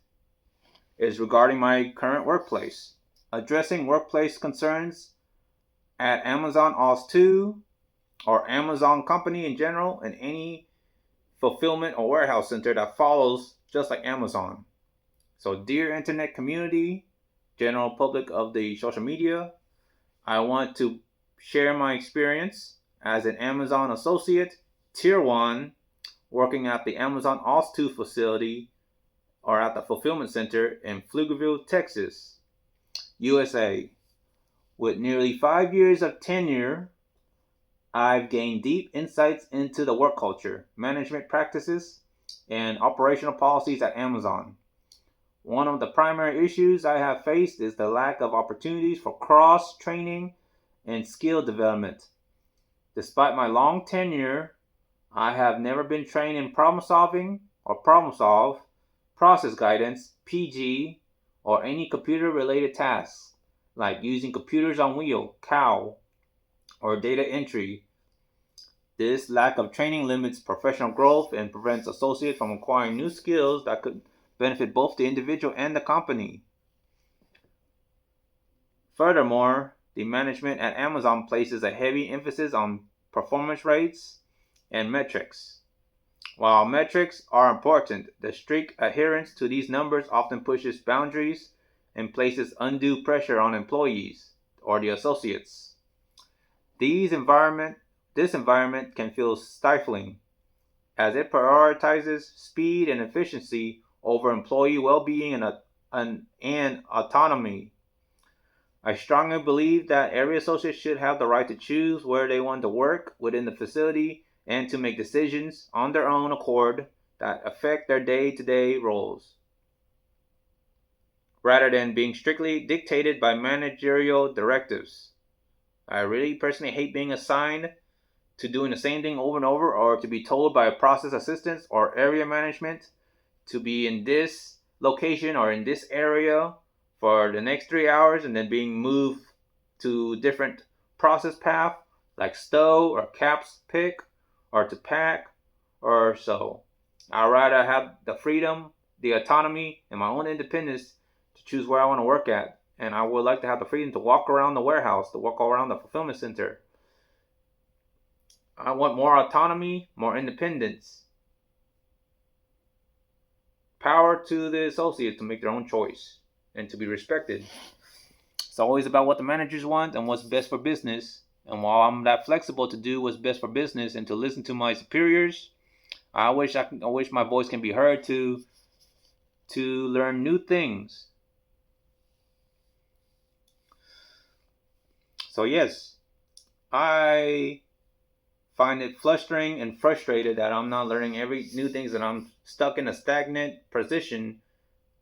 is regarding my current workplace. Addressing workplace concerns at Amazon OS 2 or Amazon company in general, and any fulfillment or warehouse center that follows just like Amazon. So dear internet community, general public of the social media, I want to share my experience as an Amazon associate, Tier 1, working at the Amazon OS 2 facility or at the fulfillment center in Pflugerville, Texas, USA. With nearly 5 years of tenure, I've gained deep insights into the work culture, management practices, and operational policies at Amazon. One of the primary issues I have faced is the lack of opportunities for cross-training and skill development. Despite my long tenure, I have never been trained in problem solve, process guidance, PG, or any computer-related tasks, like using computers on wheel, COW, or data entry. This lack of training limits professional growth and prevents associates from acquiring new skills that could benefit both the individual and the company. Furthermore, the management at Amazon places a heavy emphasis on performance rates and metrics. While metrics are important, the strict adherence to these numbers often pushes boundaries and places undue pressure on employees or the associates. This environment can feel stifling, as it prioritizes speed and efficiency over employee well-being and autonomy. I strongly believe that every associate should have the right to choose where they want to work within the facility and to make decisions on their own accord that affect their day-to-day roles, rather than being strictly dictated by managerial directives. I really personally hate being assigned to doing the same thing over and over, or to be told by a process assistant or area management to be in this location or in this area for the next 3 hours and then being moved to different process path like stow or caps pick or to pack or so. I'd rather have the freedom, the autonomy, and my own independence to choose where I want to work at. And I would like to have the freedom to walk around the warehouse, to walk around the fulfillment center. I want more autonomy, more independence. Power to the associates to make their own choice and to be respected. It's always about what the managers want and what's best for business. And while I'm that flexible to do what's best for business and to listen to my superiors, I wish my voice can be heard to learn new things. So yes, I find it frustrating and frustrated that I'm not learning every new things, and I'm stuck in a stagnant position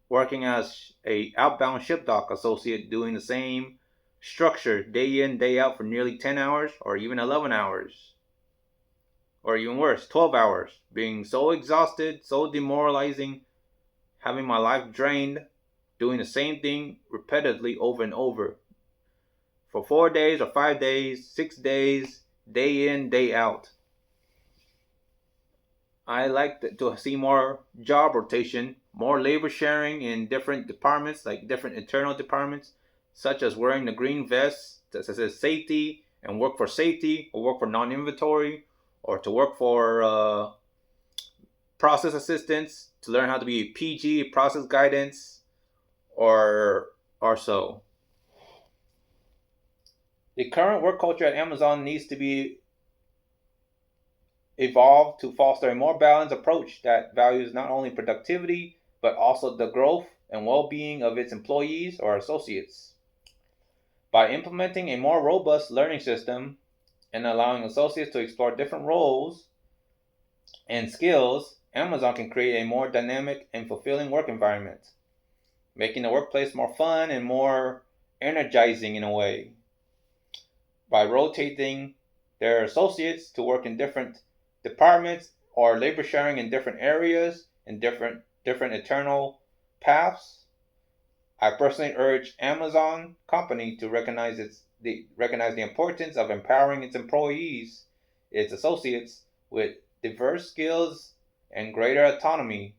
working as a outbound ship dock associate doing the same structure day in, day out for nearly 10 hours or even 11 hours. or even worse, 12 hours, being so exhausted, so demoralizing, having my life drained, doing the same thing repeatedly over and over for 4 days or 5 days, 6 days, day in, day out. I like to see more job rotation, more labor sharing in different departments, like different internal departments, such as wearing the green vest that says safety and work for safety, or work for non-inventory, or to work for process assistants to learn how to be PG, process guidance, or so. The current work culture at Amazon needs to be evolved to foster a more balanced approach that values not only productivity but also the growth and well-being of its employees or associates. By implementing a more robust learning system and allowing associates to explore different roles and skills, Amazon can create a more dynamic and fulfilling work environment, making the workplace more fun and more energizing in a way. By rotating their associates to work in different departments or labor sharing in different areas and different internal paths, I personally urge Amazon company to recognize the importance of empowering its employees, its associates, with diverse skills and greater autonomy.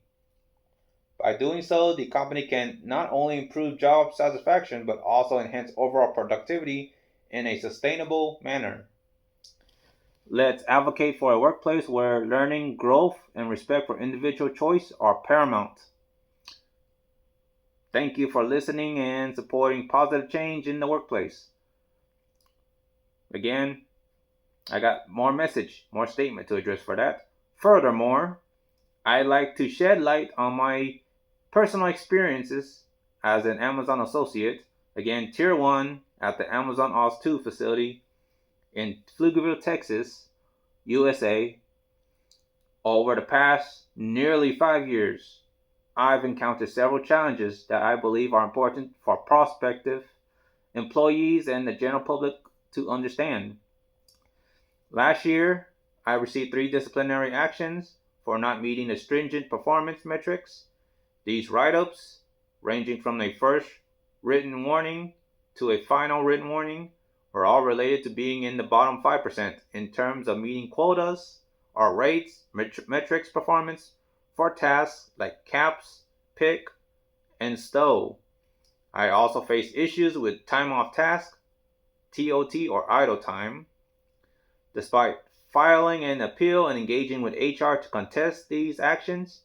By doing so, the company can not only improve job satisfaction but also enhance overall productivity in a sustainable manner. Let's advocate for a workplace where learning, growth, and respect for individual choice are paramount. Thank you for listening and supporting positive change in the workplace. Again, I got more message, more statement to address for that. Furthermore, I like to shed light on my personal experiences as an Amazon associate. Again, Tier 1 at the Amazon Oz 2 facility in Pflugerville, Texas, USA. Over the past nearly 5 years, I've encountered several challenges that I believe are important for prospective employees and the general public to understand. Last year, I received 3 disciplinary actions for not meeting the stringent performance metrics. These write-ups, ranging from a first written warning to a final written warning, are all related to being in the bottom 5% in terms of meeting quotas or rates, metrics performance for tasks like caps, pick, and stow. I also faced issues with time off task, TOT or idle time. Despite filing an appeal and engaging with HR to contest these actions,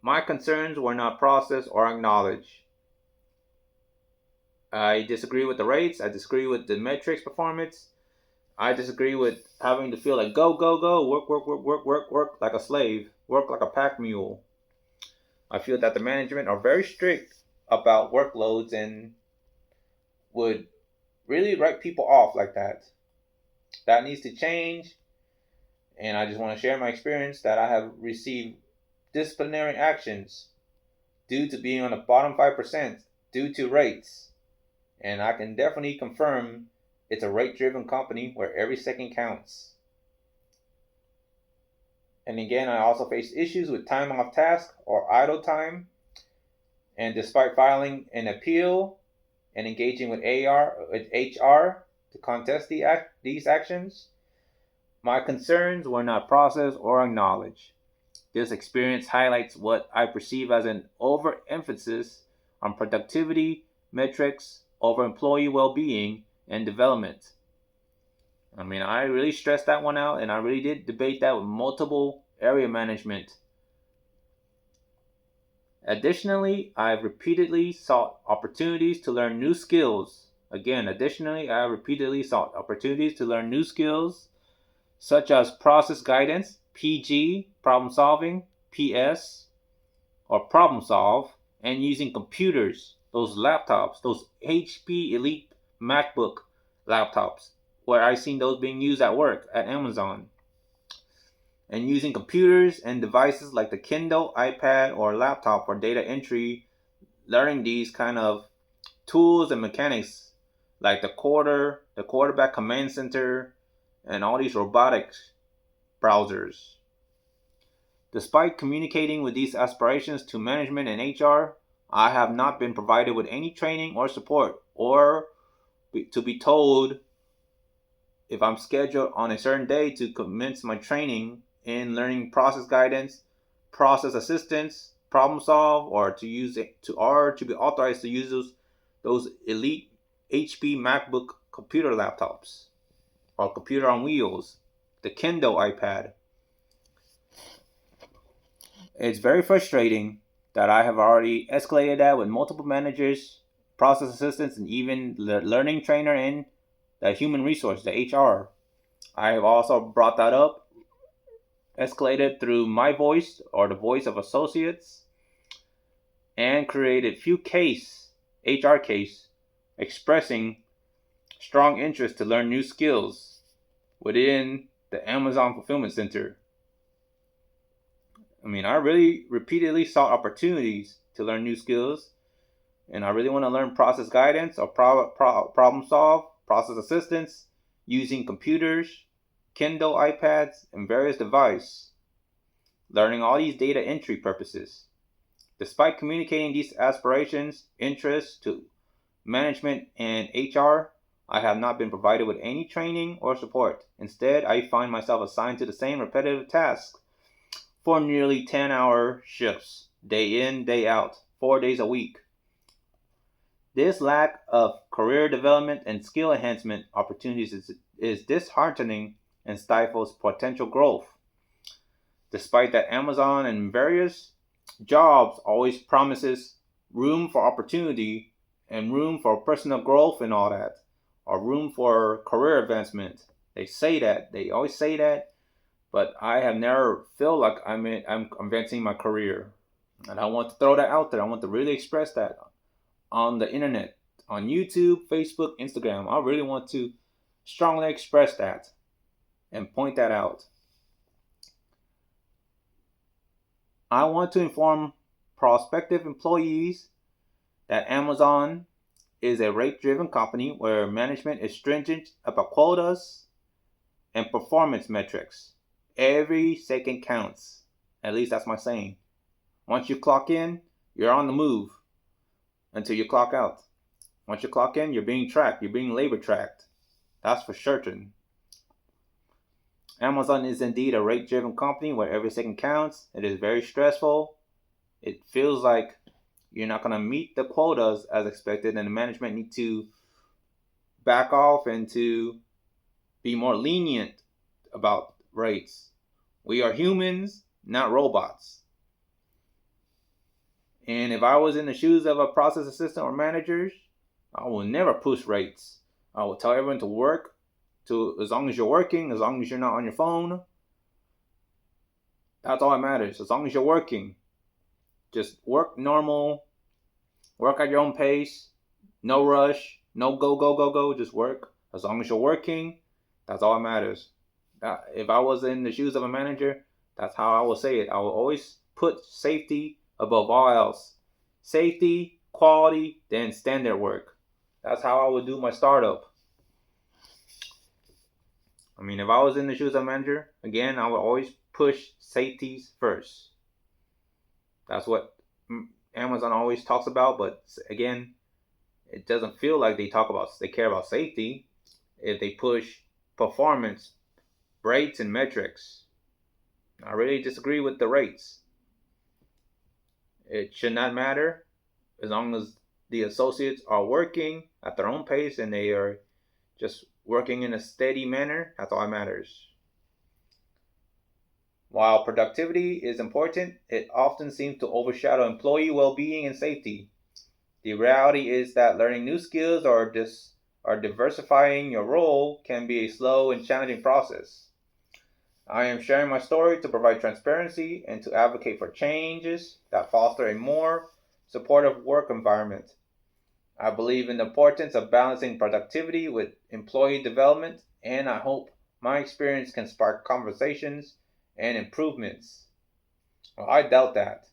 my concerns were not processed or acknowledged. I disagree with the rates. I disagree with the metrics performance. I disagree with having to feel like go, go, go, work, work, work, work, work, work like a slave, work like a pack mule. I feel that the management are very strict about workloads and would really write people off like that. That needs to change. And I just want to share my experience that I have received disciplinary actions due to being on the bottom 5% due to rates. And I can definitely confirm it's a rate-driven company where every second counts. And again, I also faced issues with time off task or idle time. And despite filing an appeal and engaging with HR to contest these actions, my concerns were not processed or acknowledged. This experience highlights what I perceive as an overemphasis on productivity metrics over employee well-being and development. I mean, I really stressed that one out, and I really did debate that with multiple area management. Additionally, I've repeatedly sought opportunities to learn new skills. Such as process guidance, PG, problem solving, PS, or problem solve, and using computers, those laptops, those HP Elite MacBook laptops, where I've seen those being used at work at Amazon. And using computers and devices like the Kindle, iPad, or laptop for data entry, learning these kind of tools and mechanics like the quarterback command center, and all these robotics browsers. Despite communicating with these aspirations to management and HR, I have not been provided with any training or support, or to be told if I'm scheduled on a certain day to commence my training in learning process guidance, process assistance, problem solve, or to be authorized to use those elite HP MacBook computer laptops or computer on wheels, the Kindle iPad. It's very frustrating that I have already escalated that with multiple managers, process assistants, and even the learning trainer and the human resource, the HR. I have also brought that up, escalated through my voice or the voice of associates, and created few HR case, expressing strong interest to learn new skills within the Amazon Fulfillment Center. I mean, I really repeatedly sought opportunities to learn new skills, and I really want to learn process guidance or problem solve, process assistance, using computers, Kindle iPads, and various devices, learning all these data entry purposes. Despite communicating these aspirations, interests to management and HR, I have not been provided with any training or support. Instead, I find myself assigned to the same repetitive tasks for nearly 10-hour shifts, day in, day out, 4 days a week. This lack of career development and skill enhancement opportunities is disheartening and stifles potential growth. Despite that Amazon and various jobs always promises room for opportunity and room for personal growth and all that, or room for career advancement. They always say that, but I have never felt like I'm advancing my career. And I want to throw that out there. I want to really express that on the internet, on YouTube, Facebook, Instagram. I really want to strongly express that and point that out. I want to inform prospective employees that Amazon is a rate-driven company where management is stringent about quotas and performance metrics. Every second counts. At least that's my saying. Once you clock in, you're on the move until you clock out. Once you clock in, you're being tracked. You're being labor tracked. That's for certain. Amazon is indeed a rate-driven company where every second counts. It is very stressful. It feels like you're not going to meet the quotas as expected, and the management need to back off and to be more lenient about rates. We are humans, not robots. And if I was in the shoes of a process assistant or manager, I will never push rates. I will tell everyone to work as long as you're working, as long as you're not on your phone. That's all that matters. As long as you're working, just work normal, work at your own pace, no rush, no go, just work. As long as you're working, that's all that matters. If I was in the shoes of a manager, that's how I will say it. I will always put safety above all else. Safety, quality, then standard work. That's how I would do my startup. I mean, if I was in the shoes of a manager, again, I would always push safeties first. That's what Amazon always talks about, but again, it doesn't feel like they care about safety if they push performance, rates, and metrics. I really disagree with the rates. It should not matter as long as the associates are working at their own pace and they are just working in a steady manner. That's all that matters. While productivity is important, it often seems to overshadow employee well-being and safety. The reality is that learning new skills or diversifying your role can be a slow and challenging process. I am sharing my story to provide transparency and to advocate for changes that foster a more supportive work environment. I believe in the importance of balancing productivity with employee development, and I hope my experience can spark conversations and improvements. Well, I doubt that,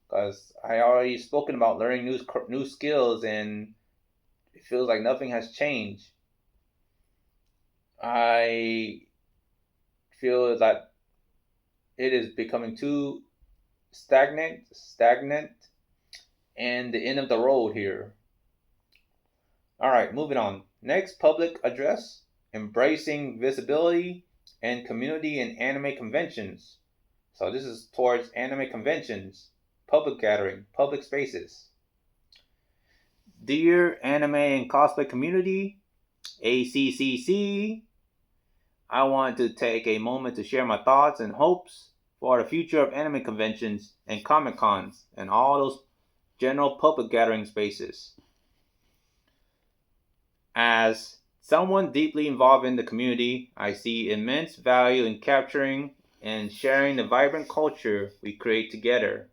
because I already spoken about learning new skills, and it feels like nothing has changed. I feel that it is becoming too stagnant, and the end of the road here. All right, moving on. Next, public address, embracing visibility and community in anime conventions. So this is towards anime conventions, public gathering, public spaces. Dear anime and cosplay community, ACCC, I want to take a moment to share my thoughts and hopes for the future of anime conventions and Comic Cons and all those general public gathering spaces. As someone deeply involved in the community, I see immense value in capturing and sharing the vibrant culture we create together.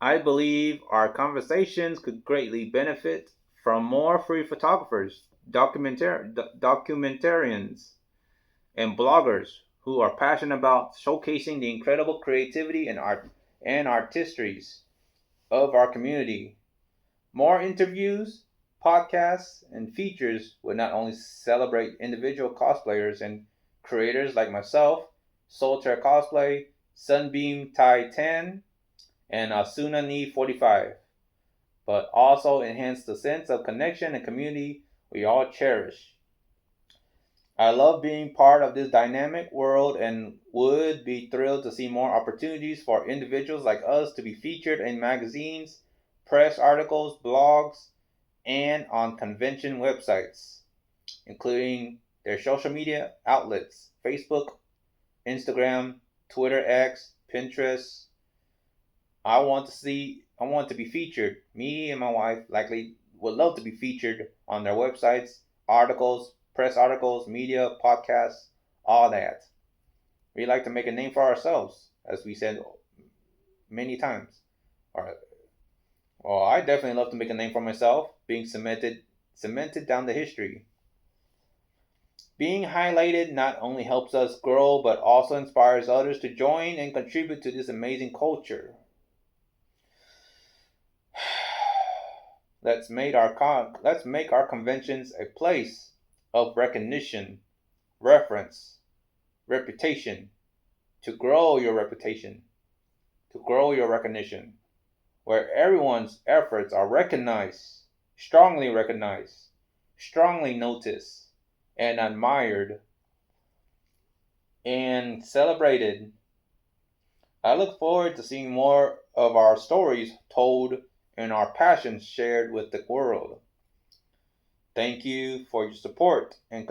I believe our conversations could greatly benefit from more free photographers, documentarians, and bloggers who are passionate about showcasing the incredible creativity and artistries of our community. More interviews, podcasts, and features would not only celebrate individual cosplayers and creators like myself, Solitaire Cosplay, Sunbeam Tai 10, and Asuna 45, but also enhance the sense of connection and community we all cherish. I love being part of this dynamic world and would be thrilled to see more opportunities for individuals like us to be featured in magazines, press articles, blogs, and on convention websites, including their social media outlets, Facebook, Instagram, Twitter X, Pinterest. I want to be featured. Me and my wife likely would love to be featured on their websites, articles, press articles, media, podcasts, all that. We like to make a name for ourselves, as we said many times. Well, I definitely love to make a name for myself, being cemented down the history. Being highlighted not only helps us grow, but also inspires others to join and contribute to this amazing culture. Let's make our conventions a place of recognition, reference, reputation, to grow your reputation, to grow your recognition, where everyone's efforts are strongly recognized, strongly noticed, and admired, and celebrated. I look forward to seeing more of our stories told and our passions shared with the world. Thank you for your support and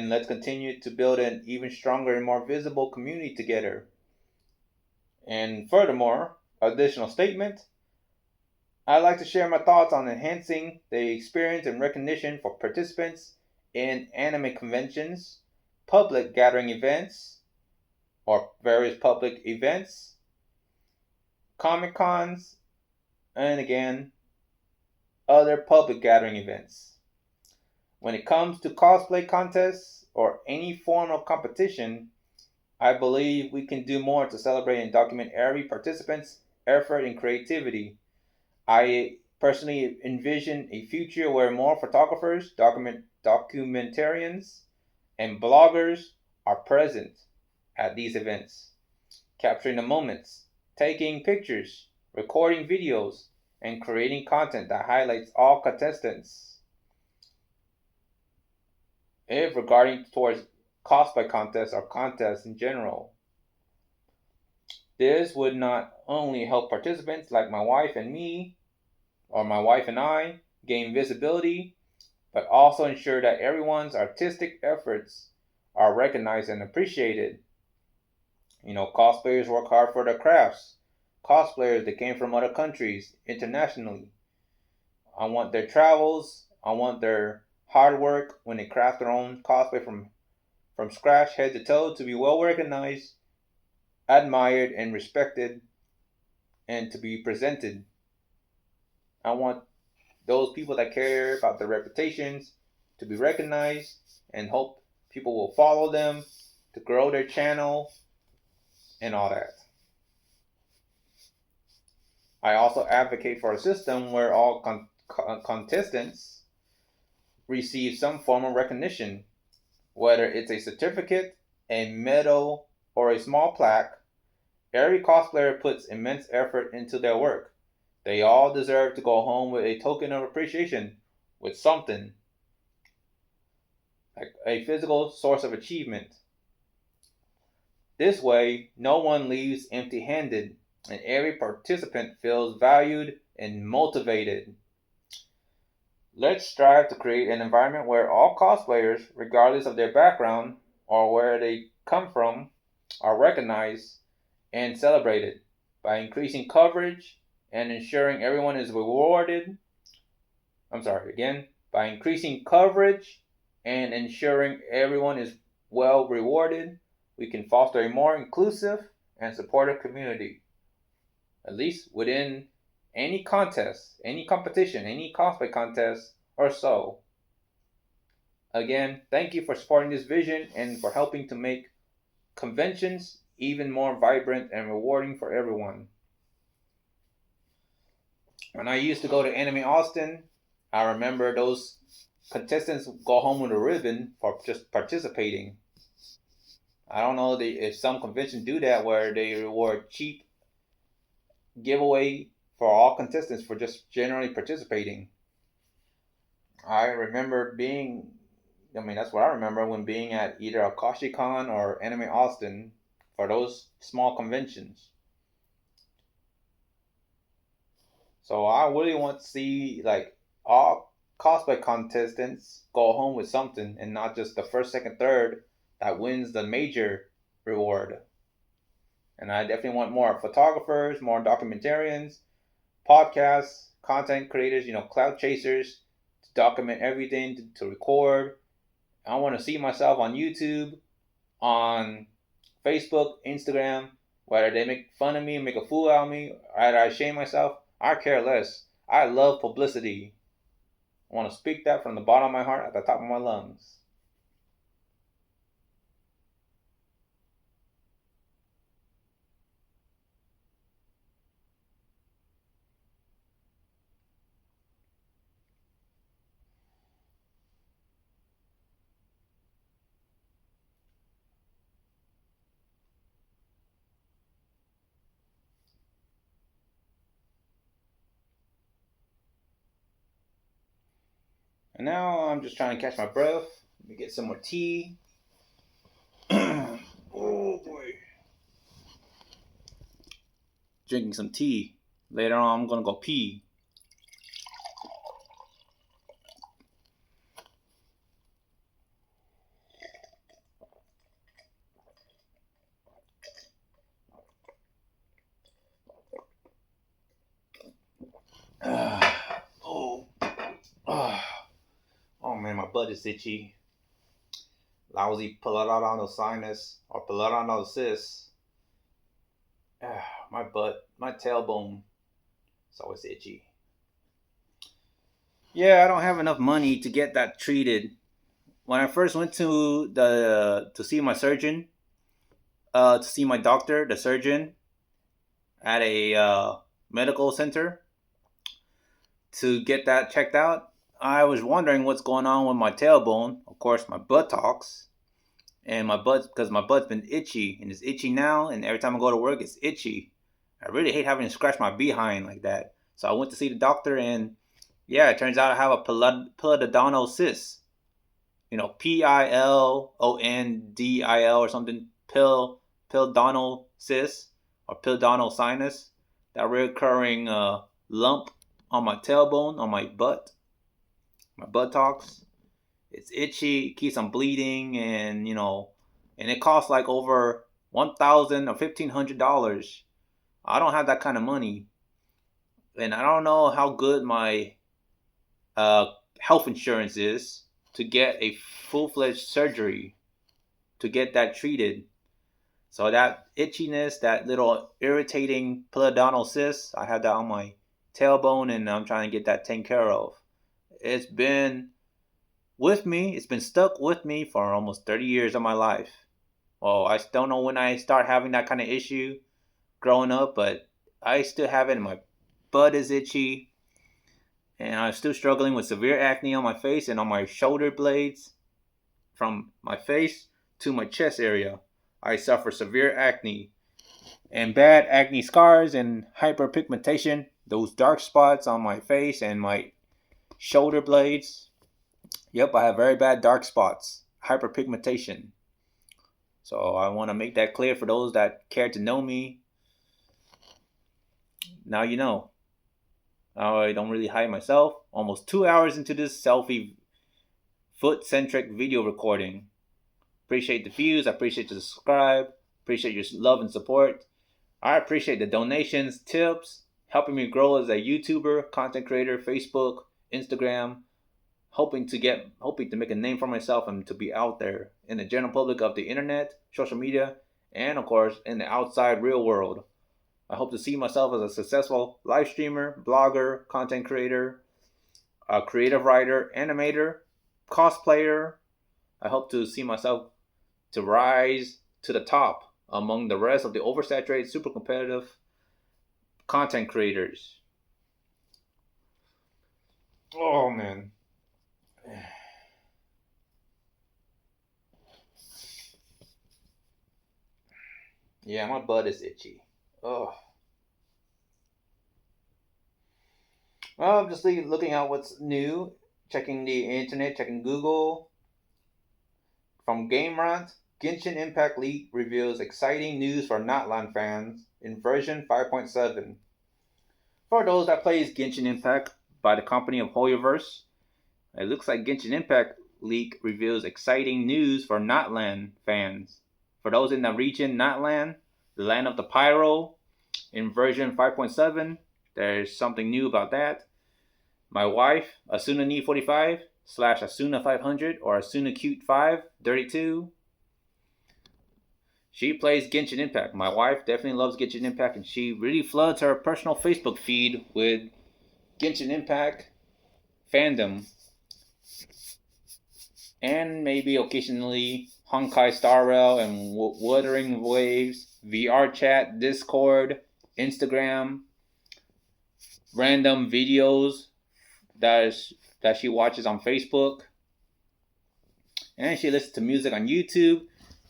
let's continue to build an even stronger and more visible community together. And furthermore, additional statement, I'd like to share my thoughts on enhancing the experience and recognition for participants in anime conventions, public gathering events, or various public events, Comic Cons, and again, other public gathering events. When it comes to cosplay contests or any form of competition, I believe we can do more to celebrate and document every participant's effort and creativity. I personally envision a future where more photographers, documentarians, and bloggers are present at these events, capturing the moments, taking pictures, recording videos, and creating content that highlights all contestants. If regarding towards cosplay contests or contests in general, this would not only help participants like my wife and me, or my wife and I, gain visibility, but also ensure that everyone's artistic efforts are recognized and appreciated. Cosplayers work hard for their crafts. Cosplayers that came from other countries internationally. I want their travels. I want their hard work when they craft their own cosplay from scratch, head to toe, to be well recognized, admired, and respected, and to be presented. I want those people that care about their reputations to be recognized and hope people will follow them to grow their channel and all that. I also advocate for a system where all contestants receive some form of recognition, whether it's a certificate, a medal, or a small plaque, every cosplayer puts immense effort into their work. They all deserve to go home with a token of appreciation, with something, like a physical source of achievement. This way, no one leaves empty handed, and every participant feels valued and motivated. Let's strive to create an environment where all cosplayers, regardless of their background or where they come from, are recognized and celebrated by increasing coverage and ensuring everyone is rewarded. By increasing coverage and ensuring everyone is well rewarded, we can foster a more inclusive and supportive community, at least within any contest, any competition, any cosplay contest or so. Again, thank you for supporting this vision and for helping to make conventions even more vibrant and rewarding for everyone. When I used to go to Anime Austin, I remember those contestants go home with a ribbon for just participating. I don't know if some conventions do that where they reward cheap giveaway for all contestants for just generally participating. I remember that's what I remember when being at either AkashiCon or Anime Austin for those small conventions. So I really want to see like all cosplay contestants go home with something and not just the first, second, third that wins the major reward. And I definitely want more photographers, more documentarians, podcasts, content creators, clout chasers to document everything, to record. I want to see myself on YouTube, on Facebook, Instagram, whether they make fun of me, make a fool out of me, or I shame myself. I care less. I love publicity. I want to speak that from the bottom of my heart at the top of my lungs. And now I'm just trying to catch my breath. Let me get some more tea. Oh boy. Drinking some tea. Later on, I'm going to go pee. Oh man, my butt is itchy. Lousy sinus or cyst. My butt, my tailbone, it's always itchy. Yeah, I don't have enough money to get that treated. When I first went to see my surgeon, to see my doctor, the surgeon, at a medical center to get that checked out, I was wondering what's going on with my tailbone. Of course, my buttocks and my butt, because my butt's been itchy and it's itchy now. And every time I go to work, it's itchy. I really hate having to scratch my behind like that. So I went to see the doctor, and yeah, it turns out I have a pilodontal cyst. Pilondil or something. Pilodontal cyst or pilodontal sinus. That recurring lump on my tailbone, on my buttocks. It's itchy, it keeps on bleeding, and it costs like over $1,000 or $1,500. I don't have that kind of money, and I don't know how good my health insurance is to get a full-fledged surgery to get that treated. So that itchiness, that little irritating pilodontal cyst, I have that on my tailbone, and I'm trying to get that taken care of. It's been stuck with me for almost 30 years of my life. Well, I don't know when I start having that kind of issue growing up, but I still have it. My butt is itchy, and I'm still struggling with severe acne on my face and on my shoulder blades, from my face to my chest area. I suffer severe acne and bad acne scars and hyperpigmentation, those dark spots on my face and my shoulder blades. Yep, I have very bad dark spots, hyperpigmentation. So I want to make that clear for those that care to know me. Now you know. I don't really hide myself. Almost 2 hours into this selfie foot-centric video recording. Appreciate the views. I appreciate the subscribe. Appreciate your love and support. I appreciate the donations, tips, helping me grow as a YouTuber, content creator, Facebook, Instagram, hoping to make a name for myself and to be out there in the general public of the internet, social media, and of course in the outside real world. I hope to see myself as a successful live streamer, blogger, content creator, a creative writer, animator, cosplayer. I hope to see myself to rise to the top among the rest of the oversaturated, super competitive content creators. Oh man. Yeah, my butt is itchy. Oh. Well, I'm just looking at what's new, checking the internet, checking Google. From GameRant, Genshin Impact leak reveals exciting news for Notland fans in version 5.7. For those that plays Genshin Impact by the company of Hoyoverse, it looks like Genshin Impact leak reveals exciting news for Notland fans. For those in the region Notland, the land of the Pyro, in version 5.7, there's something new about that. My wife, Asuna 45 / Asuna 500 or Asuna Cute 532. She plays Genshin Impact. My wife definitely loves Genshin Impact, and she really floods her personal Facebook feed with Genshin Impact fandom. And maybe occasionally Honkai Star Rail and Wuthering Waves, VR chat, Discord, Instagram, random videos that she watches on Facebook. And she listens to music on YouTube.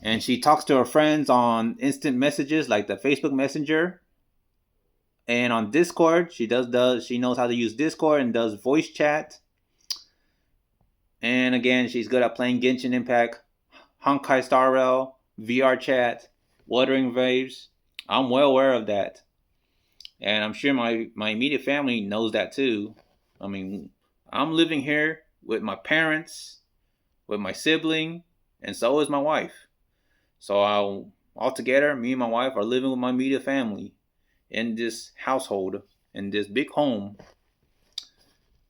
And she talks to her friends on instant messages like the Facebook Messenger. And on Discord, she knows how to use Discord and does voice chat. And again, she's good at playing Genshin Impact, Honkai Star Rail, VR chat, Wuthering Waves. I'm well aware of that. And I'm sure my immediate family knows that too. I mean, I'm living here with my parents, with my sibling, and so is my wife. So all together, me and my wife are living with my immediate family in this household, in this big home.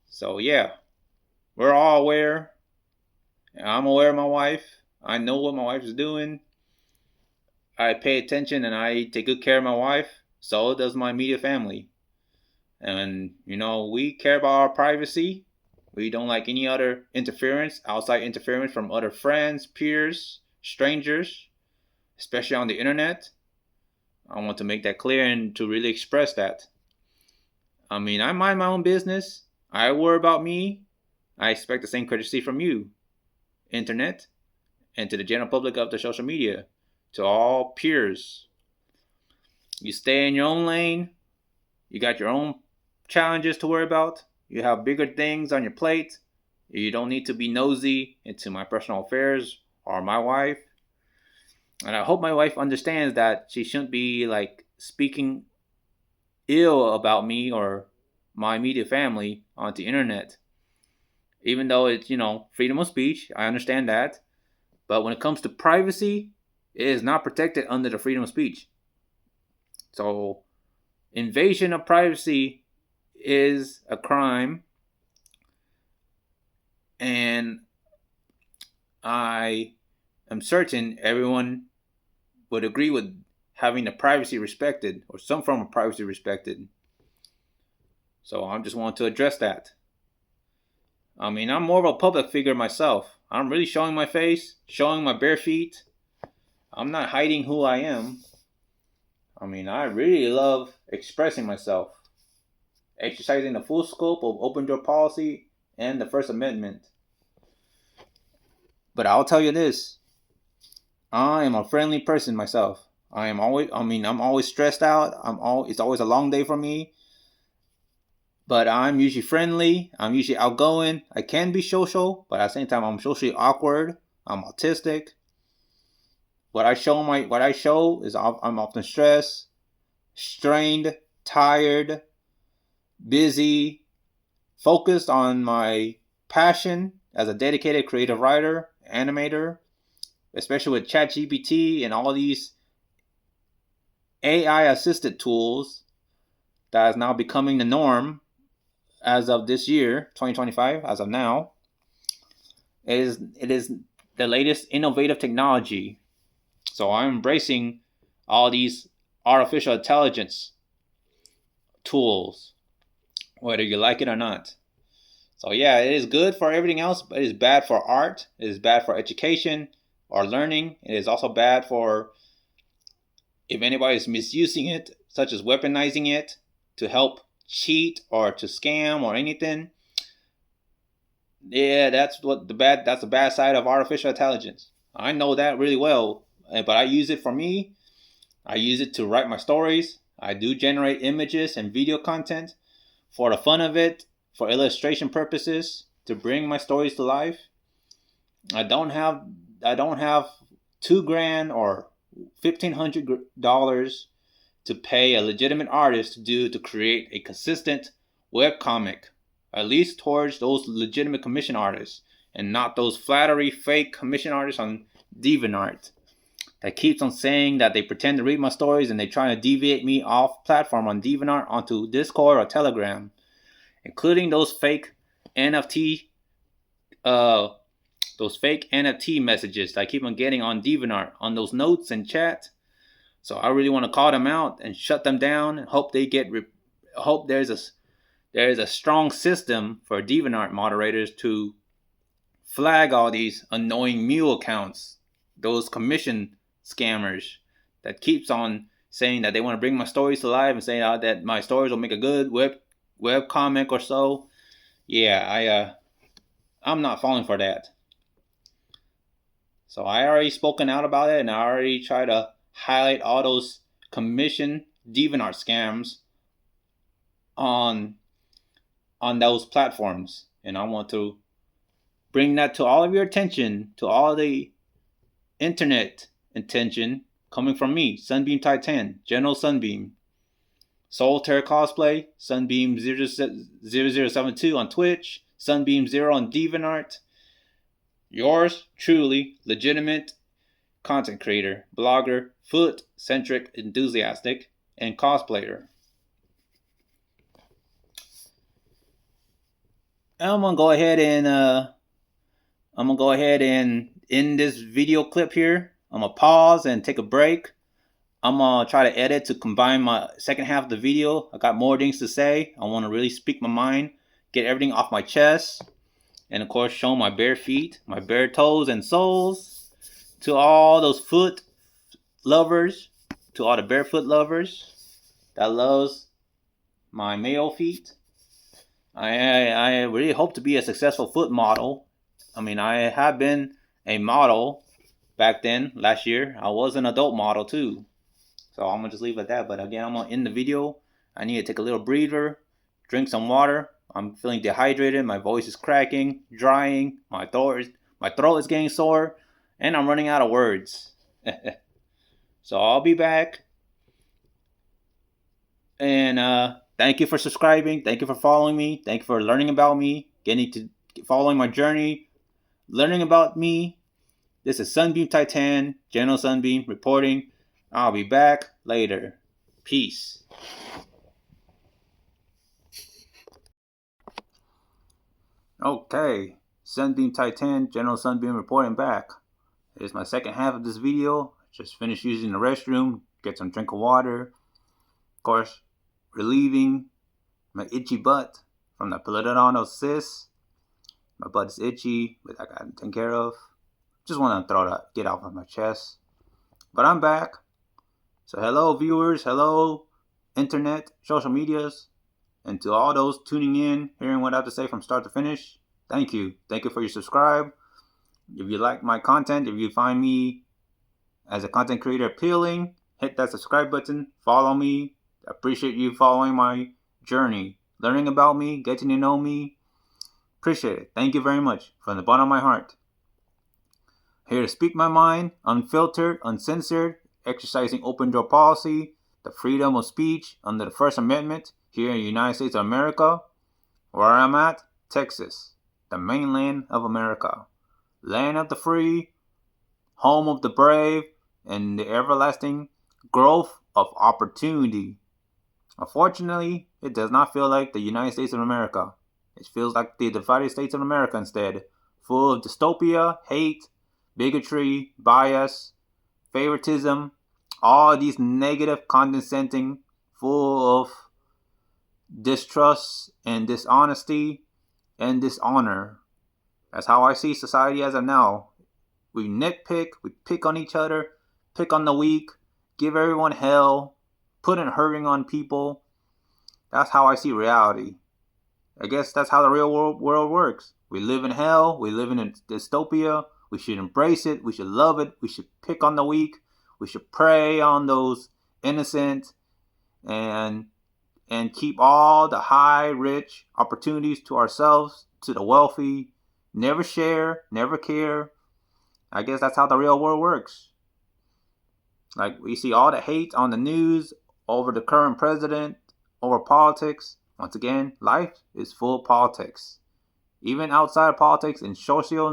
So yeah, we're all aware. I'm aware of my wife. I know what my wife is doing. I pay attention and I take good care of my wife. So does my immediate family. And, we care about our privacy. We don't like any other interference, outside interference from other friends, peers, strangers, especially on the internet. I want to make that clear and to really express that. I mean, I mind my own business. I worry about me. I expect the same courtesy from you, internet, and to the general public of the social media, to all peers. You stay in your own lane. You got your own challenges to worry about. You have bigger things on your plate. You don't need to be nosy into my personal affairs or my wife. And I hope my wife understands that she shouldn't be speaking ill about me or my immediate family on the internet. Even though it's, freedom of speech, I understand that. But when it comes to privacy, it is not protected under the freedom of speech. So, invasion of privacy is a crime. And I am certain everyone would agree with having the privacy respected, or some form of privacy respected. So I just want to address that. I mean, I'm more of a public figure myself. I'm really showing my face, showing my bare feet. I'm not hiding who I am. I mean, I really love expressing myself, exercising the full scope of open door policy and the First Amendment. But I'll tell you this. I am a friendly person myself. I'm always stressed out. It's always a long day for me. But I'm usually friendly. I'm usually outgoing. I can be social, but at the same time, I'm socially awkward. I'm autistic. What I show is I'm often stressed, strained, tired, busy, focused on my passion as a dedicated creative writer, animator, especially with ChatGPT and all these AI assisted tools that is now becoming the norm as of this year, 2025, as of now. It is the latest innovative technology. So I'm embracing all these artificial intelligence tools, whether you like it or not. So yeah, it is good for everything else, but it is bad for art. It is bad for education or learning. It is also bad for if anybody is misusing it, such as weaponizing it to help cheat or to scam or anything. Yeah, that's the bad side of artificial intelligence. I know that really well, but I use it for me. I use it to write my stories. I do generate images and video content for the fun of it, for illustration purposes, to bring my stories to life. I don't have $2,000 or $1,500 to pay a legitimate artist to create a consistent web comic, at least towards those legitimate commission artists, and not those flattery fake commission artists on DeviantArt that keeps on saying that they pretend to read my stories and they try to deviate me off platform on DeviantArt onto Discord or Telegram, including those fake NFT messages that I keep on getting on DeviantArt on those notes and chat. So I really want to call them out and shut them down and hope there's a strong system for DeviantArt moderators to flag all these annoying mule accounts, those commission scammers that keeps on saying that they want to bring my stories to life and saying that my stories will make a good web comic or so. Yeah, I'm not falling for that. So I already spoken out about it, and I already tried to highlight all those commission DeviantArt scams on those platforms, and I want to bring that to all of your attention, to all the internet attention coming from me, Sunbeam Titan, General Sunbeam, Solitaire Cosplay, Sunbeam0072 on Twitch, sunbeamzero on DeviantArt. Yours truly, legitimate content creator, blogger, foot-centric enthusiastic, and cosplayer. I'm gonna go ahead and end this video clip here. I'm gonna pause and take a break. I'm gonna try to edit to combine my second half of the video. I got more things to say. I want to really speak my mind, get everything off my chest, and of course show my bare feet, my bare toes and soles to all those foot lovers, to all the barefoot lovers that loves my male feet. I really hope to be a successful foot model. I mean, I have been a model back then, last year. I was an adult model too. So I'm going to just leave it at that. But again, I'm going to end the video. I need to take a little breather, drink some water. I'm feeling dehydrated. My voice is cracking, drying. My throat is getting sore. And I'm running out of words. So I'll be back. And thank you for subscribing. Thank you for following me. Thank you for learning about me. Following my journey. Learning about me. This is Sunbeam Titan, General Sunbeam reporting. I'll be back later. Peace. Okay, Sunbeam Titan, General Sunbeam reporting back. It's my second half of this video. Just finished using the restroom, get some drink of water. Of course, relieving my itchy butt from the periodontal cyst. My butt is itchy, but I got it taken care of. Just want to get off of my chest. But I'm back. So hello viewers, hello internet, social medias, and to all those tuning in, hearing what I have to say from start to finish, thank you. Thank you for your subscribe. If you like my content, if you find me as a content creator appealing, hit that subscribe button, follow me. I appreciate you following my journey, learning about me, getting to know me. Appreciate it. Thank you very much from the bottom of my heart. Here to speak my mind, unfiltered, uncensored, exercising open door policy, the freedom of speech under the First Amendment here in the United States of America. Where I'm at, Texas, the mainland of America, land of the free, home of the brave, and the everlasting growth of opportunity. Unfortunately, it does not feel like the United States of America. It feels like the divided states of America instead, full of dystopia, hate, bigotry, bias, favoritism, all these negative, condescending, full of distrust and dishonesty and dishonor. That's how I see society as of now. We nitpick, we pick on each other, pick on the weak, give everyone hell, put in hurting on people. That's how I see reality. I guess that's how the real world works. We live in hell, we live in a dystopia, we should embrace it, we should love it, we should pick on the weak, we should prey on those innocent and keep all the high, rich opportunities to ourselves, to the wealthy, never share, never care. I guess that's how the real world works. Like, we see all the hate on the news over the current president, over politics. Once again, life is full of politics. Even outside of politics, in social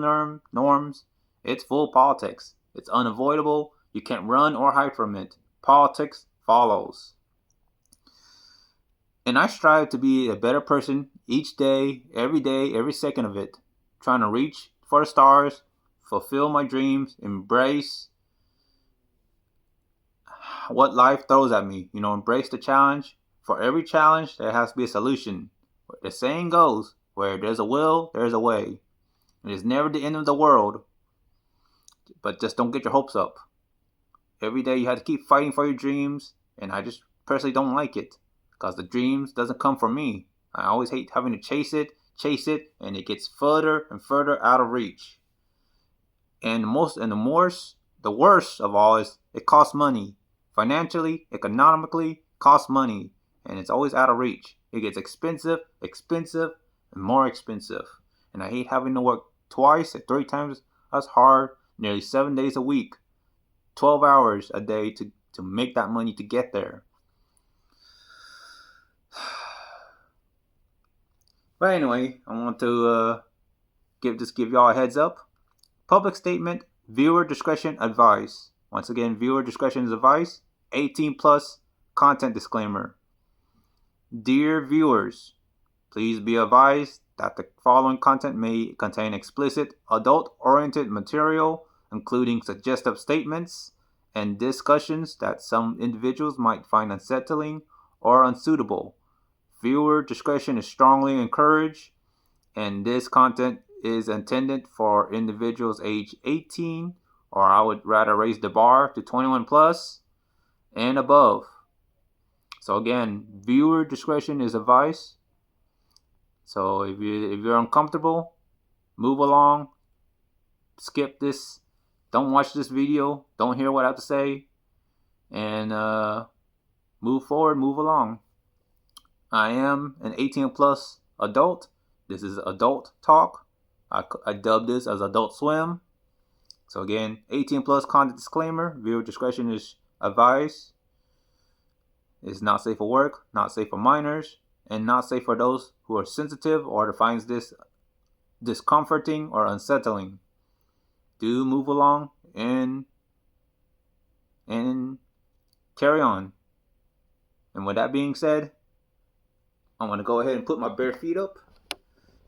norms, it's full of politics. It's unavoidable. You can't run or hide from it. Politics follows. And I strive to be a better person each day, every second of it. Trying to reach for the stars, fulfill my dreams, embrace what life throws at me. Embrace the challenge. For every challenge, there has to be a solution. The saying goes, where there's a will, there's a way. It is never the end of the world. But just don't get your hopes up. Every day you have to keep fighting for your dreams, and I just personally don't like it. Because the dreams doesn't come from me. I always hate having to chase it, and it gets further and further out of reach. And the worst of all is it costs money. Financially, economically, costs money. And it's always out of reach. It gets expensive, and more expensive. And I hate having to work twice or 3 times as hard, nearly 7 days a week, 12 hours a day to make that money to get there. But anyway, I want to give y'all a heads up. Public statement, viewer discretion advice. Once again, viewer discretion is advice. 18 plus content disclaimer. Dear viewers, please be advised that the following content may contain explicit, adult-oriented material, including suggestive statements and discussions that some individuals might find unsettling or unsuitable. Viewer discretion is strongly encouraged, and this content is intended for individuals age 18, or I would rather raise the bar to 21 plus and above. So again, viewer discretion is advice. So if you're uncomfortable, move along, skip this, don't watch this video, don't hear what I have to say, and move forward, move along. I am an 18 plus adult. This is adult talk. I dubbed this as Adult Swim. So again, 18 plus content disclaimer. Viewer discretion is advised. It's not safe for work, not safe for minors, and not safe for those who are sensitive or finds this discomforting or unsettling. Do move along and carry on. And with that being said, I'm going to go ahead and put my bare feet up,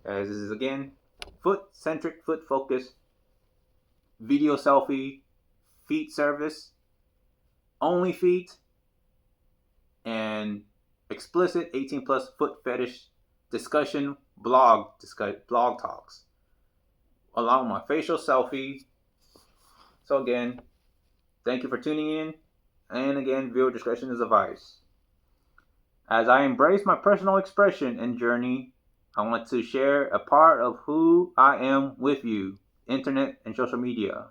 as this is again foot-centric, foot-focused video selfie, feet service, only feet, and explicit 18 plus foot fetish discussion blog talks, along with my facial selfie. So again, thank you for tuning in, and again, viewer discretion is advised. As I embrace my personal expression and journey, I want to share a part of who I am with you, internet and social media.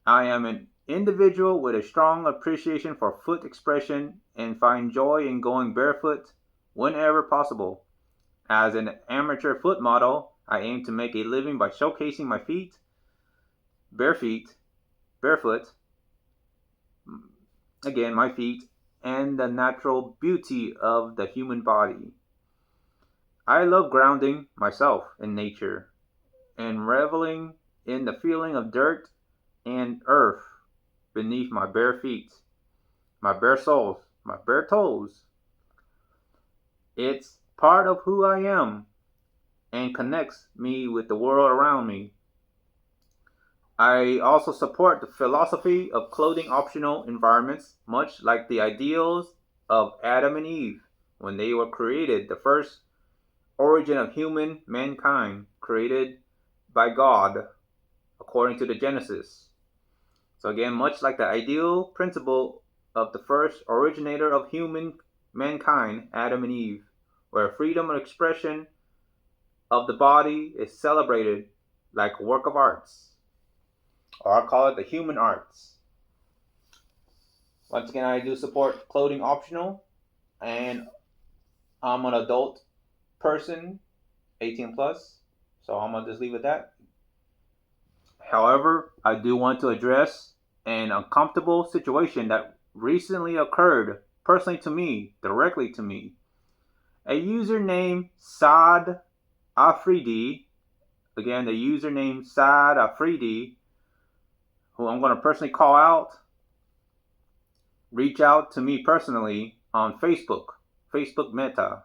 I am an individual with a strong appreciation for foot expression and find joy in going barefoot whenever possible. As an amateur foot model, I aim to make a living by showcasing my feet, barefoot, again, my feet, and the natural beauty of the human body. I love grounding myself in nature and reveling in the feeling of dirt and earth beneath my bare feet, my bare soles, my bare toes. It's part of who I am and connects me with the world around me. I also support the philosophy of clothing optional environments, much like the ideals of Adam and Eve when they were created, the first origin of mankind, created by God, according to the Genesis. So again, much like the ideal principle of the first originator of mankind, Adam and Eve, where freedom of expression of the body is celebrated like a work of arts, or I'll call it the human arts. Once again, I do support clothing optional, and I'm an adult person, 18 plus, so I'm gonna just leave it at that. However, I do want to address an uncomfortable situation that recently occurred personally to me, directly to me. A user named Saad Afridi, again, the username Saad Afridi, who I'm going to personally call out, reach out to me personally on Facebook Meta,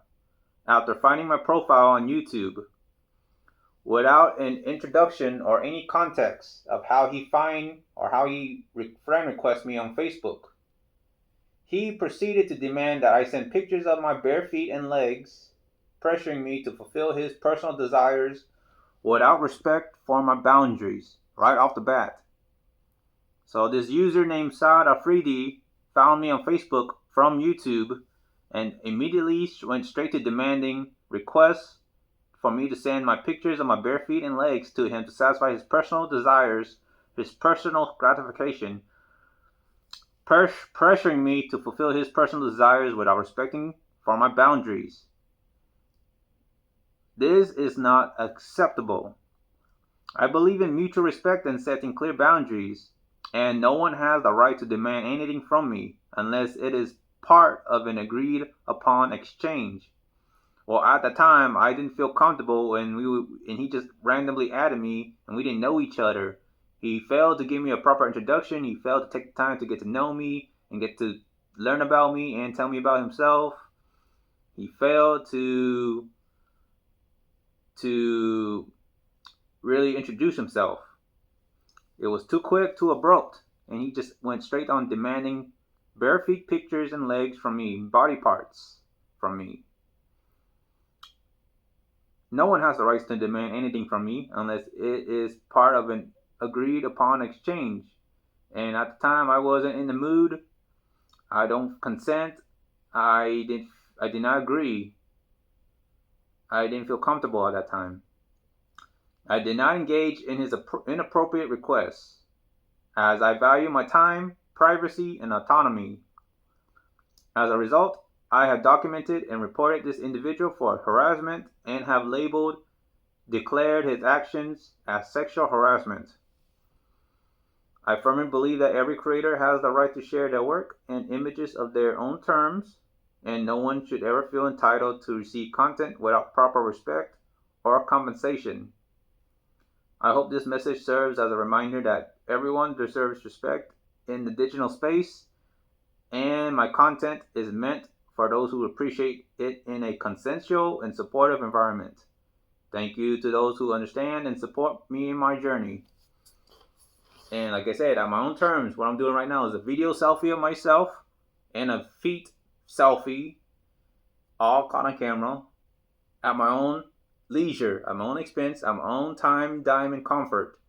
after finding my profile on YouTube. Without an introduction or any context of how he friend request me on Facebook, he proceeded to demand that I send pictures of my bare feet and legs, pressuring me to fulfill his personal desires without respect for my boundaries, right off the bat. So this user named Saad Afridi found me on Facebook from YouTube and immediately went straight to demanding requests for me to send my pictures of my bare feet and legs to him to satisfy his personal desires, his personal gratification, pressuring me to fulfill his personal desires without respecting for my boundaries. This is not acceptable. I believe in mutual respect and setting clear boundaries, and no one has the right to demand anything from me unless it is part of an agreed upon exchange. Well, at the time, I didn't feel comfortable, and he just randomly added me, and we didn't know each other. He failed to give me a proper introduction. He failed to take the time to get to know me and get to learn about me and tell me about himself. He failed to really introduce himself. It was too quick, too abrupt, and he just went straight on demanding bare feet pictures and legs from me, body parts from me. No one has the right to demand anything from me unless it is part of an agreed upon exchange. And at the time, I wasn't in the mood. I don't consent. I did not agree. I didn't feel comfortable at that time. I did not engage in his inappropriate requests, as I value my time, privacy, and autonomy. As a result, I have documented and reported this individual for harassment and have declared his actions as sexual harassment. I firmly believe that every creator has the right to share their work and images of their own terms, and no one should ever feel entitled to receive content without proper respect or compensation. I hope this message serves as a reminder that everyone deserves respect in the digital space, and my content is meant for those who appreciate it in a consensual and supportive environment. Thank you to those who understand and support me in my journey. And like I said, at my own terms, what I'm doing right now is a video selfie of myself and a feet selfie, all caught on camera, at my own leisure, at my own expense, at my own time, dime, and comfort.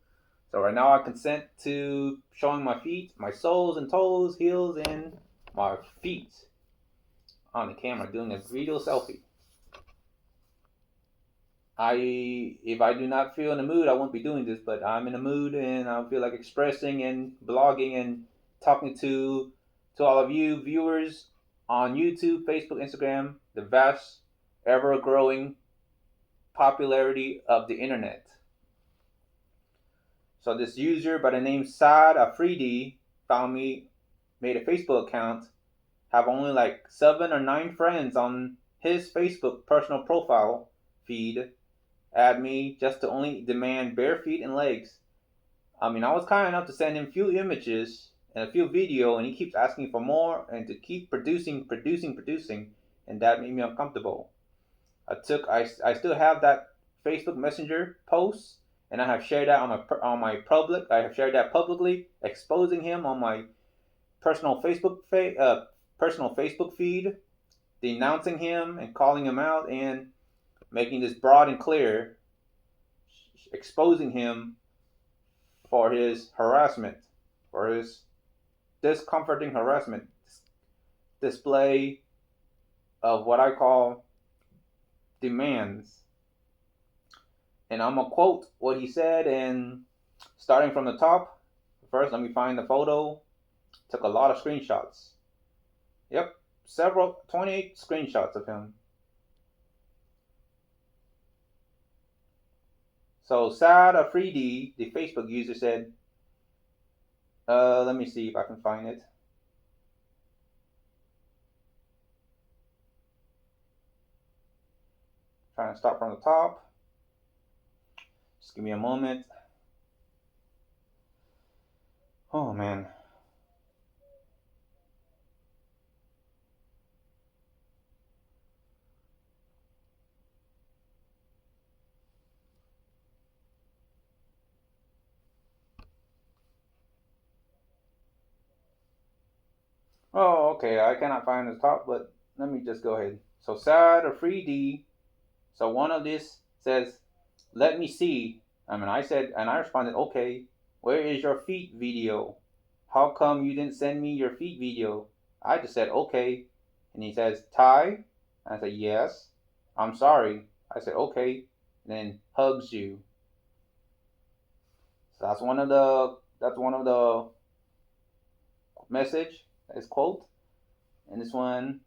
So right now I consent to showing my feet, my soles and toes, heels, and my feet on the camera, doing a video selfie. if I do not feel in the mood, I won't be doing this. But I'm in the mood, and I feel like expressing and blogging and talking to all of you viewers on YouTube, Facebook, Instagram, the vast, ever growing popularity of the internet. So this user by the name Saad Afridi found me, made a Facebook account, have only like 7 or 9 friends on his Facebook personal profile feed, add me just to only demand bare feet and legs. I mean, I was kind enough to send him a few images and a few video, and he keeps asking for more and to keep producing, and that made me uncomfortable. I still have that Facebook Messenger post, and I have shared that on my public. I have shared that publicly, exposing him on my personal Facebook feed, denouncing him and calling him out, and making this broad and clear, exposing him for his harassment, for his discomforting harassment display of what I call demands. And I'm gonna quote what he said, and starting from the top. First, let me find the photo. Took a lot of screenshots. Yep, 28 screenshots of him. So Saad Afridi, the Facebook user, said, let me see if I can find it. Trying to start from the top. Just give me a moment. Oh man. Oh, okay. I cannot find the top, but let me just go ahead. So Saad Afridi. So one of this says, "Let me see." I said, and I responded, "Okay. Where is your feet video? How come you didn't send me your feet video?" I just said, "Okay." And he says, "Thai?" I said, "Yes." "I'm sorry." I said, "Okay." And then hugs you. So that's one of the message, is quote. And this one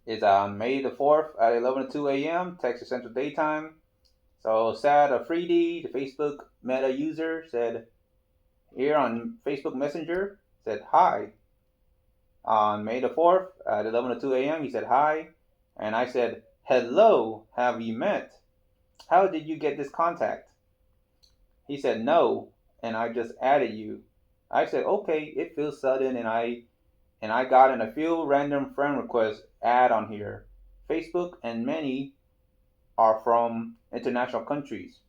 is on May the 4th at 11:02 a.m. Texas Central Daytime. So Saad Afridi, the Facebook Meta user, said here on Facebook Messenger, said hi. On May the 4th at 11:02 a.m. he said hi, and I said, "Hello, have you met? How did you get this contact?" He said no, and I just added you. I said, "Okay, it feels sudden," and I got in a few random friend requests add on here. Facebook and many are from international countries.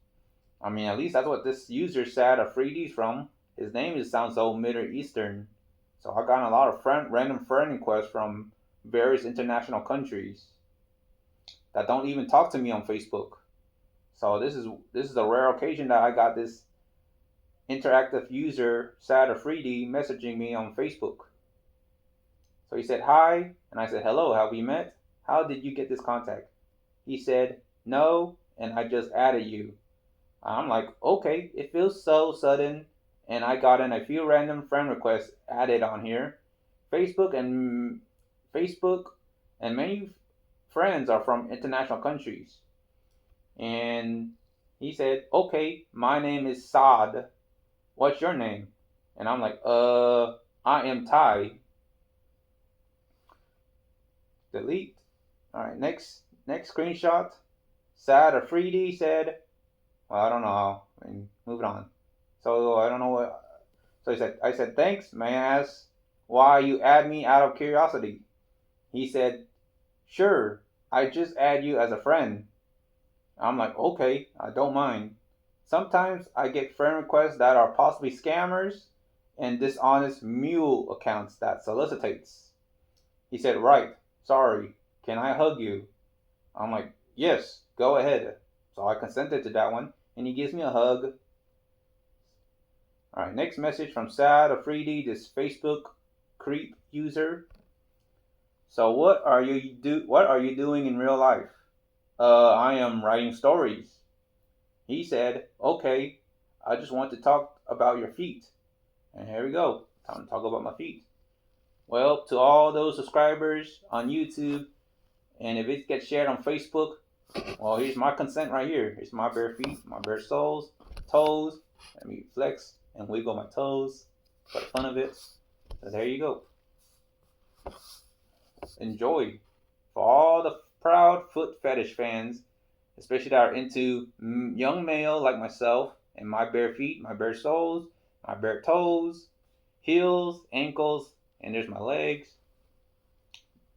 I mean, at least that's what this user said Afridi's from. His name just sounds so Middle Eastern. So I got a lot of random friend requests from various international countries that don't even talk to me on Facebook. So this is a rare occasion that I got this interactive user Saad Afridi messaging me on Facebook. So he said hi, and I said hello. Have we met? How did you get this contact? He said no, and I just added you. I'm like, okay, it feels so sudden, and I got in a few random friend requests added on here. Facebook and Facebook and many friends are from international countries. And he said, okay, my name is Saad. What's your name? And I'm like, I am Thai. Delete. All right, next screenshot. Saad Afridi said, well, I don't know. Moving on. So I don't know what. So I said, thanks. May I ask why you add me out of curiosity? He said, sure. I just add you as a friend. I'm like, okay, I don't mind. Sometimes I get friend requests that are possibly scammers and dishonest mule accounts that solicitates. He said, right. Sorry. Can I hug you? I'm like, yes, go ahead. So I consented to that one, and he gives me a hug. All right, next message from Saad Afridi, this Facebook creep user. So what are you doing in real life? I am writing stories. He said, okay, I just want to talk about your feet. And here we go. Time to talk about my feet. Well, to all those subscribers on YouTube, and if it gets shared on Facebook, well, here's my consent right here. Here's my bare feet, my bare soles, toes. Let me flex and wiggle my toes for the fun of it. So there you go. Enjoy. For all the proud foot fetish fans, especially that are into young male like myself, and my bare feet, my bare soles, my bare toes, heels, ankles, and there's my legs.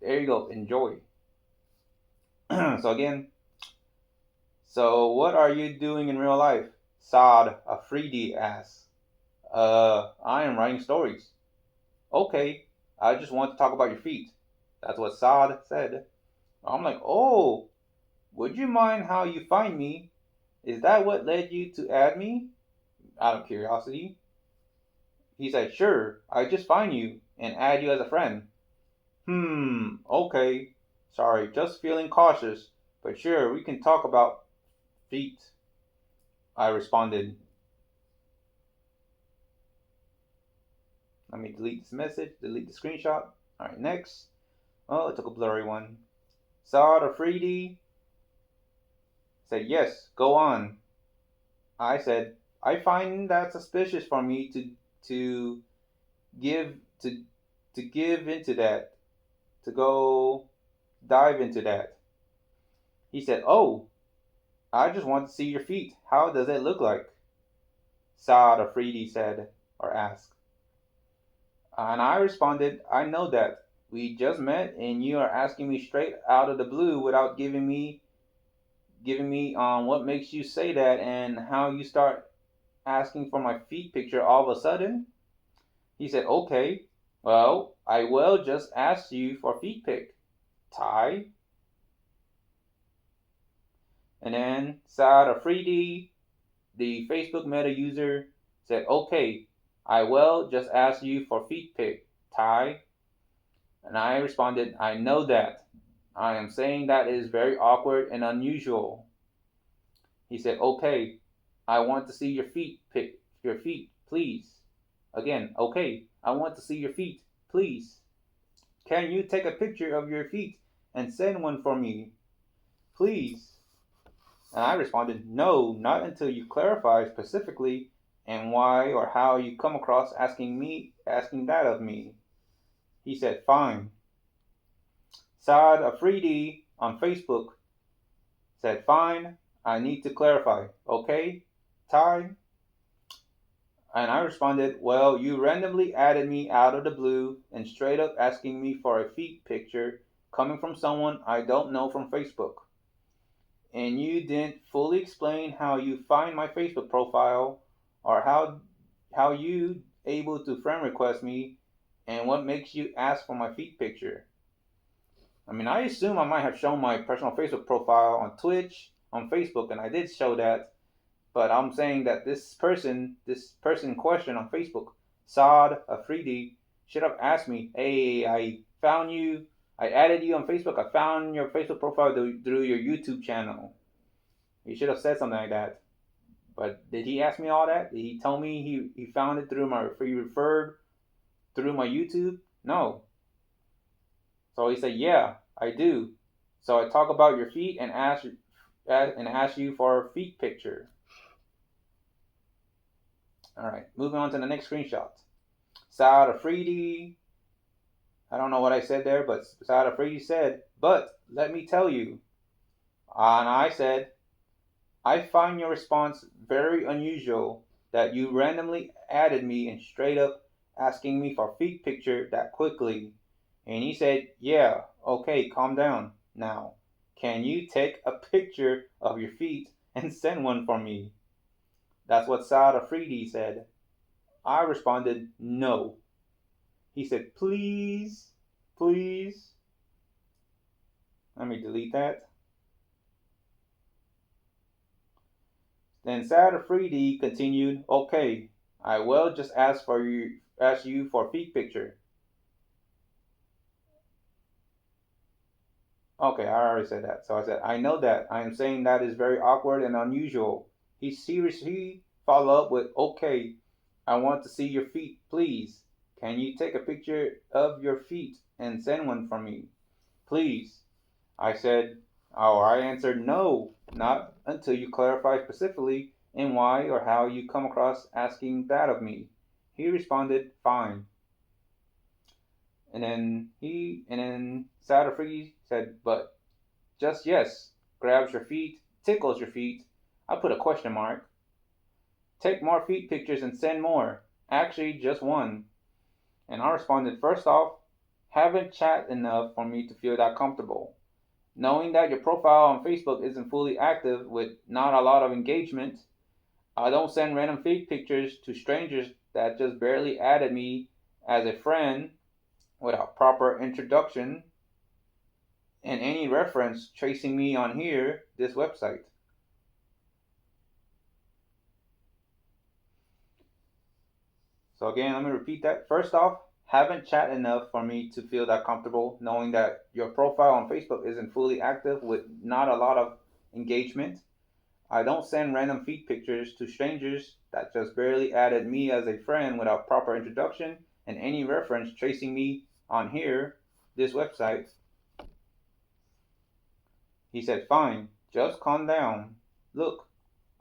There you go. Enjoy. So what are you doing in real life? Saad Afridi asks. I am writing stories. Okay, I just want to talk about your feet. That's what Saad said. I'm like, oh, would you mind how you find me? Is that what led you to add me? Out of curiosity. He said, sure, I just find you and add you as a friend. Okay. Sorry, just feeling cautious, but sure, we can talk about feet. I responded. Let me delete this message, delete the screenshot. Alright, next. Oh, it took a blurry one. Saad Afridi said, yes, go on. I said, I find that suspicious for me to give to give into that, to go dive into that. He said, oh, I just want to see your feet. How does it look like? Saad Afridi said, or asked. And I responded, I know that. We just met and you are asking me straight out of the blue without giving me what makes you say that and how you start asking for my feet picture all of a sudden. He said, okay, well, I will just ask you for feet pic. Ty. And then Saad Afridi, the Facebook Meta user, said, okay, I will just ask you for feet pic. Ty. And I responded, I know that. I am saying that is very awkward and unusual. He said, okay, I want to see your feet pic, your feet, please. Again, okay, I want to see your feet, please. Can you take a picture of your feet and send one for me, please? And I responded, no, not until you clarify specifically and why or how you come across asking that of me. He said, fine. Saad Afridi on Facebook said, fine, I need to clarify. Okay, Ty? And I responded, well, you randomly added me out of the blue and straight up asking me for a feet picture coming from someone I don't know from Facebook. And you didn't fully explain how you find my Facebook profile or how you able to friend request me and what makes you ask for my feet picture. I mean, I assume I might have shown my personal Facebook profile on Twitch, on Facebook, and I did show that. But I'm saying that this person in question on Facebook, Saad Afridi, should have asked me, hey, I found you, I added you on Facebook, I found your Facebook profile through your YouTube channel. He should have said something like that. But did he ask me all that? Did he tell me he found it he referred through my YouTube? No. So he said, yeah, I do. So I talk about your feet and ask you for a feet picture. Alright, moving on to the next screenshot. Saad Afridi, I don't know what I said there, but Saad Afridi said, but let me tell you. And I said, I find your response very unusual that you randomly added me and straight up asking me for feet picture that quickly. And he said, yeah, okay, calm down now. Can you take a picture of your feet and send one for me? That's what Saad Afridi said. I responded, no. He said, please, please. Let me delete that. Then Saad Afridi continued, okay, I will just ask you for a feet picture. Okay, I already said that. So I said, I know that. I am saying that is very awkward and unusual. He followed up with, okay, I want to see your feet, please. Can you take a picture of your feet and send one for me, please? I answered no, not until you clarify specifically and why or how you come across asking that of me. He responded, fine. And then Sadafree said, but just yes, grabs your feet, tickles your feet. I put a question mark. Take more feet pictures and send more. Actually, just one. And I responded, first off, haven't chat enough for me to feel that comfortable. Knowing that your profile on Facebook isn't fully active with not a lot of engagement, I don't send random feet pictures to strangers that just barely added me as a friend without proper introduction and any reference tracing me on here, this website. So again, let me repeat that. First off, haven't chat enough for me to feel that comfortable knowing that your profile on Facebook isn't fully active with not a lot of engagement. I don't send random feed pictures to strangers that just barely added me as a friend without proper introduction and any reference tracing me on here, this website. He said, fine, just calm down. Look,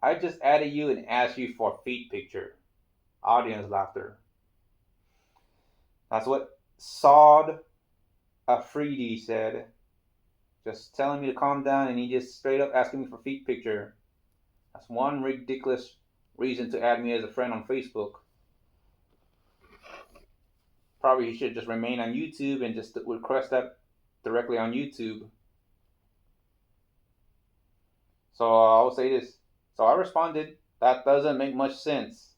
I just added you and asked you for a feed picture. Audience laughter. That's what Saud Afridi said. Just telling me to calm down, and he just straight up asking me for feet picture. That's one ridiculous reason to add me as a friend on Facebook. Probably he should just remain on YouTube and just request that directly on YouTube. So I'll say this. So I responded, that doesn't make much sense.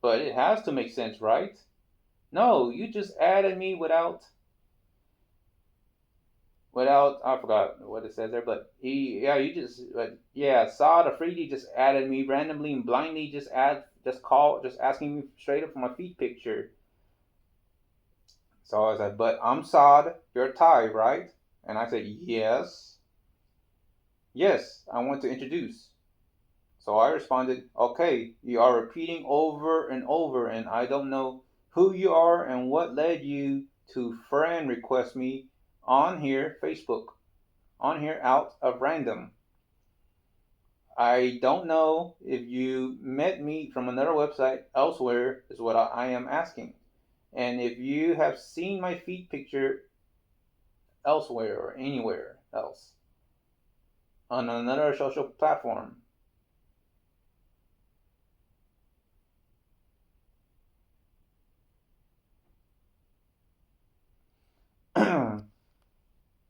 But it has to make sense, right? No, you just added me without I forgot what it says there, but Saad Afridi just added me randomly and blindly, just asking me straight up for my feet picture. So I said, but I'm Saad, you're Thai, right? And I said, yes, I want to introduce. So I responded, okay, you are repeating over and over, and I don't know who you are and what led you to friend request me on here, Facebook, on here out of random. I don't know if you met me from another website elsewhere, is what I am asking. And if you have seen my feed picture elsewhere or anywhere else on another social platform.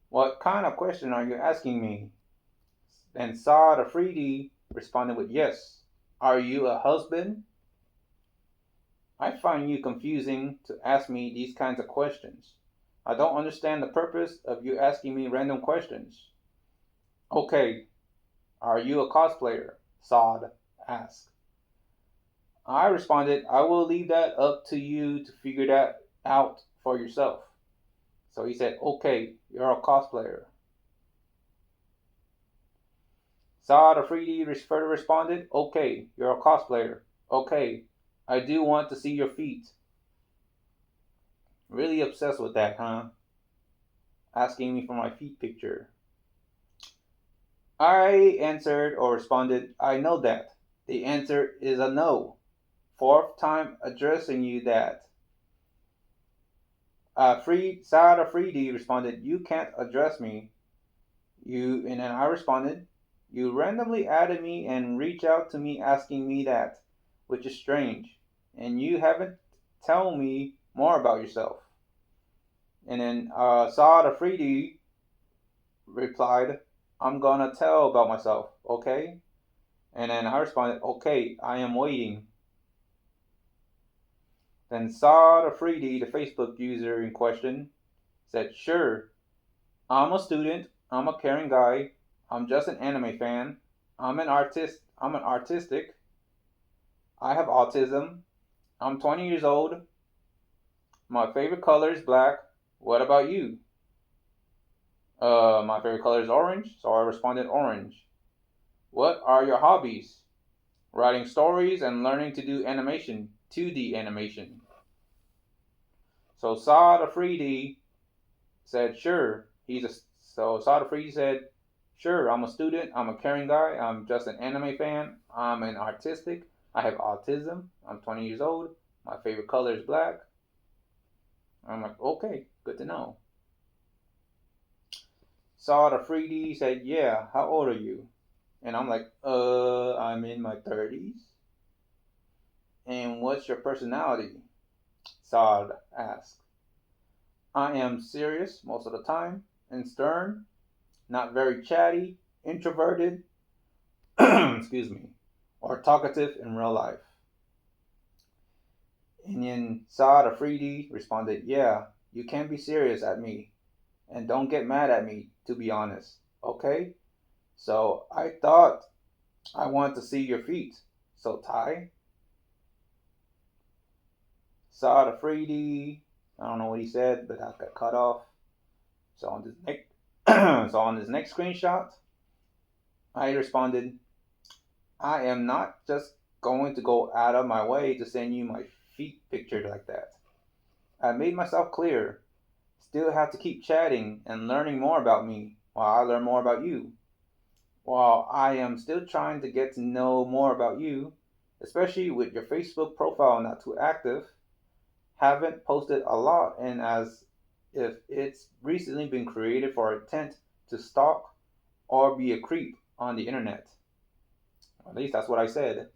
What kind of question are you asking me? And Saad Afridi responded with, yes. Are you a husband? I find you confusing to ask me these kinds of questions. I don't understand the purpose of you asking me random questions. Okay, are you a cosplayer? Saad asked. I responded, I will leave that up to you to figure that out for yourself. So he said, okay, you're a cosplayer. Saad Afridi further responded, okay, you're a cosplayer. Okay, I do want to see your feet. Really obsessed with that, huh? Asking me for my feet picture. I answered or responded, I know that. The answer is a no. Fourth time addressing you that. Saad Afridi responded, you can't address me. And then I responded, you randomly added me and reached out to me asking me that, which is strange. And you haven't told me more about yourself. And then Saad Afridi replied, I'm gonna tell about myself, okay? And then I responded, okay, I am waiting. Then Saad Afridi, the Facebook user in question, said, sure, I'm a student, I'm a caring guy, I'm just an anime fan, I'm artistic, I have autism, I'm 20 years old, my favorite color is black, what about you? My favorite color is orange, so I responded orange. What are your hobbies? writing stories, and learning to do animation, 2D animation. So Saw the 3D said, sure. Saw the 3D said, sure, I'm a student, I'm a caring guy, I'm just an anime fan, I'm an artistic, I have autism, I'm 20 years old, my favorite color is black. I'm like, okay, good to know. Saw the 3D said, yeah, how old are you? And I'm like, I'm in my 30s. And what's your personality? Saad asked. I am serious most of the time and stern, not very chatty, introverted, excuse me, or talkative in real life. And then Saad Afridi responded, yeah, you can be serious at me. And don't get mad at me, to be honest. Okay? So I thought I wanted to see your feet. So Ty? Saad Afridi, I don't know what he said, but I got cut off. So on this next so on this next screenshot, I responded, I am not just going to go out of my way to send you my feet pictured like that. I made myself clear. Still have to keep chatting and learning more about me while I learn more about you. While I am still trying to get to know more about you, especially with your Facebook profile not too active, haven't posted a lot and as if it's recently been created for intent to stalk or be a creep on the internet. At least that's what I said.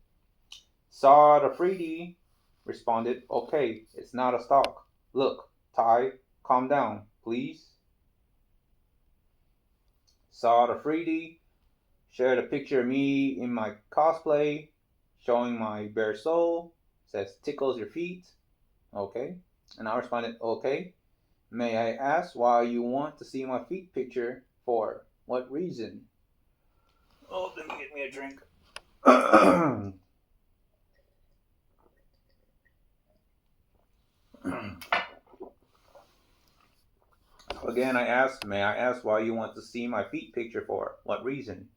Saw the 3D responded, okay, it's not a stalk. Look, Ty, calm down, please. Saw the 3D shared a picture of me in my cosplay, showing my bare soul, says tickles your feet. Okay. And I responded, okay. May I ask why you want to see my feet picture for? What reason? Oh, let me get me a drink. Again, may I ask why you want to see my feet picture for? What reason?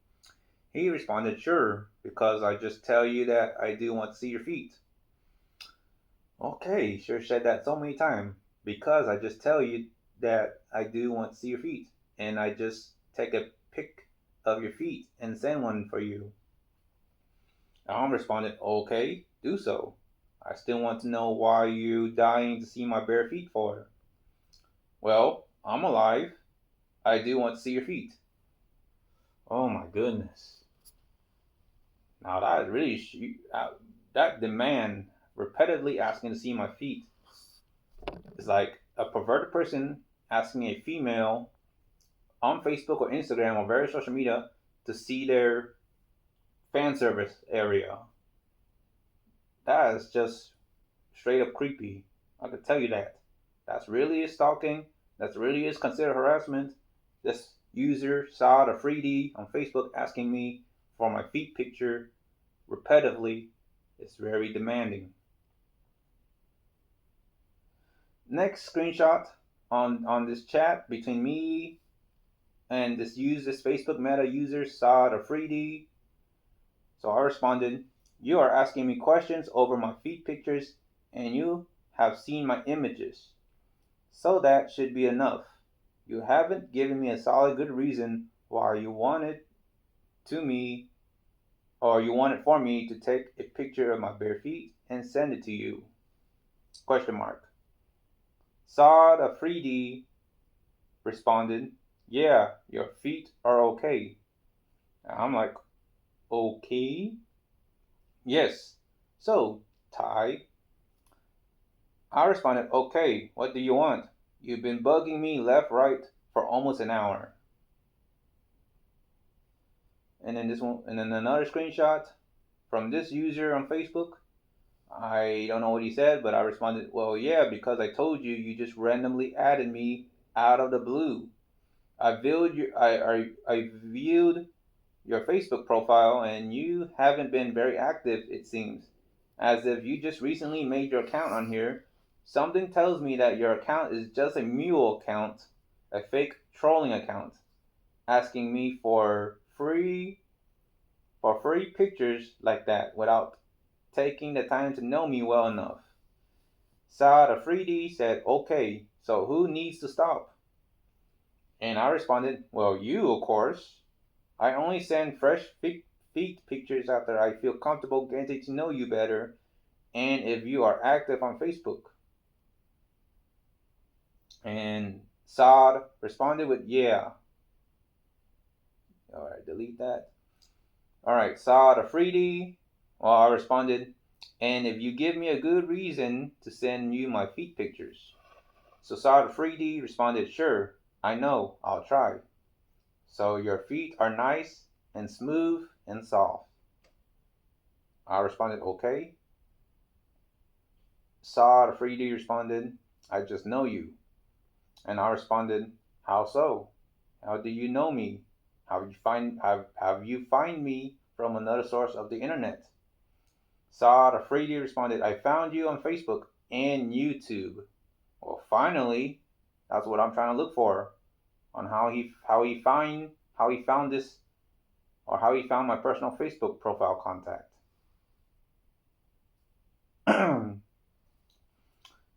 He responded, sure, because I just tell you that I do want to see your feet. Okay, sure said that so many times. Because I just tell you that I do want to see your feet. And I just take a pic of your feet and send one for you. Alan responded, okay, do so. I still want to know why you dying to see my bare feet for. Well, I'm alive. I do want to see your feet. Oh my goodness. Now that really, that demand repetitively asking to see my feet is like a perverted person asking a female on Facebook or Instagram or various social media to see their fan service area. That is just straight up creepy. I can tell you that. That's really is stalking. That's really is considered harassment. This user saw the 3D on Facebook asking me for my feet picture repetitively. It's very demanding. Next screenshot on this chat between me and this Facebook Meta user saw the 3D. So I responded, you are asking me questions over my feet pictures and you have seen my images. So that should be enough. You haven't given me a solid good reason why you wanted for me to take a picture of my bare feet and send it to you. Question mark. Saw the 3D responded, yeah, your feet are okay. And I'm like, okay? Yes. So, Ty. I responded, okay, what do you want? You've been bugging me left, right for almost an hour. And then another screenshot from this user on Facebook. I don't know what he said, but I responded, well, yeah, because I told you, you just randomly added me out of the blue. I viewed your Facebook profile and you haven't been very active, it seems. As if you just recently made your account on here. Something tells me that your account is just a mule account, a fake trolling account, asking me for free for free pictures like that without taking the time to know me well enough. Saad Afridi said, okay, so who needs to stop? And I responded, well, you, of course. I only send fresh feet pictures after I feel comfortable getting to know you better and if you are active on Facebook. And Saad responded with, yeah. All right, delete that. All right, Saad Afridi. Well, I responded, and if you give me a good reason to send you my feet pictures. So Saad Afridi responded, sure, I know, I'll try. So your feet are nice and smooth and soft. I responded, okay. Saad Afridi responded, I just know you. And I responded, how so? How do you know me? Have you find me from another source of the internet? Saad Afridi responded, I found you on Facebook and YouTube. Well, finally, that's what I'm trying to look for on how he found this, or how he found my personal Facebook profile contact.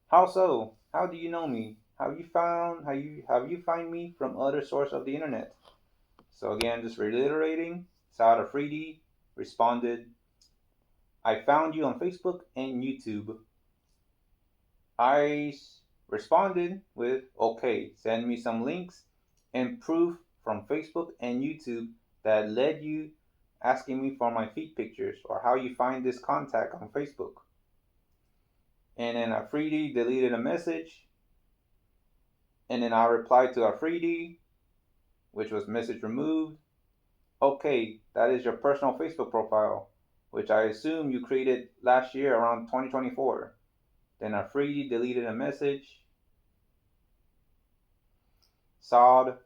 How so? How do you know me? Have you find me from other source of the internet? So again, just reiterating, Saad Afridi responded, I found you on Facebook and YouTube. I responded with, okay, send me some links and proof from Facebook and YouTube that led you asking me for my feet pictures or how you find this contact on Facebook. And then Afridi deleted a message. And then I replied to Afridi, which was message removed. Okay, that is your personal Facebook profile, which I assume you created last year around 2024. Then Afridi deleted a message. Saad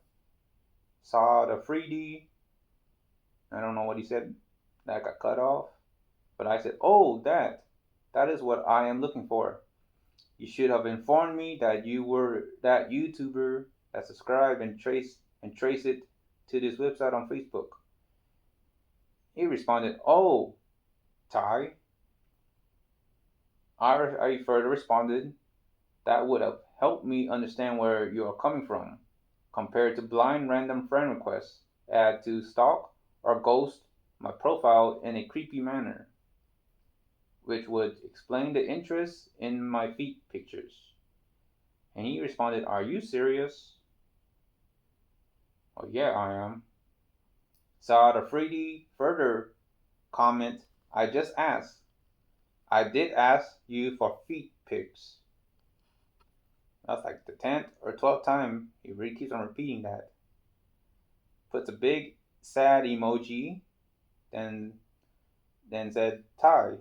Afridi, I don't know what he said, that got cut off. But I said, oh, that is what I am looking for. You should have informed me that you were that YouTuber that subscribed and trace it to this website on Facebook. He responded, oh, Ty. I further responded, that would have helped me understand where you are coming from, compared to blind random friend requests add to stalk or ghost my profile in a creepy manner, which would explain the interest in my feet pictures. And he responded, are you serious? Oh yeah, I am. Saad Afridi further comment, I just asked. I did ask you for feet pics. That's like the 10th or 12th time he really keeps on repeating that. Puts a big sad emoji, then said, Ty,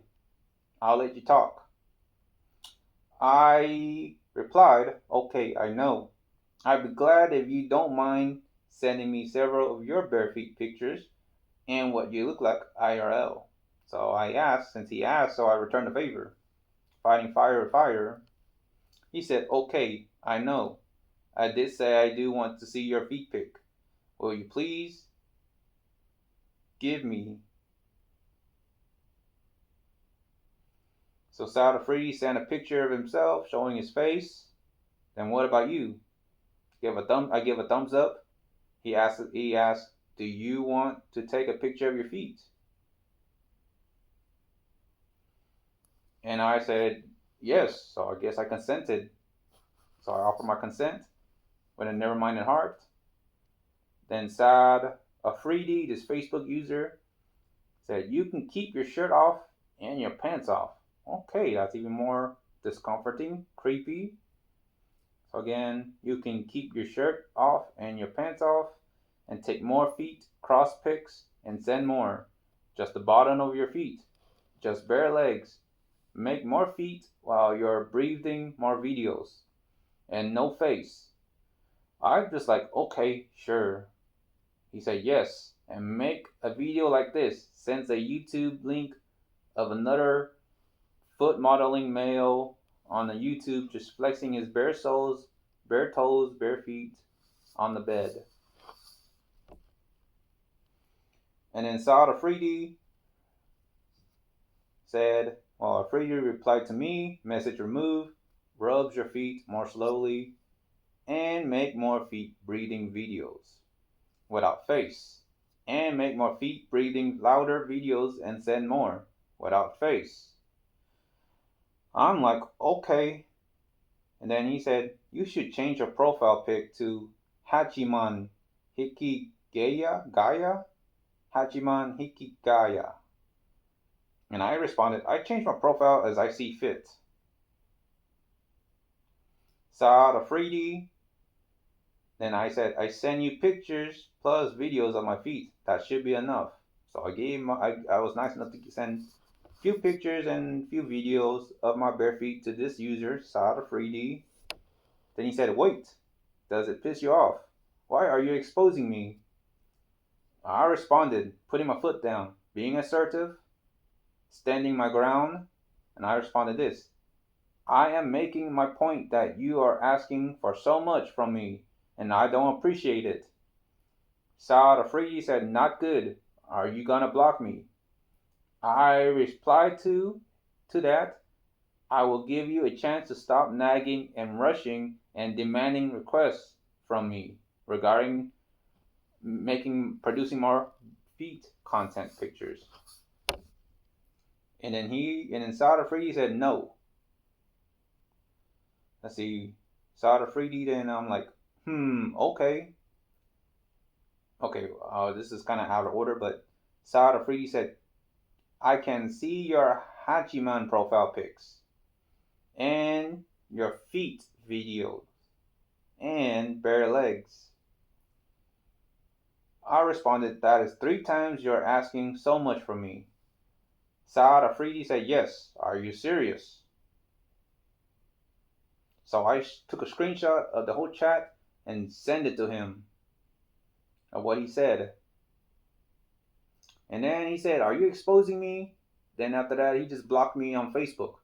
I'll let you talk. I replied, okay, I know. I'd be glad if you don't mind sending me several of your bare feet pictures and what you look like IRL. So I asked, since he asked, so I returned the favor. Fighting fire with fire. He said, okay, I know. I did say I do want to see your feet pic. Will you please give me? So Saad Afridi sent a picture of himself showing his face. Then what about you? I give a thumbs up. He asked, do you want to take a picture of your feet? And I said, yes. So I guess I consented. So I offered my consent with a never-minded heart. Then Saad Afridi, this Facebook user, said, you can keep your shirt off and your pants off. Okay, that's even more discomforting, creepy. So again, you can keep your shirt off and your pants off and take more feet, cross pics, and send more. Just the bottom of your feet. Just bare legs. Make more feet while you're breathing more videos. And no face. I'm just like, okay, sure. He said yes, and make a video like this. Sends a YouTube link of another foot modeling male on the YouTube just flexing his bare soles, bare toes, bare feet on the bed. And then Sada Freedy said, well, Freedy replied to me, message removed, rubs your feet more slowly, and make more feet breathing videos without face. And make more feet breathing louder videos and send more without face. I'm like, okay. And then he said, you should change your profile pic to Hachiman Hikigaya? Hachiman Hikigaya. And I responded, I change my profile as I see fit. Saad Afridi. Then I said, I send you pictures plus videos of my feet. That should be enough. So I gave him, I was nice enough to send a few pictures and a few videos of my bare feet to this user, Saad Afridi. Then he said, wait, does it piss you off? Why are you exposing me? I responded, putting my foot down, being assertive, standing my ground, and I responded this. I am making my point that you are asking for so much from me, and I don't appreciate it. Saad Afridi said, not good. Are you gonna block me? I replied to that, I will give you a chance to stop nagging and rushing and demanding requests from me regarding producing more feet content pictures. And then Saad Afridi said no. Let's see, Saad Afridi. Then I'm like, okay. This is kind of out of order, but Saad Afridi said, I can see your Hachiman profile pics and your feet videos and bare legs. I responded, that is 3 times you're asking so much from me. Saad Afridi said, yes, are you serious? So I took a screenshot of the whole chat and sent it to him of what he said. And then he said, are you exposing me? Then after that, he just blocked me on Facebook.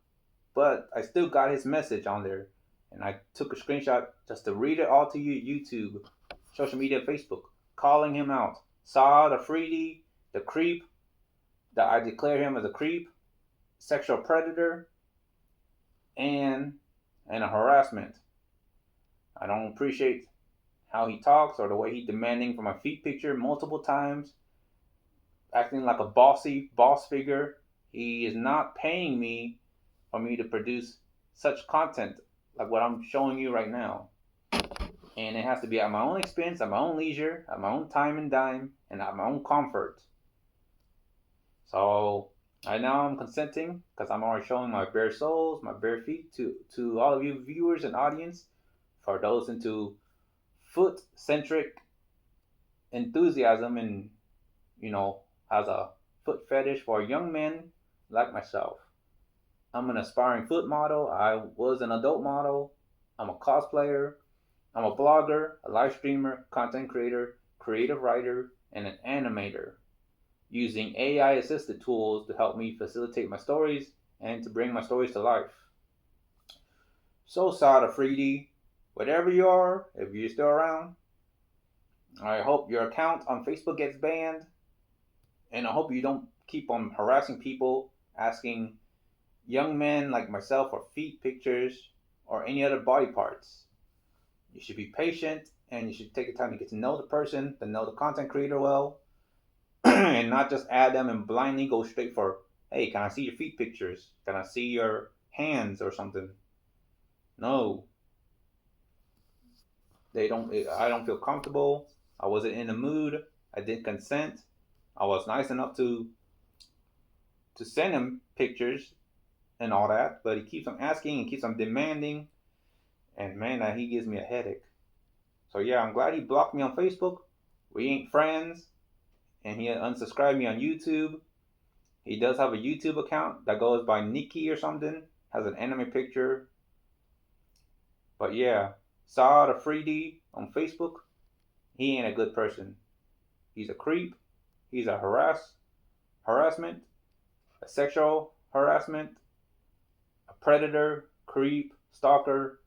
But I still got his message on there. And I took a screenshot just to read it all to you, YouTube, social media, Facebook, calling him out. Saad Afridi, the creep, that I declare him as a creep, sexual predator, and a harassment. I don't appreciate how he talks or the way he demanding for my feet picture multiple times, acting like a boss figure. He is not paying me for me to produce such content like what I'm showing you right now. And it has to be at my own expense, at my own leisure, at my own time and dime, and at my own comfort. So now I'm consenting because I'm already showing my bare soles, my bare feet to all of you viewers and audience. For those into foot-centric enthusiasm and, has a foot fetish for young men like myself. I'm an aspiring foot model. I was an adult model. I'm a cosplayer. I'm a blogger, a live streamer, content creator, creative writer, and an animator, using AI assisted tools to help me facilitate my stories and to bring my stories to life. So, Saad Afridi, whatever you are, if you're still around, I hope your account on Facebook gets banned, and I hope you don't keep on harassing people, asking young men like myself for feet pictures or any other body parts. You should be patient, and you should take the time to get to know the person, to know the content creator well, and not just add them and blindly go straight for, hey, can I see your feet pictures? Can I see your hands or something? No. I don't feel comfortable. I wasn't in the mood. I didn't consent. I was nice enough to send him pictures and all that, but he keeps on asking and keeps on demanding, and man, he gives me a headache. So yeah, I'm glad he blocked me on Facebook. We ain't friends, and he unsubscribed me on YouTube. He does have a YouTube account that goes by Nikki or something, has an anime picture. But yeah, Saad Afridi on Facebook, he ain't a good person. He's a creep. He's a harassment, a sexual harassment, a predator, creep, stalker,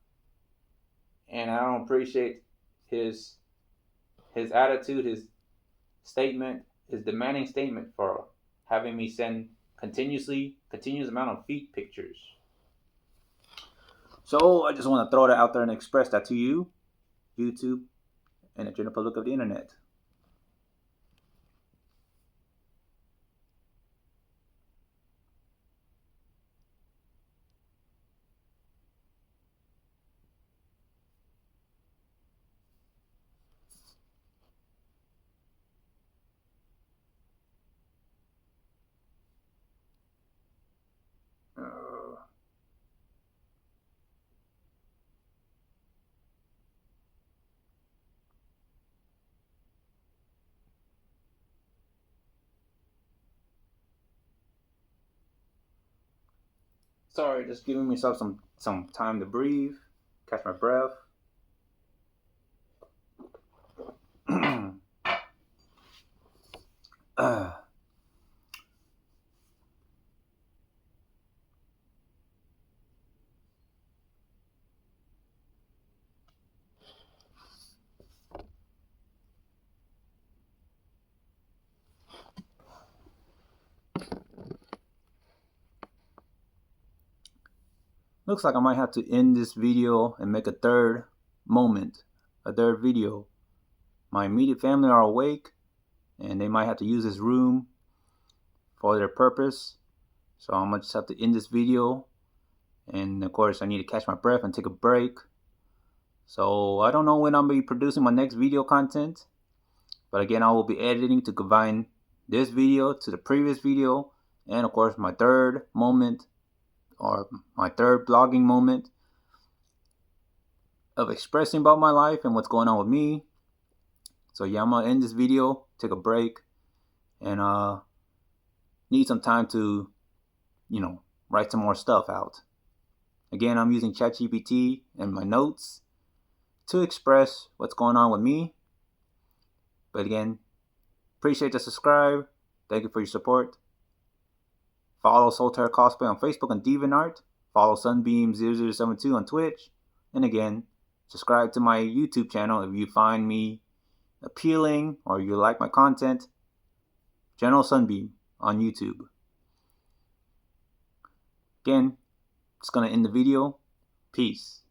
and I don't appreciate his attitude, his statement, his demanding statement for having me send continuous amount of feet pictures. So I just want to throw that out there and express that to you, YouTube, and the general public of the internet. Sorry, just giving myself some time to breathe, catch my breath. Looks like I might have to end this video and make a third video. My immediate family are awake and they might have to use this room for their purpose. So I'm gonna just have to end this video. And of course I need to catch my breath and take a break. So I don't know when I'll be producing my next video content. But again, I will be editing to combine this video to the previous video. And of course my third moment, or my third blogging moment of expressing about my life and what's going on with me. So yeah, I'm gonna end this video, take a break, and need some time to, write some more stuff out. Again, I'm using ChatGPT and my notes to express what's going on with me. But again, appreciate the subscribe. Thank you for your support. Follow Solitaire Cosplay on Facebook and DeviantArt. Follow sunbeamzero on Twitch. And again, subscribe to my YouTube channel if you find me appealing or you like my content. General Sunbeam on YouTube. Again, just gonna end the video. Peace.